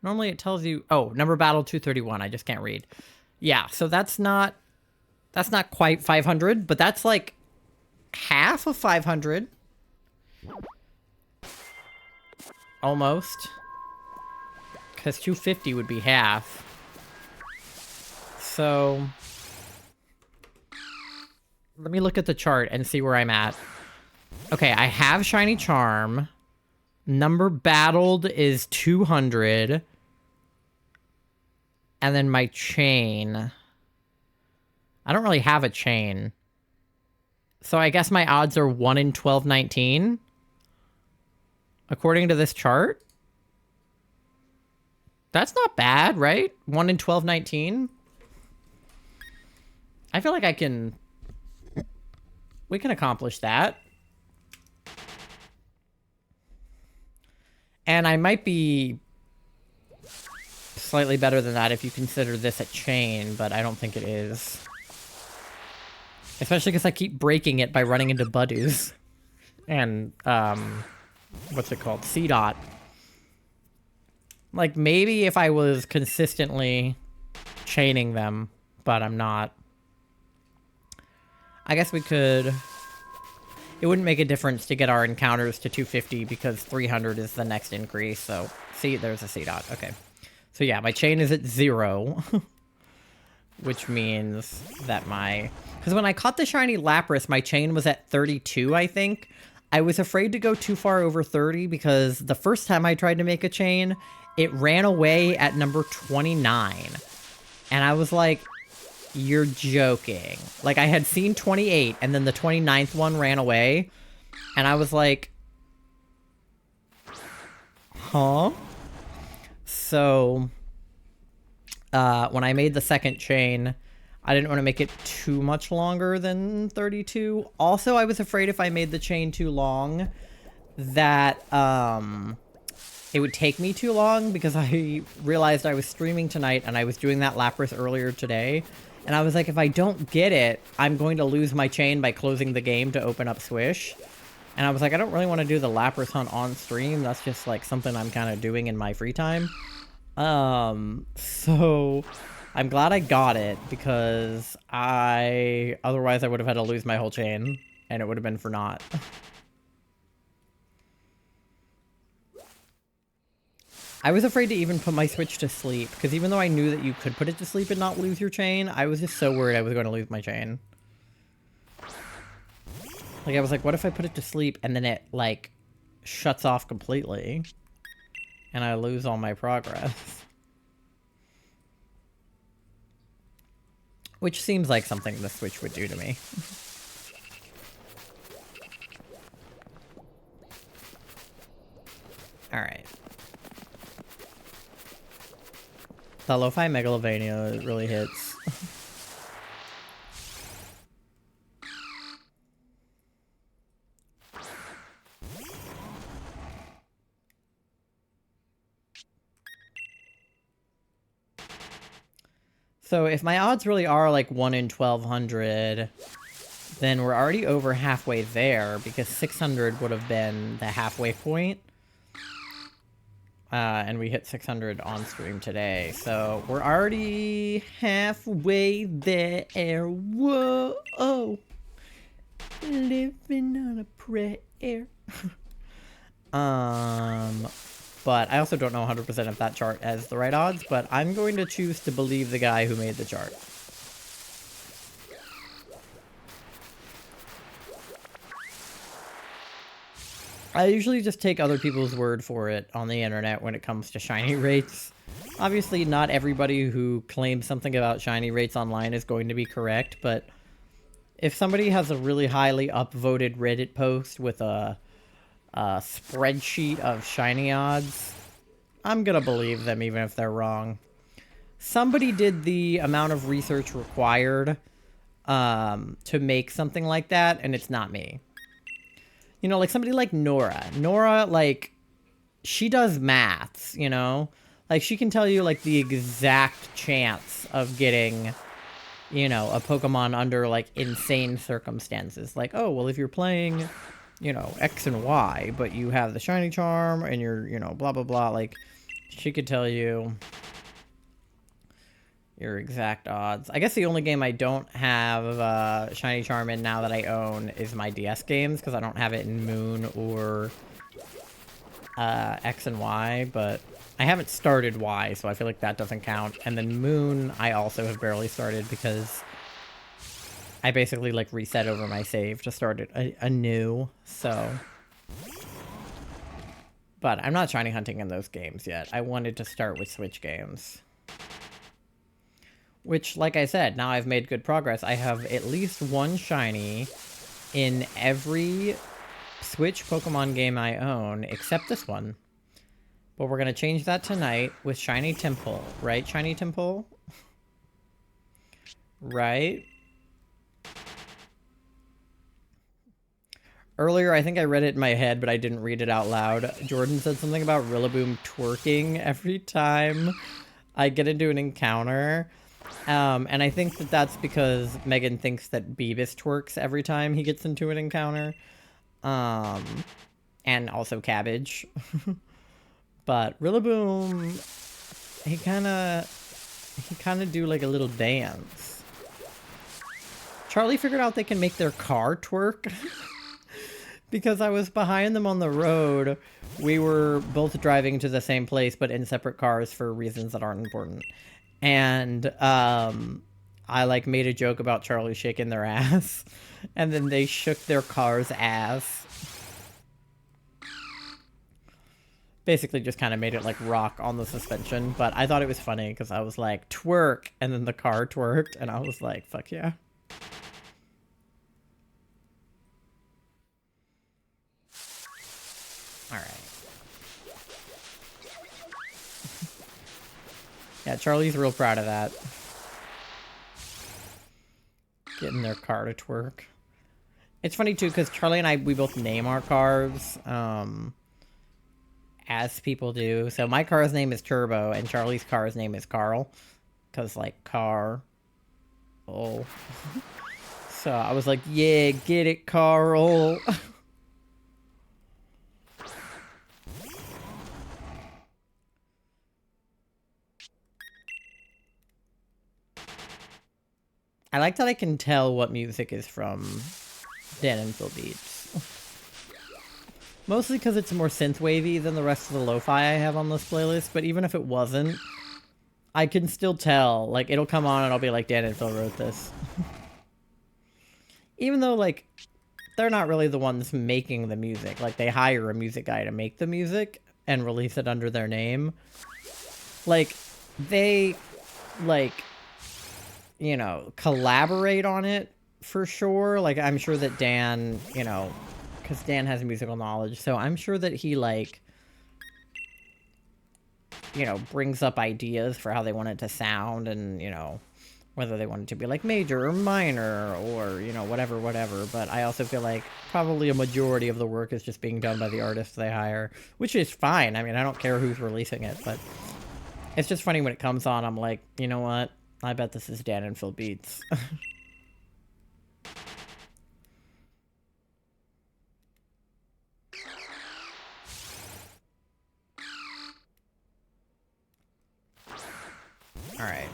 Normally it tells you... Oh, number battle 231. I just can't read. Yeah, so that's not quite 500, but that's like half of 500. Almost. Because 250 would be half. So... Let me look at the chart and see where I'm at. Okay, I have shiny charm. Number battled is 200. And then my chain. I don't really have a chain. So I guess my odds are 1 in 1219. According to this chart. That's not bad, right? 1 in 1219. I feel like I can... We can accomplish that. And I might be slightly better than that if you consider this a chain, but I don't think it is. Especially because I keep breaking it by running into Budoos. And, what's it called? C-Dot. Like, maybe if I was consistently chaining them, but I'm not. I guess we could... It wouldn't make a difference to get our encounters to 250 because 300 is the next increase, so... See, there's a C-Dot. Okay. So yeah, my chain is at 0. Which means that my... Because when I caught the shiny Lapras, my chain was at 32, I think. I was afraid to go too far over 30 because the first time I tried to make a chain, it ran away at number 29. And I was like... You're joking. Like, I had seen 28, and then the 29th one ran away. And I was like... Huh? So... when I made the second chain, I didn't want to make it too much longer than 32. Also, I was afraid if I made the chain too long that it would take me too long, because I realized I was streaming tonight and I was doing that Lapras earlier today. And I was like, if I don't get it, I'm going to lose my chain by closing the game to open up Swish. And I was like, I don't really want to do the Lapras hunt on stream. That's just like something I'm kind of doing in my free time. So I'm glad I got it, because otherwise I would have had to lose my whole chain and it would have been for naught. I was afraid to even put my Switch to sleep, because even though I knew that you could put it to sleep and not lose your chain, I was just so worried I was going to lose my chain. Like, I was like, what if I put it to sleep and then it, like, shuts off completely and I lose all my progress? Which seems like something the Switch would do to me. Alright. The Lo-Fi Megalovania really hits. So if my odds really are like 1 in 1200, then we're already over halfway there, because 600 would have been the halfway point. And we hit 600 on stream today, so we're already halfway there. Whoa, living on a prayer. But I also don't know 100% if that chart has the right odds, but I'm going to choose to believe the guy who made the chart. I usually just take other people's word for it on the internet when it comes to shiny rates. Obviously, not everybody who claims something about shiny rates online is going to be correct, but if somebody has a really highly upvoted Reddit post with a spreadsheet of shiny odds, I'm gonna believe them even if they're wrong. Somebody did the amount of research required to make something like that, and it's not me. You know, like somebody like Nora. Nora, like, she does maths, you know? Like, she can tell you, like, the exact chance of getting, you know, a Pokemon under, like, insane circumstances. Like, oh, well, if you're playing, you know, X and Y, but you have the Shiny Charm and you're, you know, blah, blah, blah. Like, she could tell you your exact odds. I guess the only game I don't have Shiny Charm in now that I own is my DS games, because I don't have it in Moon or X and Y, but I haven't started Y, so I feel like that doesn't count. And then Moon, I also have barely started, because I basically, like, reset over my save to start it anew, so... But I'm not shiny hunting in those games yet. I wanted to start with Switch games. Which, like I said, now I've made good progress. I have at least one shiny in every Switch Pokemon game I own, except this one. But we're going to change that tonight with Shiny Temple. Right, Shiny Temple? Right? Earlier, I think I read it in my head, but I didn't read it out loud. Jordan said something about Rillaboom twerking every time I get into an encounter. And I think that that's because Megan thinks that Beavis twerks every time he gets into an encounter. And also Cabbage. But Rillaboom, he kind of do like a little dance. Charlie figured out they can make their car twerk. Because I was behind them on the road. We were both driving to the same place, but in separate cars for reasons that aren't important. And I like made a joke about Charlie shaking their ass, and then they shook their car's ass. Basically just kind of made it like rock on the suspension, but I thought it was funny because I was like, twerk, and then the car twerked, and I was like, fuck yeah. Alright. Yeah, Charlie's real proud of that. getting their car to twerk. It's funny too, because Charlie and I, we both name our cars, as people do. So my car's name is Turbo, and Charlie's car's name is Carl, because like car. Oh. So I was like, yeah, get it, Carl. I like that I can tell what music is from Dan and Phil Beats. Mostly because it's more synth-wavy than the rest of the lo-fi I have on this playlist, but even if it wasn't, I can still tell. Like, it'll come on and I'll be like, Dan and Phil wrote this. Even though, like, they're not really the ones making the music. Like, they hire a music guy to make the music and release it under their name. Like, they, like, you know, collaborate on it for sure. Like, I'm sure that Dan, you know, because Dan has musical knowledge, so I'm sure that he, like, you know, brings up ideas for how they want it to sound and, you know, whether they want it to be, like, major or minor or, you know, whatever. But I also feel like probably a majority of the work is just being done by the artists they hire, which is fine. I mean, I don't care who's releasing it, but it's just funny when it comes on, I'm like, you know what? I bet this is Dan and Phil Beats. Alright,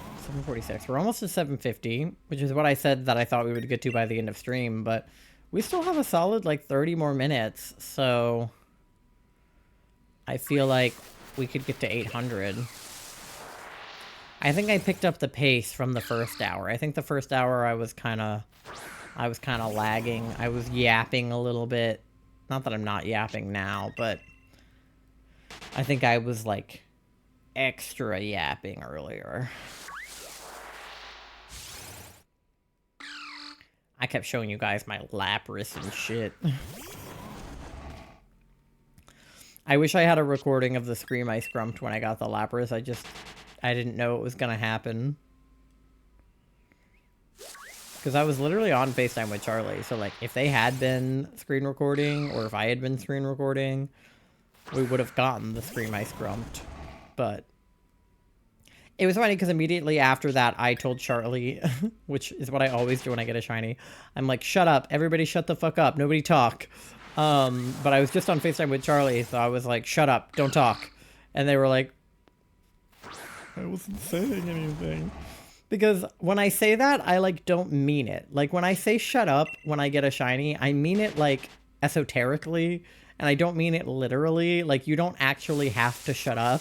7:46. We're almost to 7:50, which is what I said that I thought we would get to by the end of stream, but we still have a solid, like, 30 more minutes, so I feel like we could get to 800. I think I picked up the pace from the first hour. I think the first hour I was kind of lagging. I was yapping a little bit. Not that I'm not yapping now, but I think I was, like, extra yapping earlier. I kept showing you guys my Lapras and shit. I wish I had a recording of the scream I scrumped when I got the Lapras. I didn't know it was gonna happen. Because I was literally on FaceTime with Charlie, so, like, if they had been screen recording, or if I had been screen recording, we would have gotten the scream I scrumped. But it was funny because immediately after that, I told Charlie, which is what I always do when I get a shiny. I'm like, shut up. Everybody shut the fuck up. Nobody talk. But I was just on FaceTime with Charlie, so I was like, shut up. Don't talk. And they were like, I wasn't saying anything. Because when I say that, I, like, don't mean it. Like, when I say shut up when I get a shiny, I mean it, like, esoterically. And I don't mean it literally. Like, you don't actually have to shut up.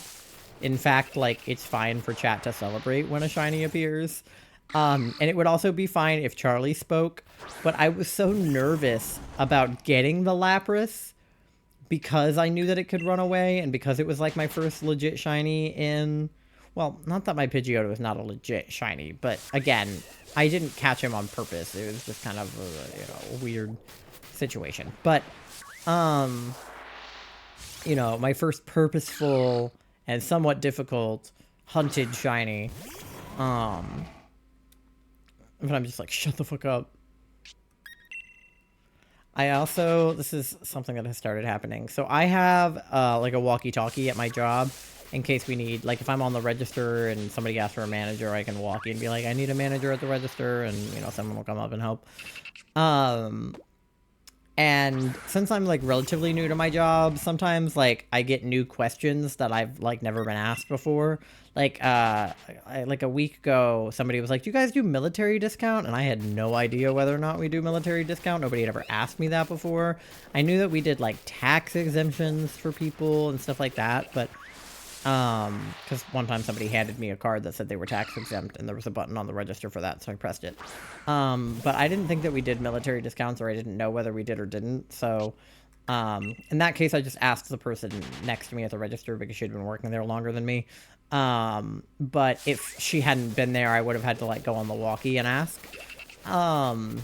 In fact, like, it's fine for chat to celebrate when a shiny appears. And it would also be fine if Charlie spoke. But I was so nervous about getting the Lapras because I knew that it could run away. And because it was, like, my first legit shiny in... Well, not that my Pidgeotto was not a legit shiny. But, again, I didn't catch him on purpose. It was just kind of a, you know, weird situation. But, you know, my first purposeful... and somewhat difficult hunted shiny. But I'm just like, shut the fuck up. I also, this is something that has started happening. So I have, like, a walkie-talkie at my job in case we need, like, if I'm on the register and somebody asks for a manager, I can walkie and be like, I need a manager at the register, and, you know, someone will come up and help. And since I'm, like, relatively new to my job, sometimes, like, I get new questions that I've, like, never been asked before. Like, like a week ago, somebody was like, do you guys do military discount? And I had no idea whether or not we do military discount. Nobody had ever asked me that before. I knew that we did, like, tax exemptions for people and stuff like that, but... because one time somebody handed me a card that said they were tax exempt, and there was a button on the register for that, so I pressed it. But I didn't think that we did military discounts, or I didn't know whether we did or didn't, so, in that case, I just asked the person next to me at the register, because she'd been working there longer than me. But if she hadn't been there, I would have had to, like, go on the walkie and ask. And,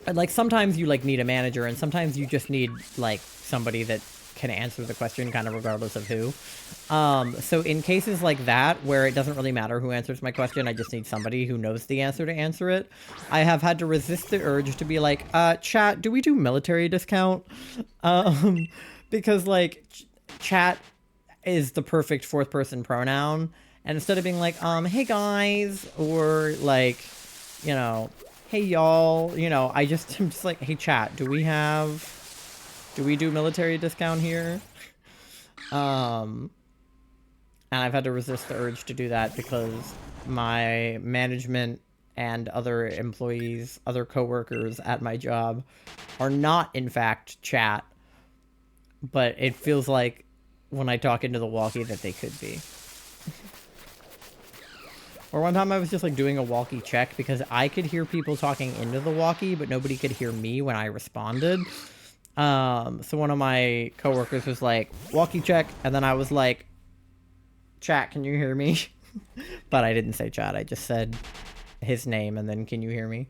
like, sometimes you, like, need a manager, and sometimes you just need, like, somebody that can answer the question kind of regardless of who. So in cases like that, where it doesn't really matter who answers my question, I just need somebody who knows the answer to answer it, I have had to resist the urge to be like, chat, do we do military discount? Um, because, like, chat is the perfect fourth person pronoun. And instead of being like, hey guys, or like, you know, hey y'all, I'm just like, hey chat, do we do military discount here? Um, and I've had to resist the urge to do that because my management and other employees, other coworkers at my job are not in fact chat, but it feels like when I talk into the walkie that they could be. Or one time I was just like doing a walkie check because I could hear people talking into the walkie, but nobody could hear me when I responded. So one of my coworkers was like, walkie check, and then I was like, chat, can you hear me? But I didn't say chat, I just said his name and then can you hear me?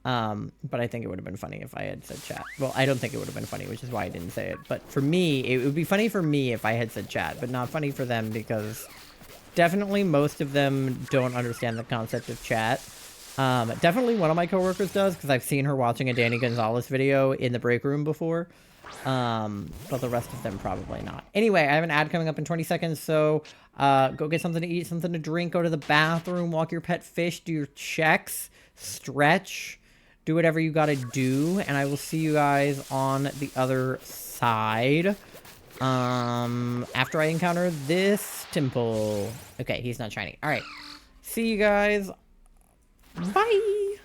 But I think it would have been funny if I had said chat. Well, I don't think it would have been funny, which is why I didn't say it. But for me, it would be funny for me if I had said chat, but not funny for them because definitely most of them don't understand the concept of chat. Definitely one of my coworkers does because I've seen her watching a Danny Gonzalez video in the break room before. But the rest of them probably not. Anyway, I have an ad coming up in 20 seconds, so go get something to eat, something to drink, go to the bathroom, walk your pet fish, do your checks, stretch, do whatever you gotta do, and I will see you guys on the other side. After I encounter this temple. Okay, he's not shiny. All right. See you guys. Bye.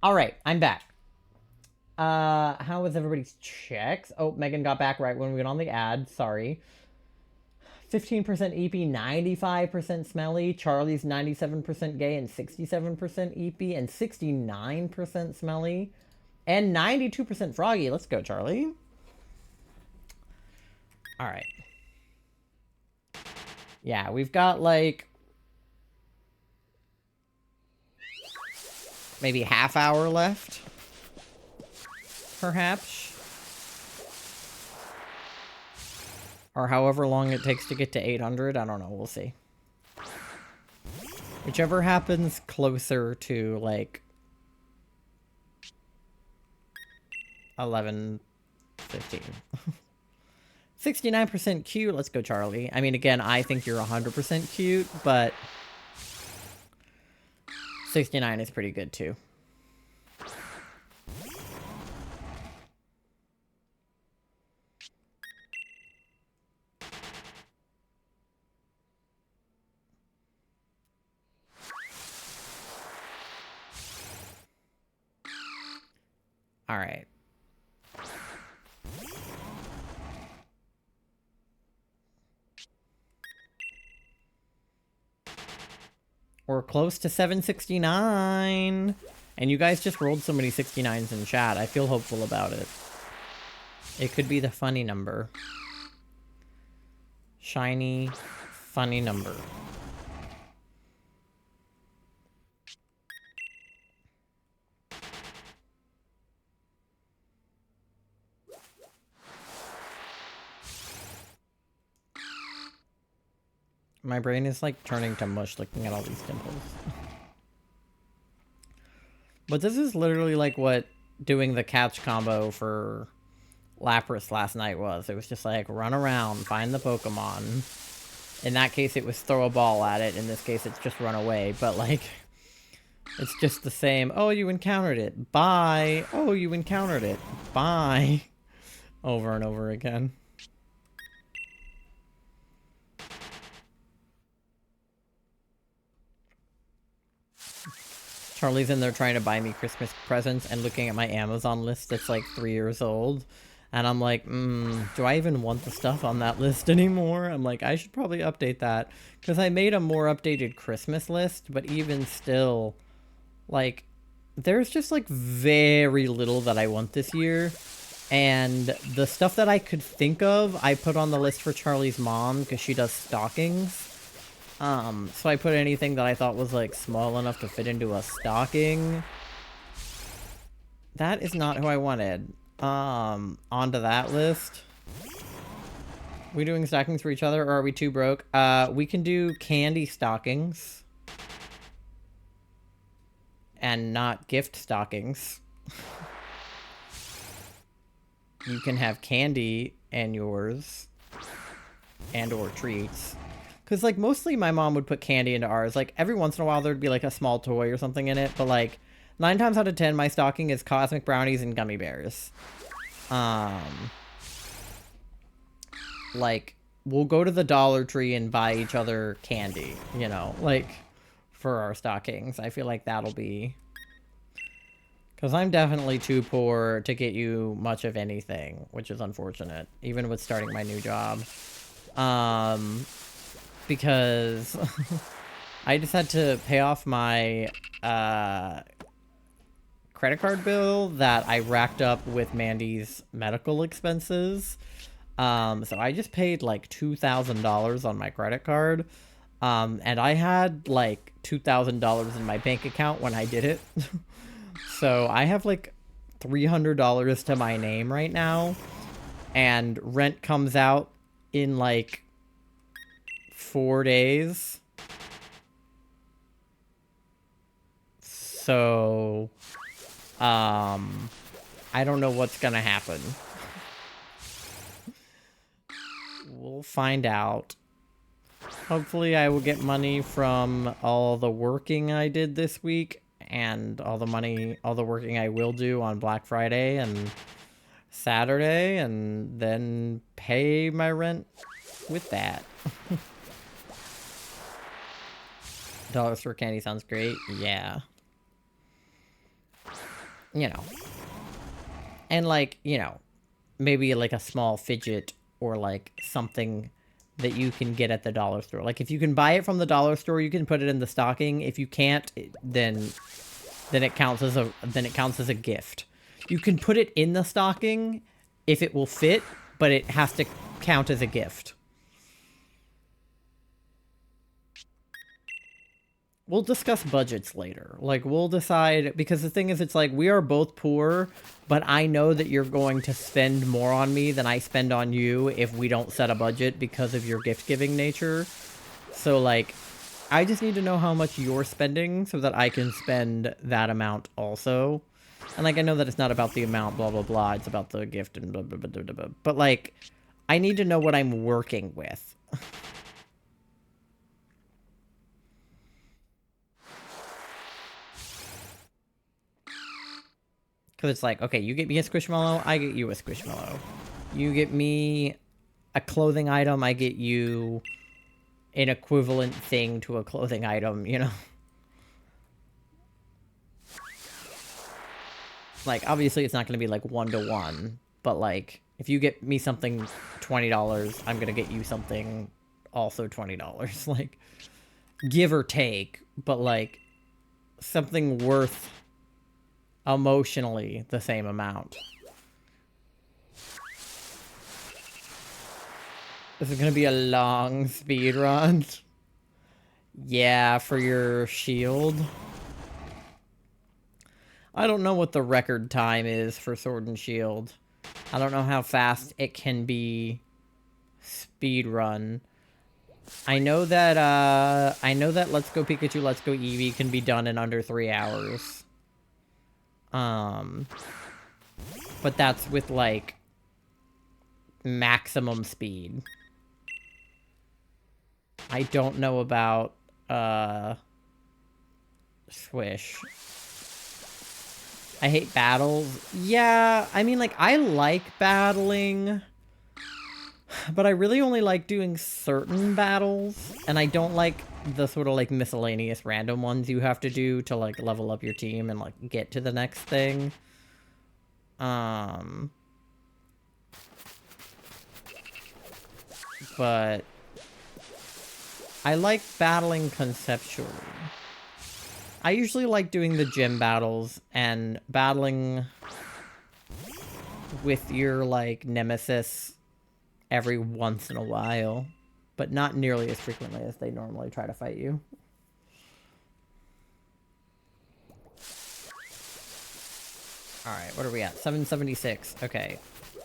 All right, I'm back. How was everybody's checks? Oh, Megan got back right when we went on the ad. Sorry. 15% EP, 95% smelly. Charlie's 97% gay and 67% EP and 69% smelly. And 92% froggy. Let's go, Charlie. All right. Yeah, we've got like maybe half hour left. Perhaps. Or however long it takes to get to 800. I don't know. We'll see. Whichever happens closer to like 11:15. 69% cute. Let's go, Charlie. I mean, again, I think you're 100% cute, but 69 is pretty good too. All right. We're close to 769. And you guys just rolled so many 69s in chat. I feel hopeful about it. It could be the funny number. Shiny, funny number. My brain is like turning to mush looking at all these dimples. But this is literally like what doing the catch combo for Lapras last night was. It was just like run around, find the Pokemon. In that case, it was throw a ball at it. In this case, it's just run away. But like, it's just the same. Oh, you encountered it. Bye. Oh, you encountered it. Bye. Over and over again. Charlie's in there trying to buy me Christmas presents and looking at my Amazon list that's like 3 years old. And I'm like, do I even want the stuff on that list anymore? I'm like, I should probably update that. Because I made a more updated Christmas list, but even still, like, there's just like very little that I want this year. And the stuff that I could think of, I put on the list for Charlie's mom because she does stockings. So I put anything that I thought was like small enough to fit into a stocking. That is not who I wanted. Onto that list. We doing stockings for each other, or are we too broke? We can do candy stockings. And not gift stockings. You can have candy and yours. And or treats. Because, like, mostly my mom would put candy into ours. Like, every once in a while there'd be, like, a small toy or something in it. But, like, 9 times out of 10, my stocking is cosmic brownies and gummy bears. Like, we'll go to the Dollar Tree and buy each other candy, you know, like, for our stockings. I feel like that'll be... Because I'm definitely too poor to get you much of anything, which is unfortunate, even with starting my new job. Because I just had to pay off my credit card bill that I racked up with Mandy's medical expenses. So I just paid like $2,000 on my credit card. And I had like $2,000 in my bank account when I did it. So I have like $300 to my name right now. And rent comes out in like 4 days. So, I don't know what's gonna happen. We'll find out. Hopefully I will get money from all the working I did this week and all the working I will do on Black Friday and Saturday, and then pay my rent with that. Dollar store candy sounds great. Yeah. you know. And, like, you know, maybe, like, a small fidget or, like, something that you can get at the dollar store. Like, if you can buy it from the dollar store, you can put it in the stocking. If you can't, then it counts as a gift. You can put it in the stocking if it will fit, but it has to count as a gift. We'll discuss budgets later. Like, we'll decide, because the thing is, it's like, we are both poor, but I know that you're going to spend more on me than I spend on you if we don't set a budget because of your gift-giving nature. So, like, I just need to know how much you're spending so that I can spend that amount also. And, like, I know that it's not about the amount, blah, blah, blah. It's about the gift and blah, blah, blah, blah, blah. But, like, I need to know what I'm working with. Because it's like, okay, you get me a Squishmallow, I get you a Squishmallow. You get me a clothing item, I get you an equivalent thing to a clothing item, you know? Like, obviously it's not going to be, like, 1-to-1, but, like, if you get me something $20, I'm going to get you something also $20. Like, give or take, but, like, something worth emotionally the same amount. This is going to be a long speed run. Yeah, for your shield. I don't know what the record time is for Sword and Shield. I don't know how fast it can be speed run. I know that Let's Go Pikachu, Let's Go Eevee can be done in under 3 hours. But that's with, like, maximum speed. I don't know about, Swish. I hate battles. Yeah, I mean, like, I like battling, but I really only like doing certain battles, and I don't like the sort of, like, miscellaneous random ones you have to do to, like, level up your team and, like, get to the next thing. But I like battling conceptually. I usually like doing the gym battles and battling with your, like, nemesis every once in a while, but not nearly as frequently as they normally try to fight you. Alright, what are we at? 776. Okay.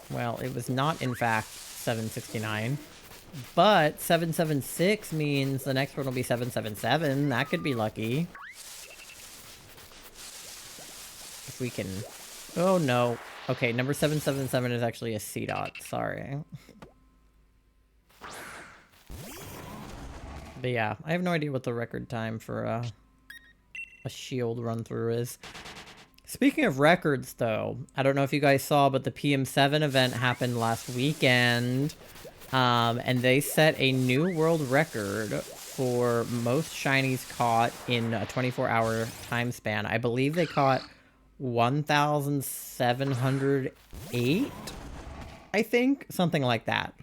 Well, it was not, in fact, 769. But 776 means the next one will be 777. That could be lucky. If we can... Oh, no. Okay, number 777 is actually a C-dot. Sorry. But yeah, I have no idea what the record time for a shield run-through is. Speaking of records, though, I don't know if you guys saw, but the PM7 event happened last weekend. And they set a new world record for most shinies caught in a 24-hour time span. I believe they caught 1,708, I think? Something like that.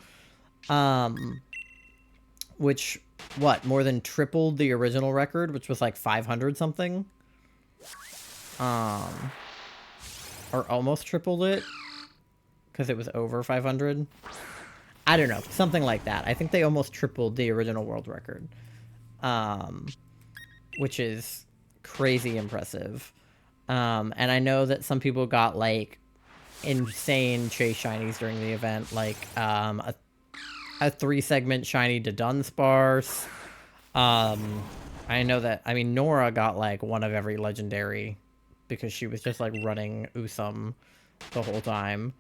Which, what, more than tripled the original record, which was like 500 something? Or almost tripled it, because it was over 500. I don't know, something like that. I think they almost tripled the original world record. Which is crazy impressive. And I know that some people got, like, insane chase shinies during the event, like, a 3-segment shiny to Dunsparce. I know that, I mean, Nora got, like, one of every legendary, because she was just, like, running Usum the whole time.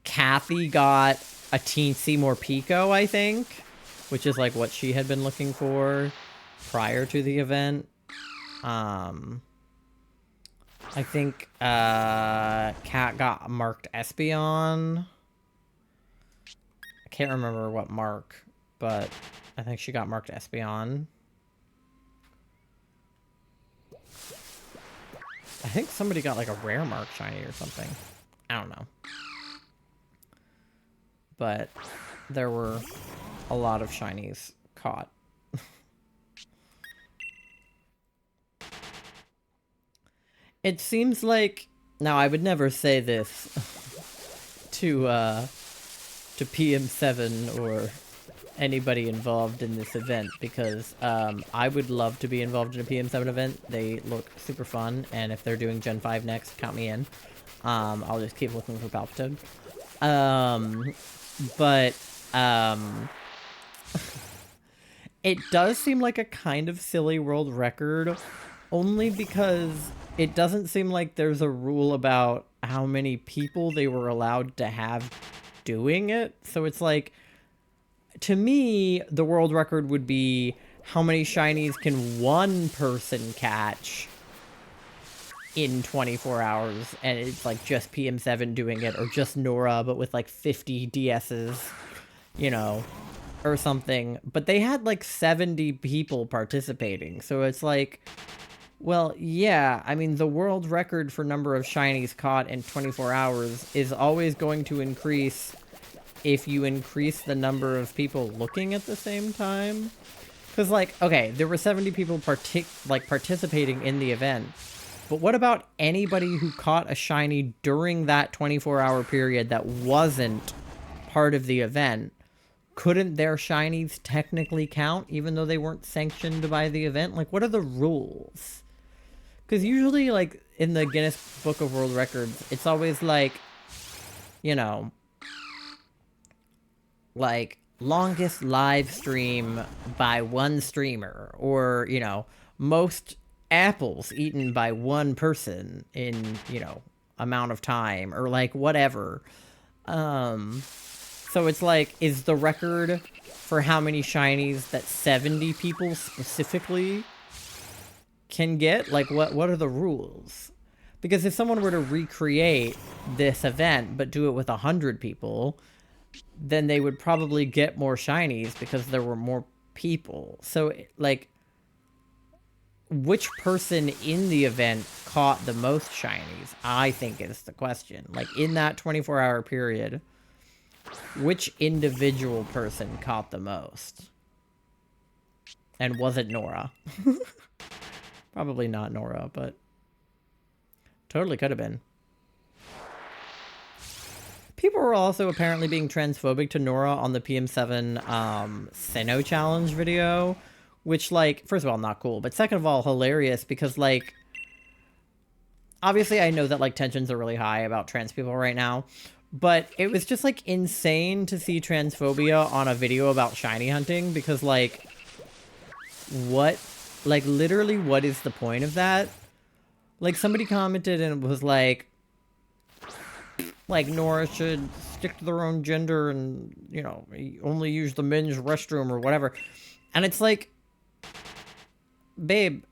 Kathy got a teensy more Pico, I think, which is, like, what she had been looking for prior to the event. I think, Kat got marked Espeon. I can't remember what mark, but I think she got marked Espeon. I think somebody got like a rare mark shiny or something. I don't know. But there were a lot of shinies caught. It seems like, now I would never say this to PM7 or anybody involved in this event, because I would love to be involved in a PM7 event. They look super fun, and if they're doing Gen 5 next, count me in. I'll just keep looking for Palpitoad. But it does seem like a kind of silly world record, only because it doesn't seem like there's a rule about how many people they were allowed to have doing it. So it's like, to me, the world record would be how many shinies can one person catch in 24 hours, and it's like just PM7 doing it, or just Nora, but with like 50 DSs, you know, or something. But they had like 70 people participating, so it's like, well, yeah, I mean, the world record for number of shinies caught in 24 hours is always going to increase if you increase the number of people looking at the same time. Because, like, okay, there were 70 people participating in the event, but what about anybody who caught a shiny during that 24-hour period that wasn't part of the event? Couldn't their shinies technically count, even though they weren't sanctioned by the event? Like, what are the rules? Because usually, like, in the Guinness Book of World Records, it's always like, you know, like, longest live stream by one streamer, or, you know, most apples eaten by one person in, you know, amount of time, or like whatever. So it's like, is the record for how many shinies that 70 people specifically can get? Like, what are the rules? Because if someone were to recreate this event but do it with 100 people, then they would probably get more shinies because there were more people. So, like, which person in the event caught the most shinies, I think, is the question. Like, in that 24-hour period, which individual person caught the most? And was it Nora? Probably not Nora, but totally could have been. People were also apparently being transphobic to Nora on the PM7 Sinnoh challenge video, which, like, first of all, not cool, but second of all, hilarious, because, like, obviously I know that, like, tensions are really high about trans people right now, but it was just, like, insane to see transphobia on a video about shiny hunting, because, like, what? Like, literally, what is the point of that? Like, somebody commented and it was like, Nora should stick to their own gender and, you know, only use the men's restroom or whatever. And it's like, babe,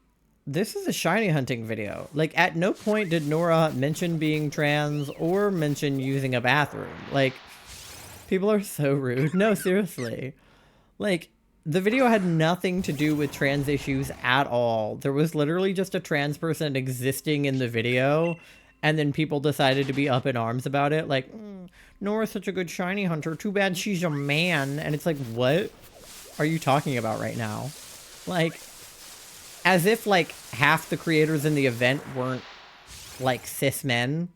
this is a shiny hunting video. Like, at no point did Nora mention being trans or mention using a bathroom. Like, people are so rude. No, seriously. Like, the video had nothing to do with trans issues at all. There was literally just a trans person existing in the video, and then people decided to be up in arms about it. Like, Nora's such a good shiny hunter. Too bad she's a man. And it's like, what are you talking about right now? Like, as if, like, half the creators in the event weren't, like, cis men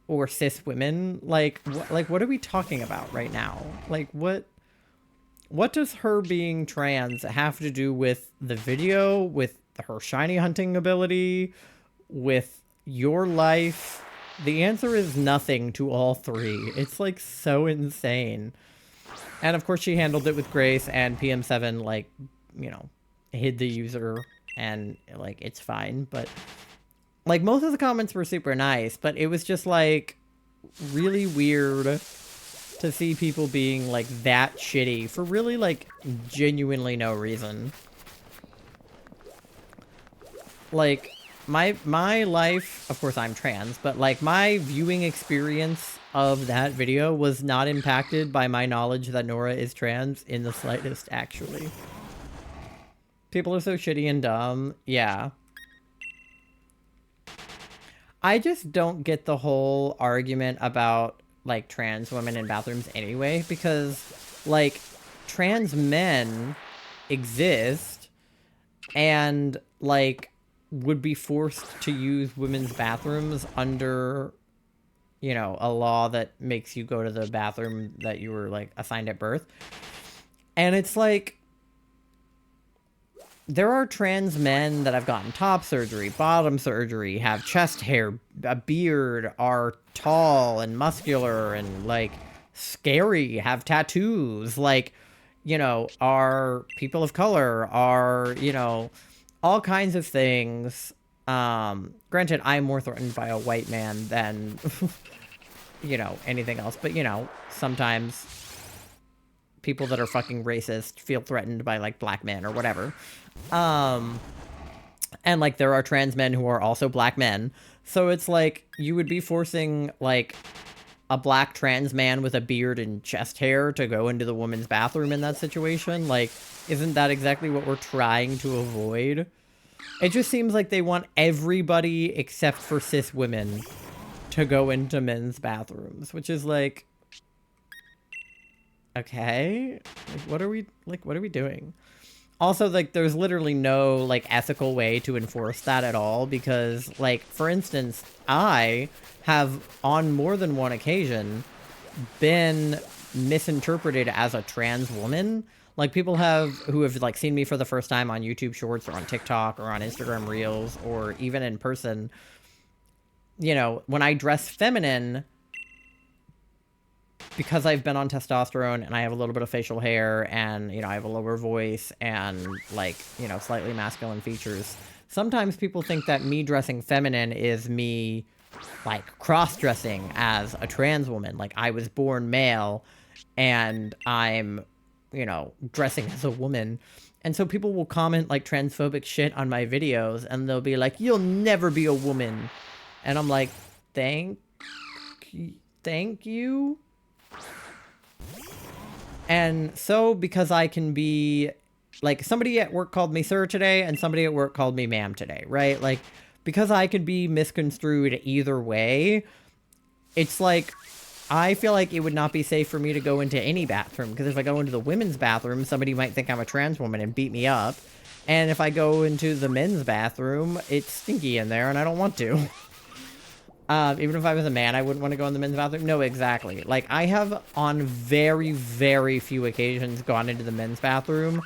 or cis women. Like, what are we talking about right now? Like, what does her being trans have to do with the video, with her shiny hunting ability, with your life? The answer is nothing to all three. It's, like, so insane. And of course she handled it with grace, and PM7, like, you know, hid the user, and, like, it's fine. But, like, most of the comments were super nice, but it was just, like, really weird to see people being, like, that shitty for really, like, genuinely no reason. Like, my life, of course I'm trans, but, like, my viewing experience of that video was not impacted by my knowledge that Nora is trans in the slightest, actually. People are so shitty and dumb. Yeah. I just don't get the whole argument about like trans women in bathrooms anyway, because like trans men exist and like would be forced to use women's bathrooms under, you know, a law that makes you go to the bathroom that you were like assigned at birth. And it's like there are trans men that have gotten top surgery, bottom surgery, have chest hair, a beard, are tall and muscular and like scary, have tattoos, like, you know, are people of color, are, you know, all kinds of things. Granted, I'm more threatened by a white man than, you know, anything else, but you know, sometimes people that are fucking racist feel threatened by like black men or whatever. And like there are trans men who are also black men. So it's like you would be forcing like a black trans man with a beard and chest hair to go into the woman's bathroom in that situation. Like, isn't that exactly what we're trying to avoid? It just seems like they want everybody except for cis women to go into men's bathrooms, which is like, okay, like what are we doing? Also, like, there's literally no, like, ethical way to enforce that at all, because, like, for instance, I have, on more than one occasion, been misinterpreted as a trans woman. Like, people who have, like, seen me for the first time on YouTube Shorts, or on TikTok, or on Instagram Reels, or even in person, you know, when I dress feminine, because I've been on testosterone and I have a little bit of facial hair and, you know, I have a lower voice and, like, you know, slightly masculine features, sometimes people think that me dressing feminine is me, like, cross-dressing as a trans woman. Like, I was born male and I'm, you know, dressing as a woman. And so people will comment, like, transphobic shit on my videos and they'll be like, you'll never be a woman. And I'm like, thank you. And so, because I can be, like, somebody at work called me sir today, and somebody at work called me ma'am today, right? Like, because I could be misconstrued either way, it's like, I feel like it would not be safe for me to go into any bathroom, because if I go into the women's bathroom, somebody might think I'm a trans woman and beat me up. And if I go into the men's bathroom, it's stinky in there, and I don't want to. Even if I was a man, I wouldn't want to go in the men's bathroom. No, exactly. Like, I have on very, very few occasions gone into the men's bathroom,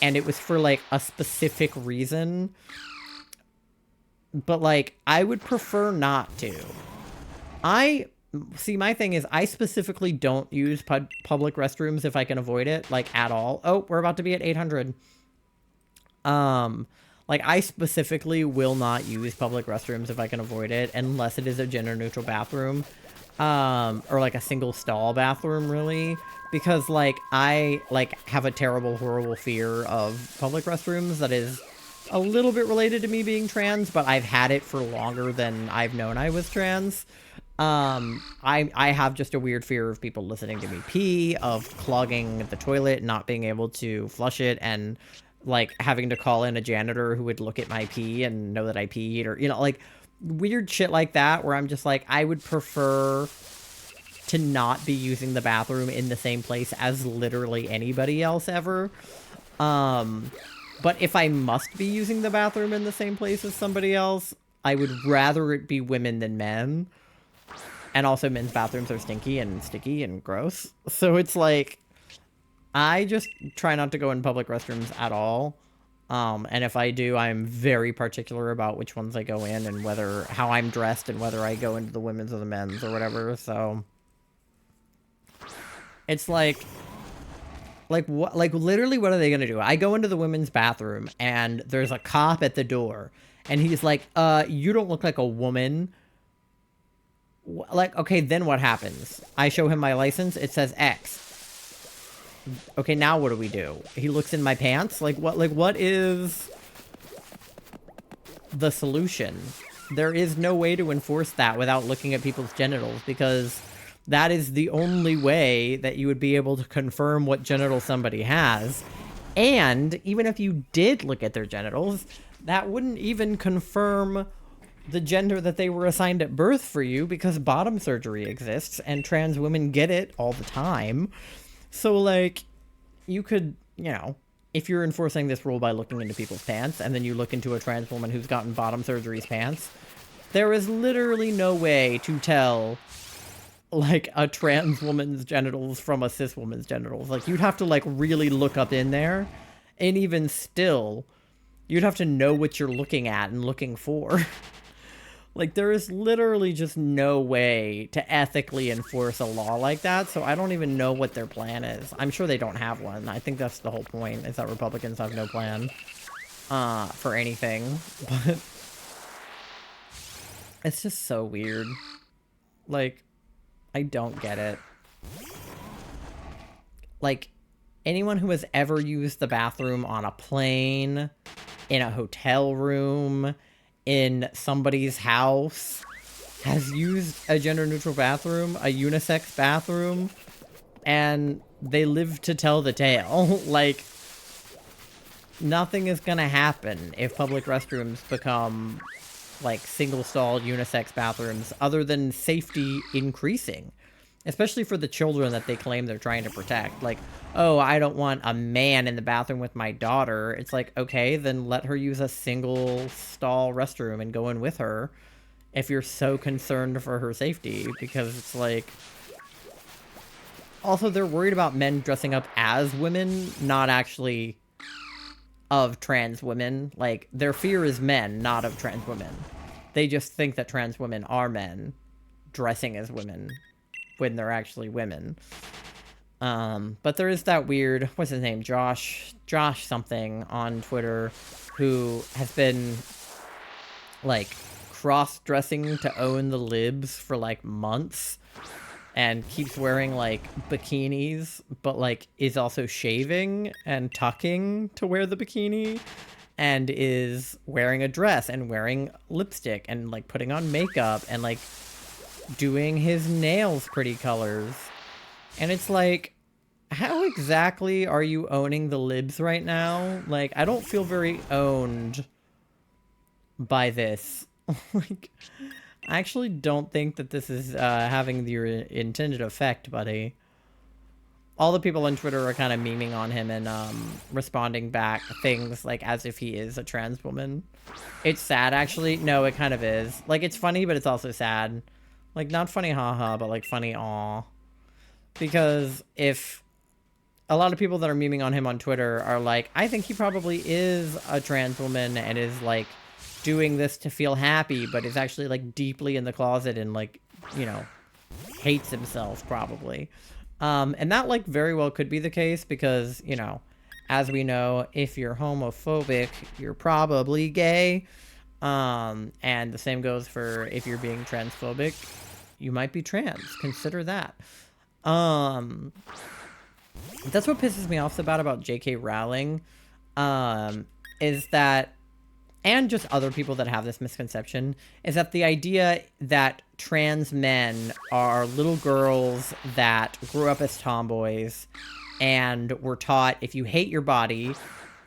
and it was for, like, a specific reason. But, like, I would prefer not to. See, my thing is, I specifically don't use public restrooms if I can avoid it, like, at all. Oh, we're about to be at 800. Like, I specifically will not use public restrooms if I can avoid it, unless it is a gender-neutral bathroom, or, like, a single-stall bathroom, really, because, like, I, like, have a terrible, horrible fear of public restrooms that is a little bit related to me being trans, but I've had it for longer than I've known I was trans. I have just a weird fear of people listening to me pee, of clogging the toilet, not being able to flush it, and like having to call in a janitor who would look at my pee and know that I peed, or, you know, like weird shit like that, where I'm just like, I would prefer to not be using the bathroom in the same place as literally anybody else ever. But if I must be using the bathroom in the same place as somebody else, I would rather it be women than men. And also men's bathrooms are stinky and sticky and gross. So it's like, I just try not to go in public restrooms at all. And if I do, I'm very particular about which ones I go in and how I'm dressed and whether I go into the women's or the men's or whatever. So it's like what, like literally what are they going to do? I go into the women's bathroom and there's a cop at the door and he's like, you don't look like a woman. Like, okay, then what happens? I show him my license. It says X. Okay, now what do we do? He looks in my pants? Like, what is the solution? There is no way to enforce that without looking at people's genitals, because that is the only way that you would be able to confirm what genital somebody has. And even if you did look at their genitals, that wouldn't even confirm the gender that they were assigned at birth for you because bottom surgery exists and trans women get it all the time. So, like, you could, you know, if you're enforcing this rule by looking into people's pants and then you look into a trans woman who's gotten bottom surgery's pants, there is literally no way to tell, like, a trans woman's genitals from a cis woman's genitals. Like, you'd have to, like, really look up in there. And even still, you'd have to know what you're looking at and looking for. Like, there is literally just no way to ethically enforce a law like that, so I don't even know what their plan is. I'm sure they don't have one. I think that's the whole point, is that Republicans have no plan for anything. But it's just so weird. Like, I don't get it. Like, anyone who has ever used the bathroom on a plane, in a hotel room, in somebody's house, has used a gender-neutral bathroom, a unisex bathroom, and they live to tell the tale. Like, nothing is gonna happen if public restrooms become, like, single-stalled unisex bathrooms, other than safety increasing. Especially for the children that they claim they're trying to protect. Like, oh, I don't want a man in the bathroom with my daughter. It's like, okay, then let her use a single stall restroom and go in with her if you're so concerned for her safety. Because it's like... Also, they're worried about men dressing up as women, not actually of trans women. Like, their fear is men, not of trans women. They just think that trans women are men dressing as women when they're actually women. But there is that weird, what's his name, Josh something on Twitter, who has been, like, cross-dressing to own the libs for, like, months, and keeps wearing, like, bikinis, but, like, is also shaving and tucking to wear the bikini, and is wearing a dress and wearing lipstick and, like, putting on makeup and, like, doing his nails pretty colors. And it's like, how exactly are you owning the libs right now? Like, I don't feel very owned by this. Like, I actually don't think that this is having the intended effect, buddy. All the people on Twitter are kind of memeing on him and responding back things like as if he is a trans woman. It's sad, actually. No, it kind of is. Like, it's funny, but it's also sad. Like, not funny haha, but, like, funny aw. Because if a lot of people that are memeing on him on Twitter are like, I think he probably is a trans woman and is, like, doing this to feel happy, but is actually, like, deeply in the closet and, like, you know, hates himself, probably. And that, like, very well could be the case because, you know, as we know, if you're homophobic, you're probably gay. And the same goes for if you're being transphobic, you might be trans. Consider that. That's what pisses me off about J.K. Rowling, is that, and just other people that have this misconception, is that the idea that trans men are little girls that grew up as tomboys and were taught if you hate your body,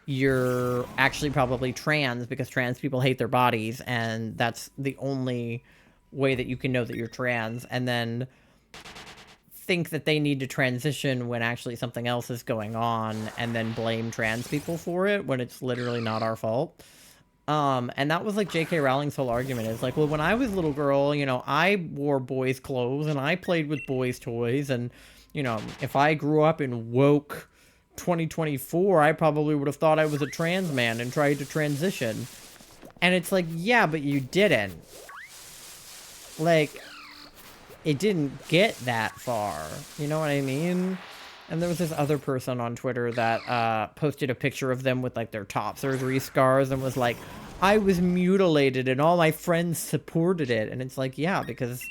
you're actually probably trans because trans people hate their bodies, and that's the only way that you can know that you're trans, and then think that they need to transition when actually something else is going on, and then blame trans people for it when it's literally not our fault. And that was, like, J.K. Rowling's whole argument is, like, well, when I was a little girl, you know, I wore boys' clothes, and I played with boys' toys, and, you know, if I grew up in woke 2024, I probably would have thought I was a trans man and tried to transition. And it's like, yeah, but you didn't. Like, it didn't get that far. You know what I mean? And there was this other person on Twitter that posted a picture of them with, like, their top surgery scars and was like, I was mutilated and all my friends supported it. And it's like, yeah, because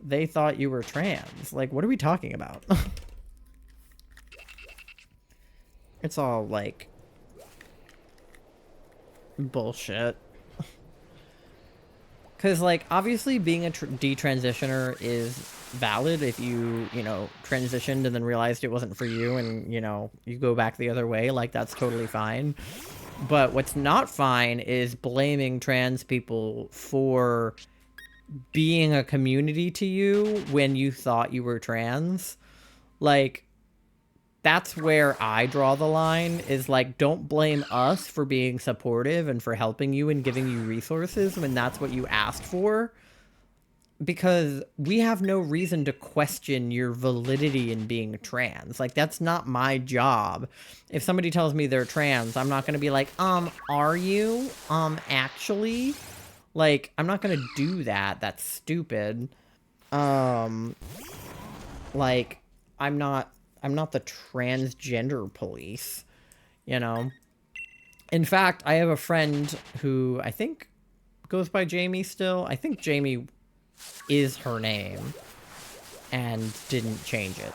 they thought you were trans. Like, what are we talking about? It's all, like, bullshit. Because, like, obviously being a detransitioner is valid if you know, transitioned and then realized it wasn't for you and, you know, you go back the other way. Like, that's totally fine. But what's not fine is blaming trans people for being a community to you when you thought you were trans. Like, that's where I draw the line, is like, don't blame us for being supportive and for helping you and giving you resources when that's what you asked for. Because we have no reason to question your validity in being trans. Like, that's not my job. If somebody tells me they're trans, I'm not going to be like, are you? Actually? Like, I'm not going to do that. That's stupid. Like, I'm not the transgender police, you know? In fact, I have a friend who I think goes by Jamie still. I think Jamie is her name and didn't change it.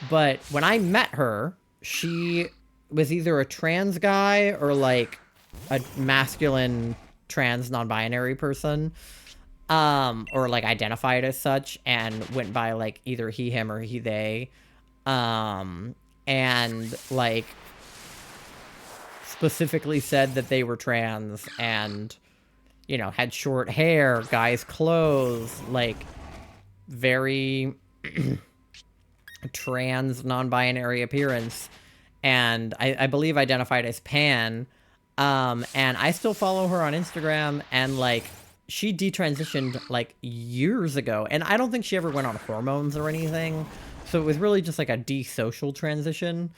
But when I met her, she was either a trans guy or like a masculine trans non-binary person, or like identified as such and went by like either he, him, or he, they, and like specifically said that they were trans and, you know, had short hair, guys' clothes, like very trans non-binary appearance, and I believe identified as pan. And I still follow her on Instagram, and like she detransitioned like years ago, and I don't think she ever went on hormones or anything, so it was really just like a desocial transition,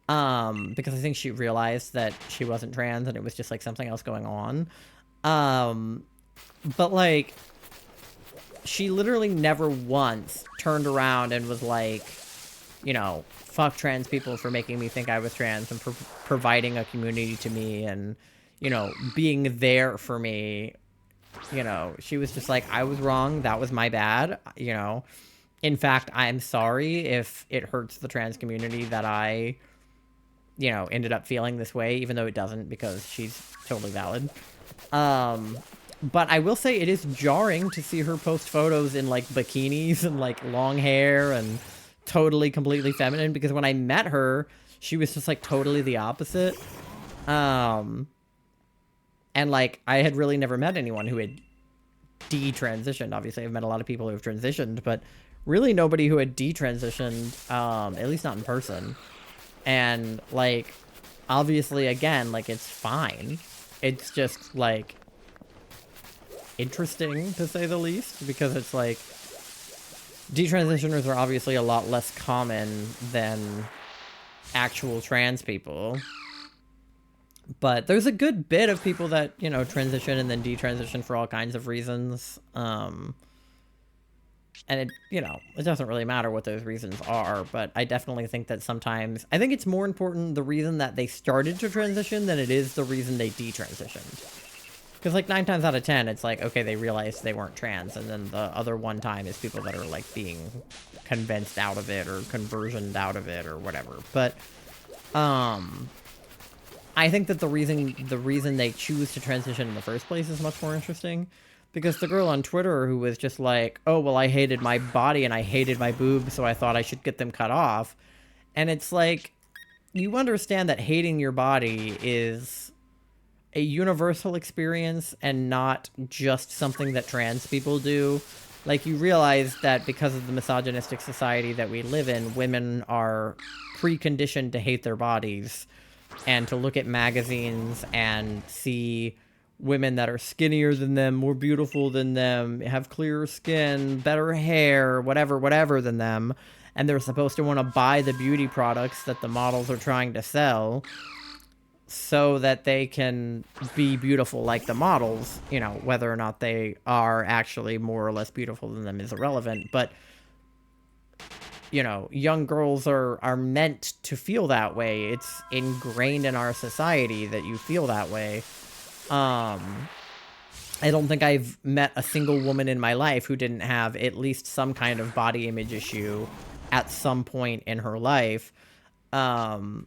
because I think she realized that she wasn't trans and it was just like something else going on. But like, she literally never once turned around and was like, you know, fuck trans people for making me think I was trans and providing a community to me and, you know, being there for me. You know, she was just like, I was wrong. That was my bad. You know, in fact, I'm sorry if it hurts the trans community that I, you know, ended up feeling this way, even though it doesn't, because she's totally valid. But I will say it is jarring to see her post photos in like bikinis and like long hair and totally completely feminine, because when I met her, she was just like totally the opposite. And like, I had really never met anyone who had detransitioned. Obviously, I've met a lot of people who have transitioned, but really nobody who had detransitioned, at least not in person. And like, obviously, again, like, it's fine. It's just like interesting, to say the least, because it's like, detransitioners are obviously a lot less common than actual trans people. But there's a good bit of people that, you know, transition and then detransition for all kinds of reasons. And it, you know, it doesn't really matter what those reasons are, but I definitely think that sometimes, I think it's more important the reason that they started to transition than it is the reason they detransitioned. Because, like, 9 times out of 10, it's like, okay, they realized they weren't trans, and then the other one time is people that are, like, being convinced out of it, or conversioned out of it, or whatever. But, I think that the reason they choose to transition in the first place is much more interesting. Because the girl on Twitter who was just like, oh, well, I hated my body, and I hated my boobs, so I thought I should get them cut off. And it's like, you understand that hating your body is a universal experience and not just something that trans people do. Like, you realize that because of the misogynistic society that we live in, women are preconditioned to hate their bodies and to look at magazines and see women that are skinnier than them, more beautiful than them, have clearer skin, better hair, whatever than them, and they're supposed to want to buy the beauty products that the models are trying to sell so that they can be beautiful like the models. You know, whether or not they are actually more or less beautiful than them is irrelevant, but, you know, young girls are meant to feel that way. It's ingrained in our society that you feel that way. I don't think I've met a single woman in my life who didn't have at least some kind of body image issue at some point in her life. And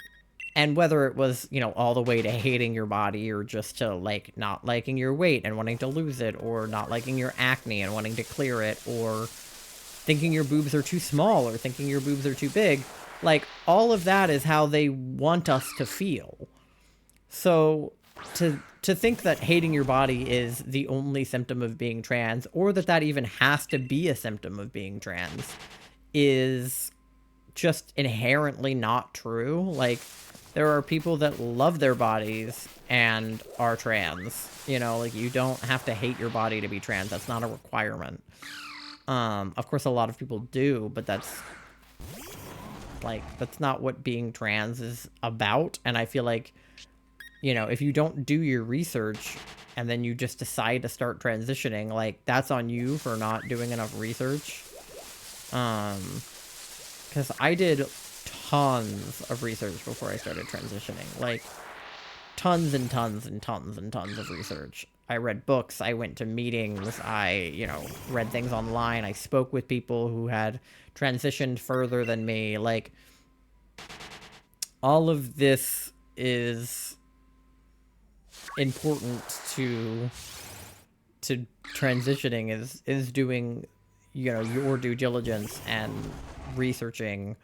whether it was, you know, all the way to hating your body, or just to, like, not liking your weight and wanting to lose it, or not liking your acne and wanting to clear it, or thinking your boobs are too small, or thinking your boobs are too big, like, all of that is how they want us to feel. So to think that hating your body is the only symptom of being trans, or that that even has to be a symptom of being trans, is just inherently not true. Like, there are people that love their bodies and are trans. You know, like, you don't have to hate your body to be trans. That's not a requirement. Of course, a lot of people do, but that's not what being trans is about. And I feel like, you know, if you don't do your research and then you just decide to start transitioning, like, that's on you for not doing enough research. Because I did tons of research before I started transitioning. Like, tons and tons and tons and tons of research. I read books, I went to meetings, I, you know, read things online, I spoke with people who had transitioned further than me. Like, all of this is important to transitioning, is doing, you know, your due diligence and researching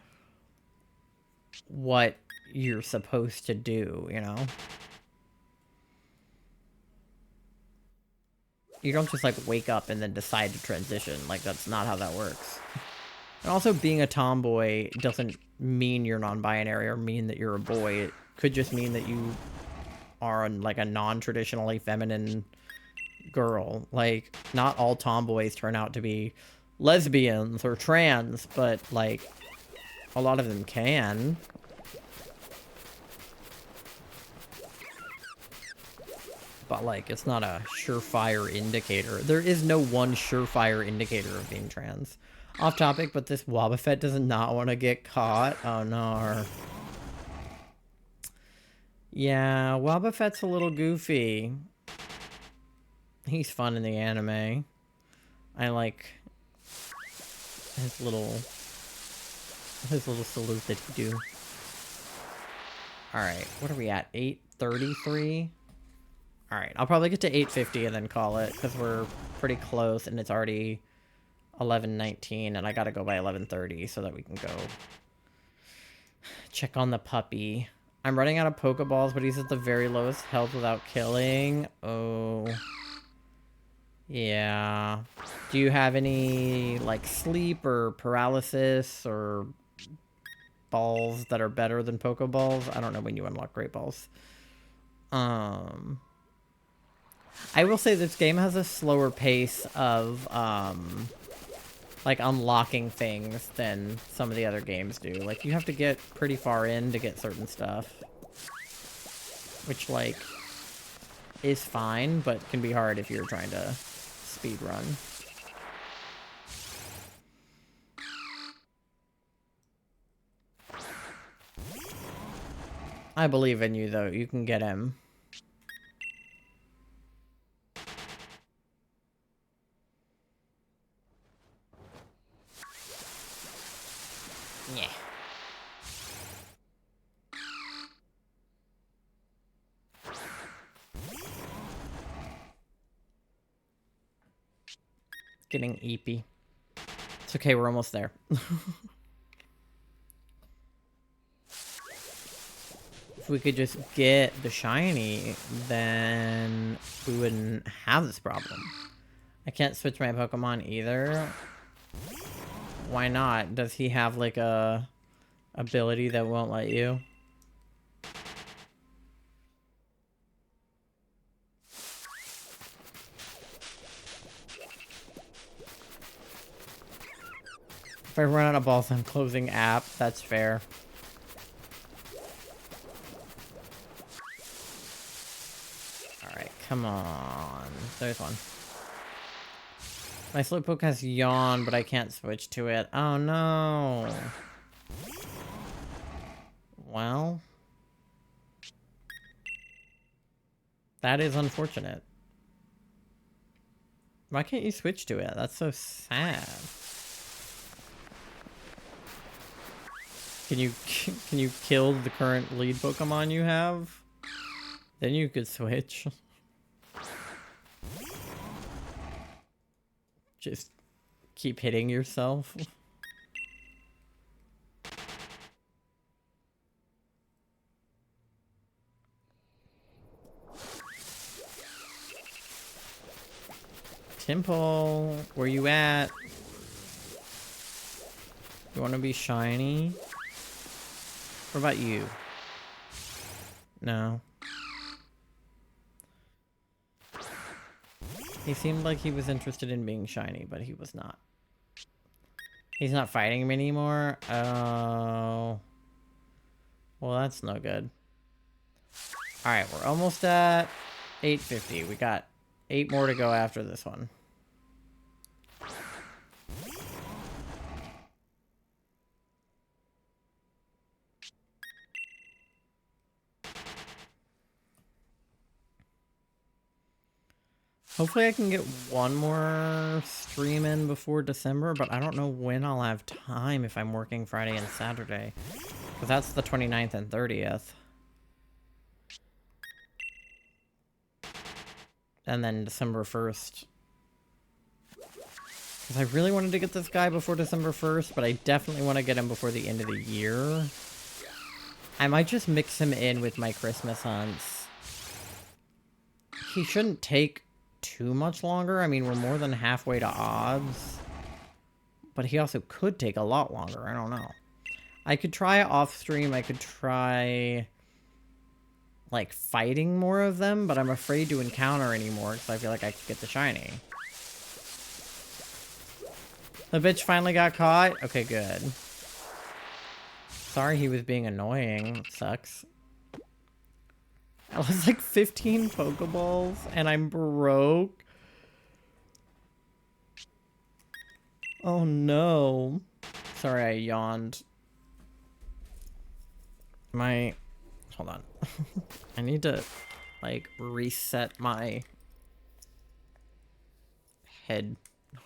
what you're supposed to do, you know? You don't just, like, wake up and then decide to transition. Like, that's not how that works. And also, being a tomboy doesn't mean you're non-binary or mean that you're a boy. It could just mean that you are, like, a non-traditionally feminine girl. Like, not all tomboys turn out to be lesbians or trans, but, like, a lot of them can. But, like, it's not a surefire indicator. There is no one surefire indicator of being trans. Off topic, but this Wobbuffet does not want to get caught. Oh, no. Yeah, Wobbuffet's a little goofy. He's fun in the anime. I like his little salute that he do. Alright, what are we at? 8:33? Alright, I'll probably get to 8:50 and then call it, because we're pretty close, and it's already 11:19, and I gotta go by 11:30 so that we can go check on the puppy. I'm running out of Pokeballs, but he's at the very lowest health without killing. Oh. Yeah. Do you have any, like, sleep or paralysis or balls that are better than Pokeballs? I don't know when you unlock Great Balls. I will say this game has a slower pace of, like, unlocking things than some of the other games do. Like, you have to get pretty far in to get certain stuff. Which, like, is fine, but can be hard if you're trying to speed run. I believe in you, though. You can get him. Yeah. Getting eepy. It's okay, we're almost there. If we could just get the shiny, then we wouldn't have this problem. I can't switch my Pokemon either. Why not? Does he have, like, a ability that won't let you? If I run out of balls, I'm closing app. That's fair. Alright, come on. There's one. My Slowpoke has Yawn, but I can't switch to it. Oh, no. Well. That is unfortunate. Why can't you switch to it? That's so sad. Can you kill the current lead Pokemon you have? Then you could switch. Just keep hitting yourself. Temple, where you at? You want to be shiny? What about you? No. He seemed like he was interested in being shiny, but he was not. He's not fighting me anymore? Oh. Well, that's no good. Alright, we're almost at 850. We got 8 more to go after this one. Hopefully I can get one more stream in before December, but I don't know when I'll have time if I'm working Friday and Saturday. Because that's the 29th and 30th. And then December 1st. Because I really wanted to get this guy before December 1st, but I definitely want to get him before the end of the year. I might just mix him in with my Christmas hunts. He shouldn't take too much longer. I mean, we're more than halfway to odds. But he also could take a lot longer. I don't know. I could try off stream. I could try like fighting more of them, but I'm afraid to encounter anymore because I feel like I could get the shiny. The bitch finally got caught? Okay, good. Sorry he was being annoying. It sucks. I was like 15 Pokeballs and I'm broke. Oh no. Sorry, I yawned. Hold on. I need to, like, reset my head. I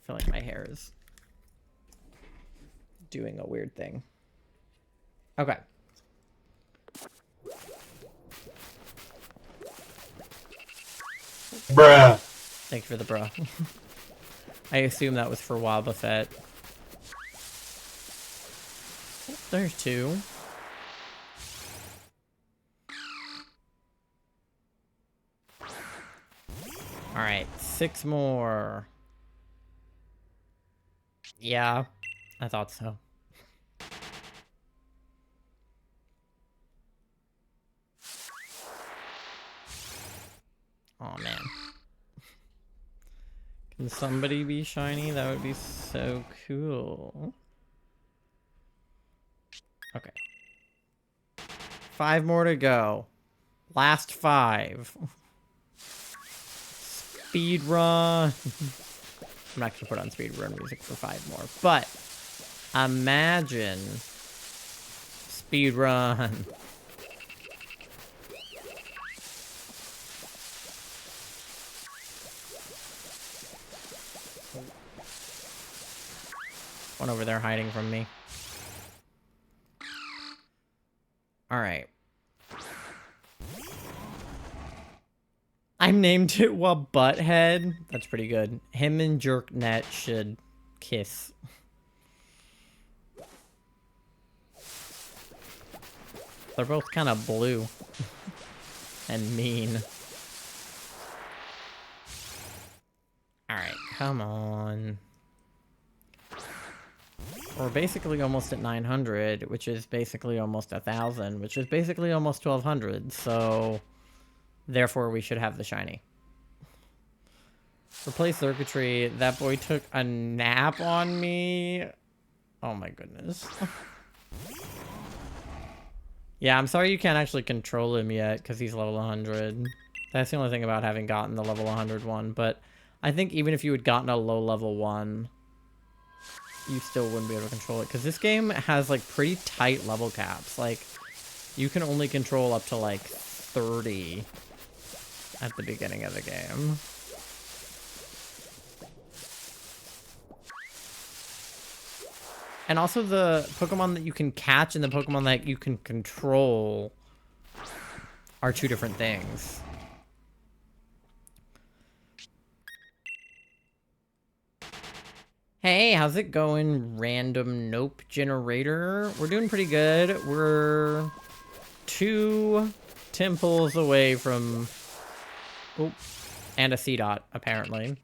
feel like my hair is doing a weird thing. Okay. Bruh. Thank you for the bra. I assume that was for Wobbuffet. Oh, there's 2. Alright, 6 more. Yeah, I thought so. Oh man. Can somebody be shiny? That would be so cool. Okay. 5 more to go. Last 5. Speed run. I'm not gonna put on speed run music for 5 more, but imagine speed run. One over there hiding from me. Alright. I named it Butthead. That's pretty good. Him and Jerknet should kiss. They're both kind of blue. And mean. Alright, come on. We're basically almost at 900, which is basically almost 1,000, which is basically almost 1,200, so therefore we should have the shiny. Replace circuitry. That boy took a nap on me. Oh my goodness. Yeah, I'm sorry you can't actually control him yet, because he's level 100. That's the only thing about having gotten the level 100 one, but I think even if you had gotten a low level one, you still wouldn't be able to control it, because this game has like pretty tight level caps. Like, you can only control up to like 30 at the beginning of the game. And also the Pokemon that you can catch and the Pokemon that you can control are 2 different things. Hey, how's it going, random nope generator? We're doing pretty good. We're 2 Temple's away from... Oh, and a C-Dot, apparently.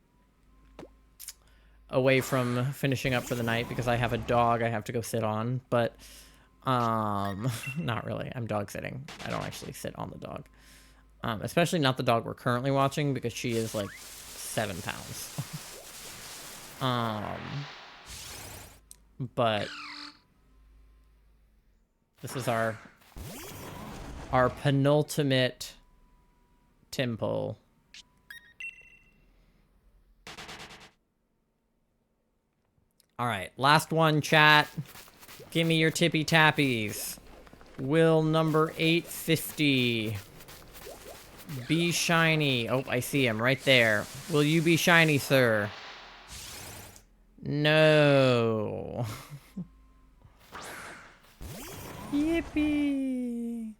Away from finishing up for the night because I have a dog I have to go sit on. But, not really. I'm dog sitting. I don't actually sit on the dog. Especially not the dog we're currently watching because she is like 7 pounds. But this is our penultimate Temple. All right, last one, chat. Give me your tippy tappies. Will number 850 be shiny? Oh, I see him right there. Will you be shiny, sir? No. Yippee.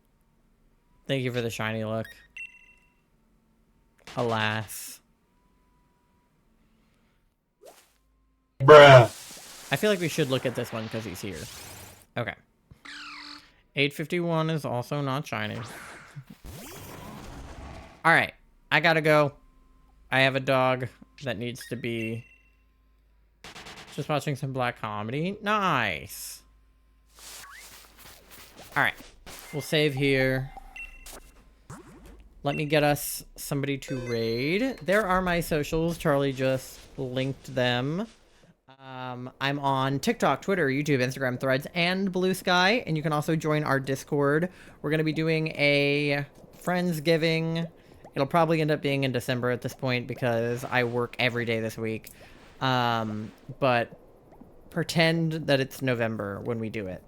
Thank you for the shiny look. Alas. Bruh. I feel like we should look at this one because he's here. Okay. 851 is also not shiny. Alright. I gotta go. I have a dog that needs to be just watching some black comedy. Nice. Alright. We'll save here. Let me get us somebody to raid. There are my socials. Charlie just linked them. I'm on TikTok, Twitter, YouTube, Instagram, Threads, and Blue Sky. And you can also join our Discord. We're going to be doing a Friendsgiving. It'll probably end up being in December at this point because I work every day this week. But pretend that it's November when we do it.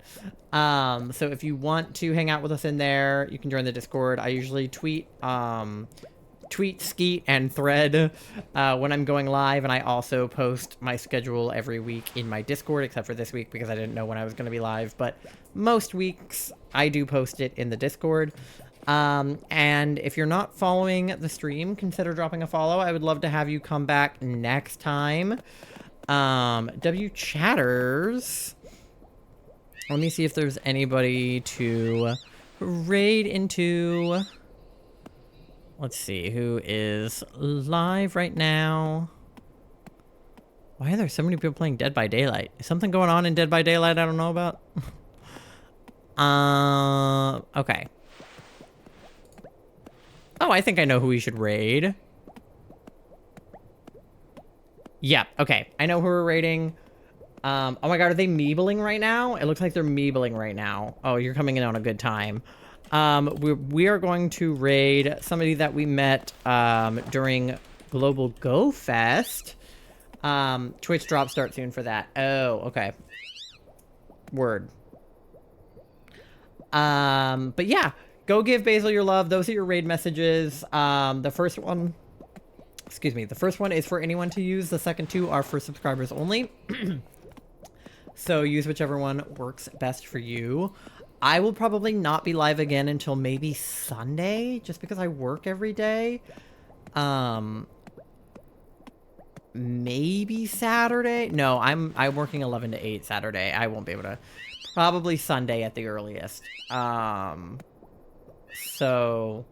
So if you want to hang out with us in there, you can join the Discord. I usually tweet, Skeet, and Thread when I'm going live, and I also post my schedule every week in my Discord, except for this week because I didn't know when I was going to be live, but most weeks I do post it in the Discord. And if you're not following the stream, consider dropping a follow. I would love to have you come back next time. W chatters. Let me see if there's anybody to raid into. Let's see who is live right now. Why are there so many people playing Dead by Daylight? Is something going on in Dead by Daylight I don't know about? Okay. Oh, I think I know who we should raid. Yeah, okay. I know who we're raiding. Oh my god, are they meebling right now? It looks like they're meebling right now. Oh, you're coming in on a good time. We are going to raid somebody that we met during Global Go Fest. Twitch drop start soon for that. Oh, okay. Word. But yeah, go give Basil your love. Those are your raid messages. The first one... Excuse me. The first one is for anyone to use. The second two are for subscribers only. So use whichever one works best for you. I will probably not be live again until maybe Sunday, just because I work every day. Maybe Saturday? No, I'm working 11 to 8 Saturday. I won't be able to. Probably Sunday at the earliest. So...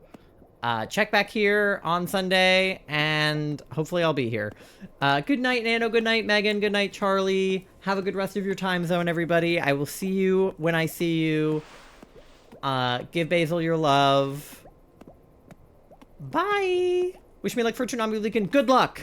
check back here on Sunday, and hopefully I'll be here. Good night, Nano. Good night, Megan. Good night, Charlie. Have a good rest of your time zone, everybody. I will see you when I see you. Give Basil your love. Bye. Wish me luck for Tsunami Weekend. Good luck.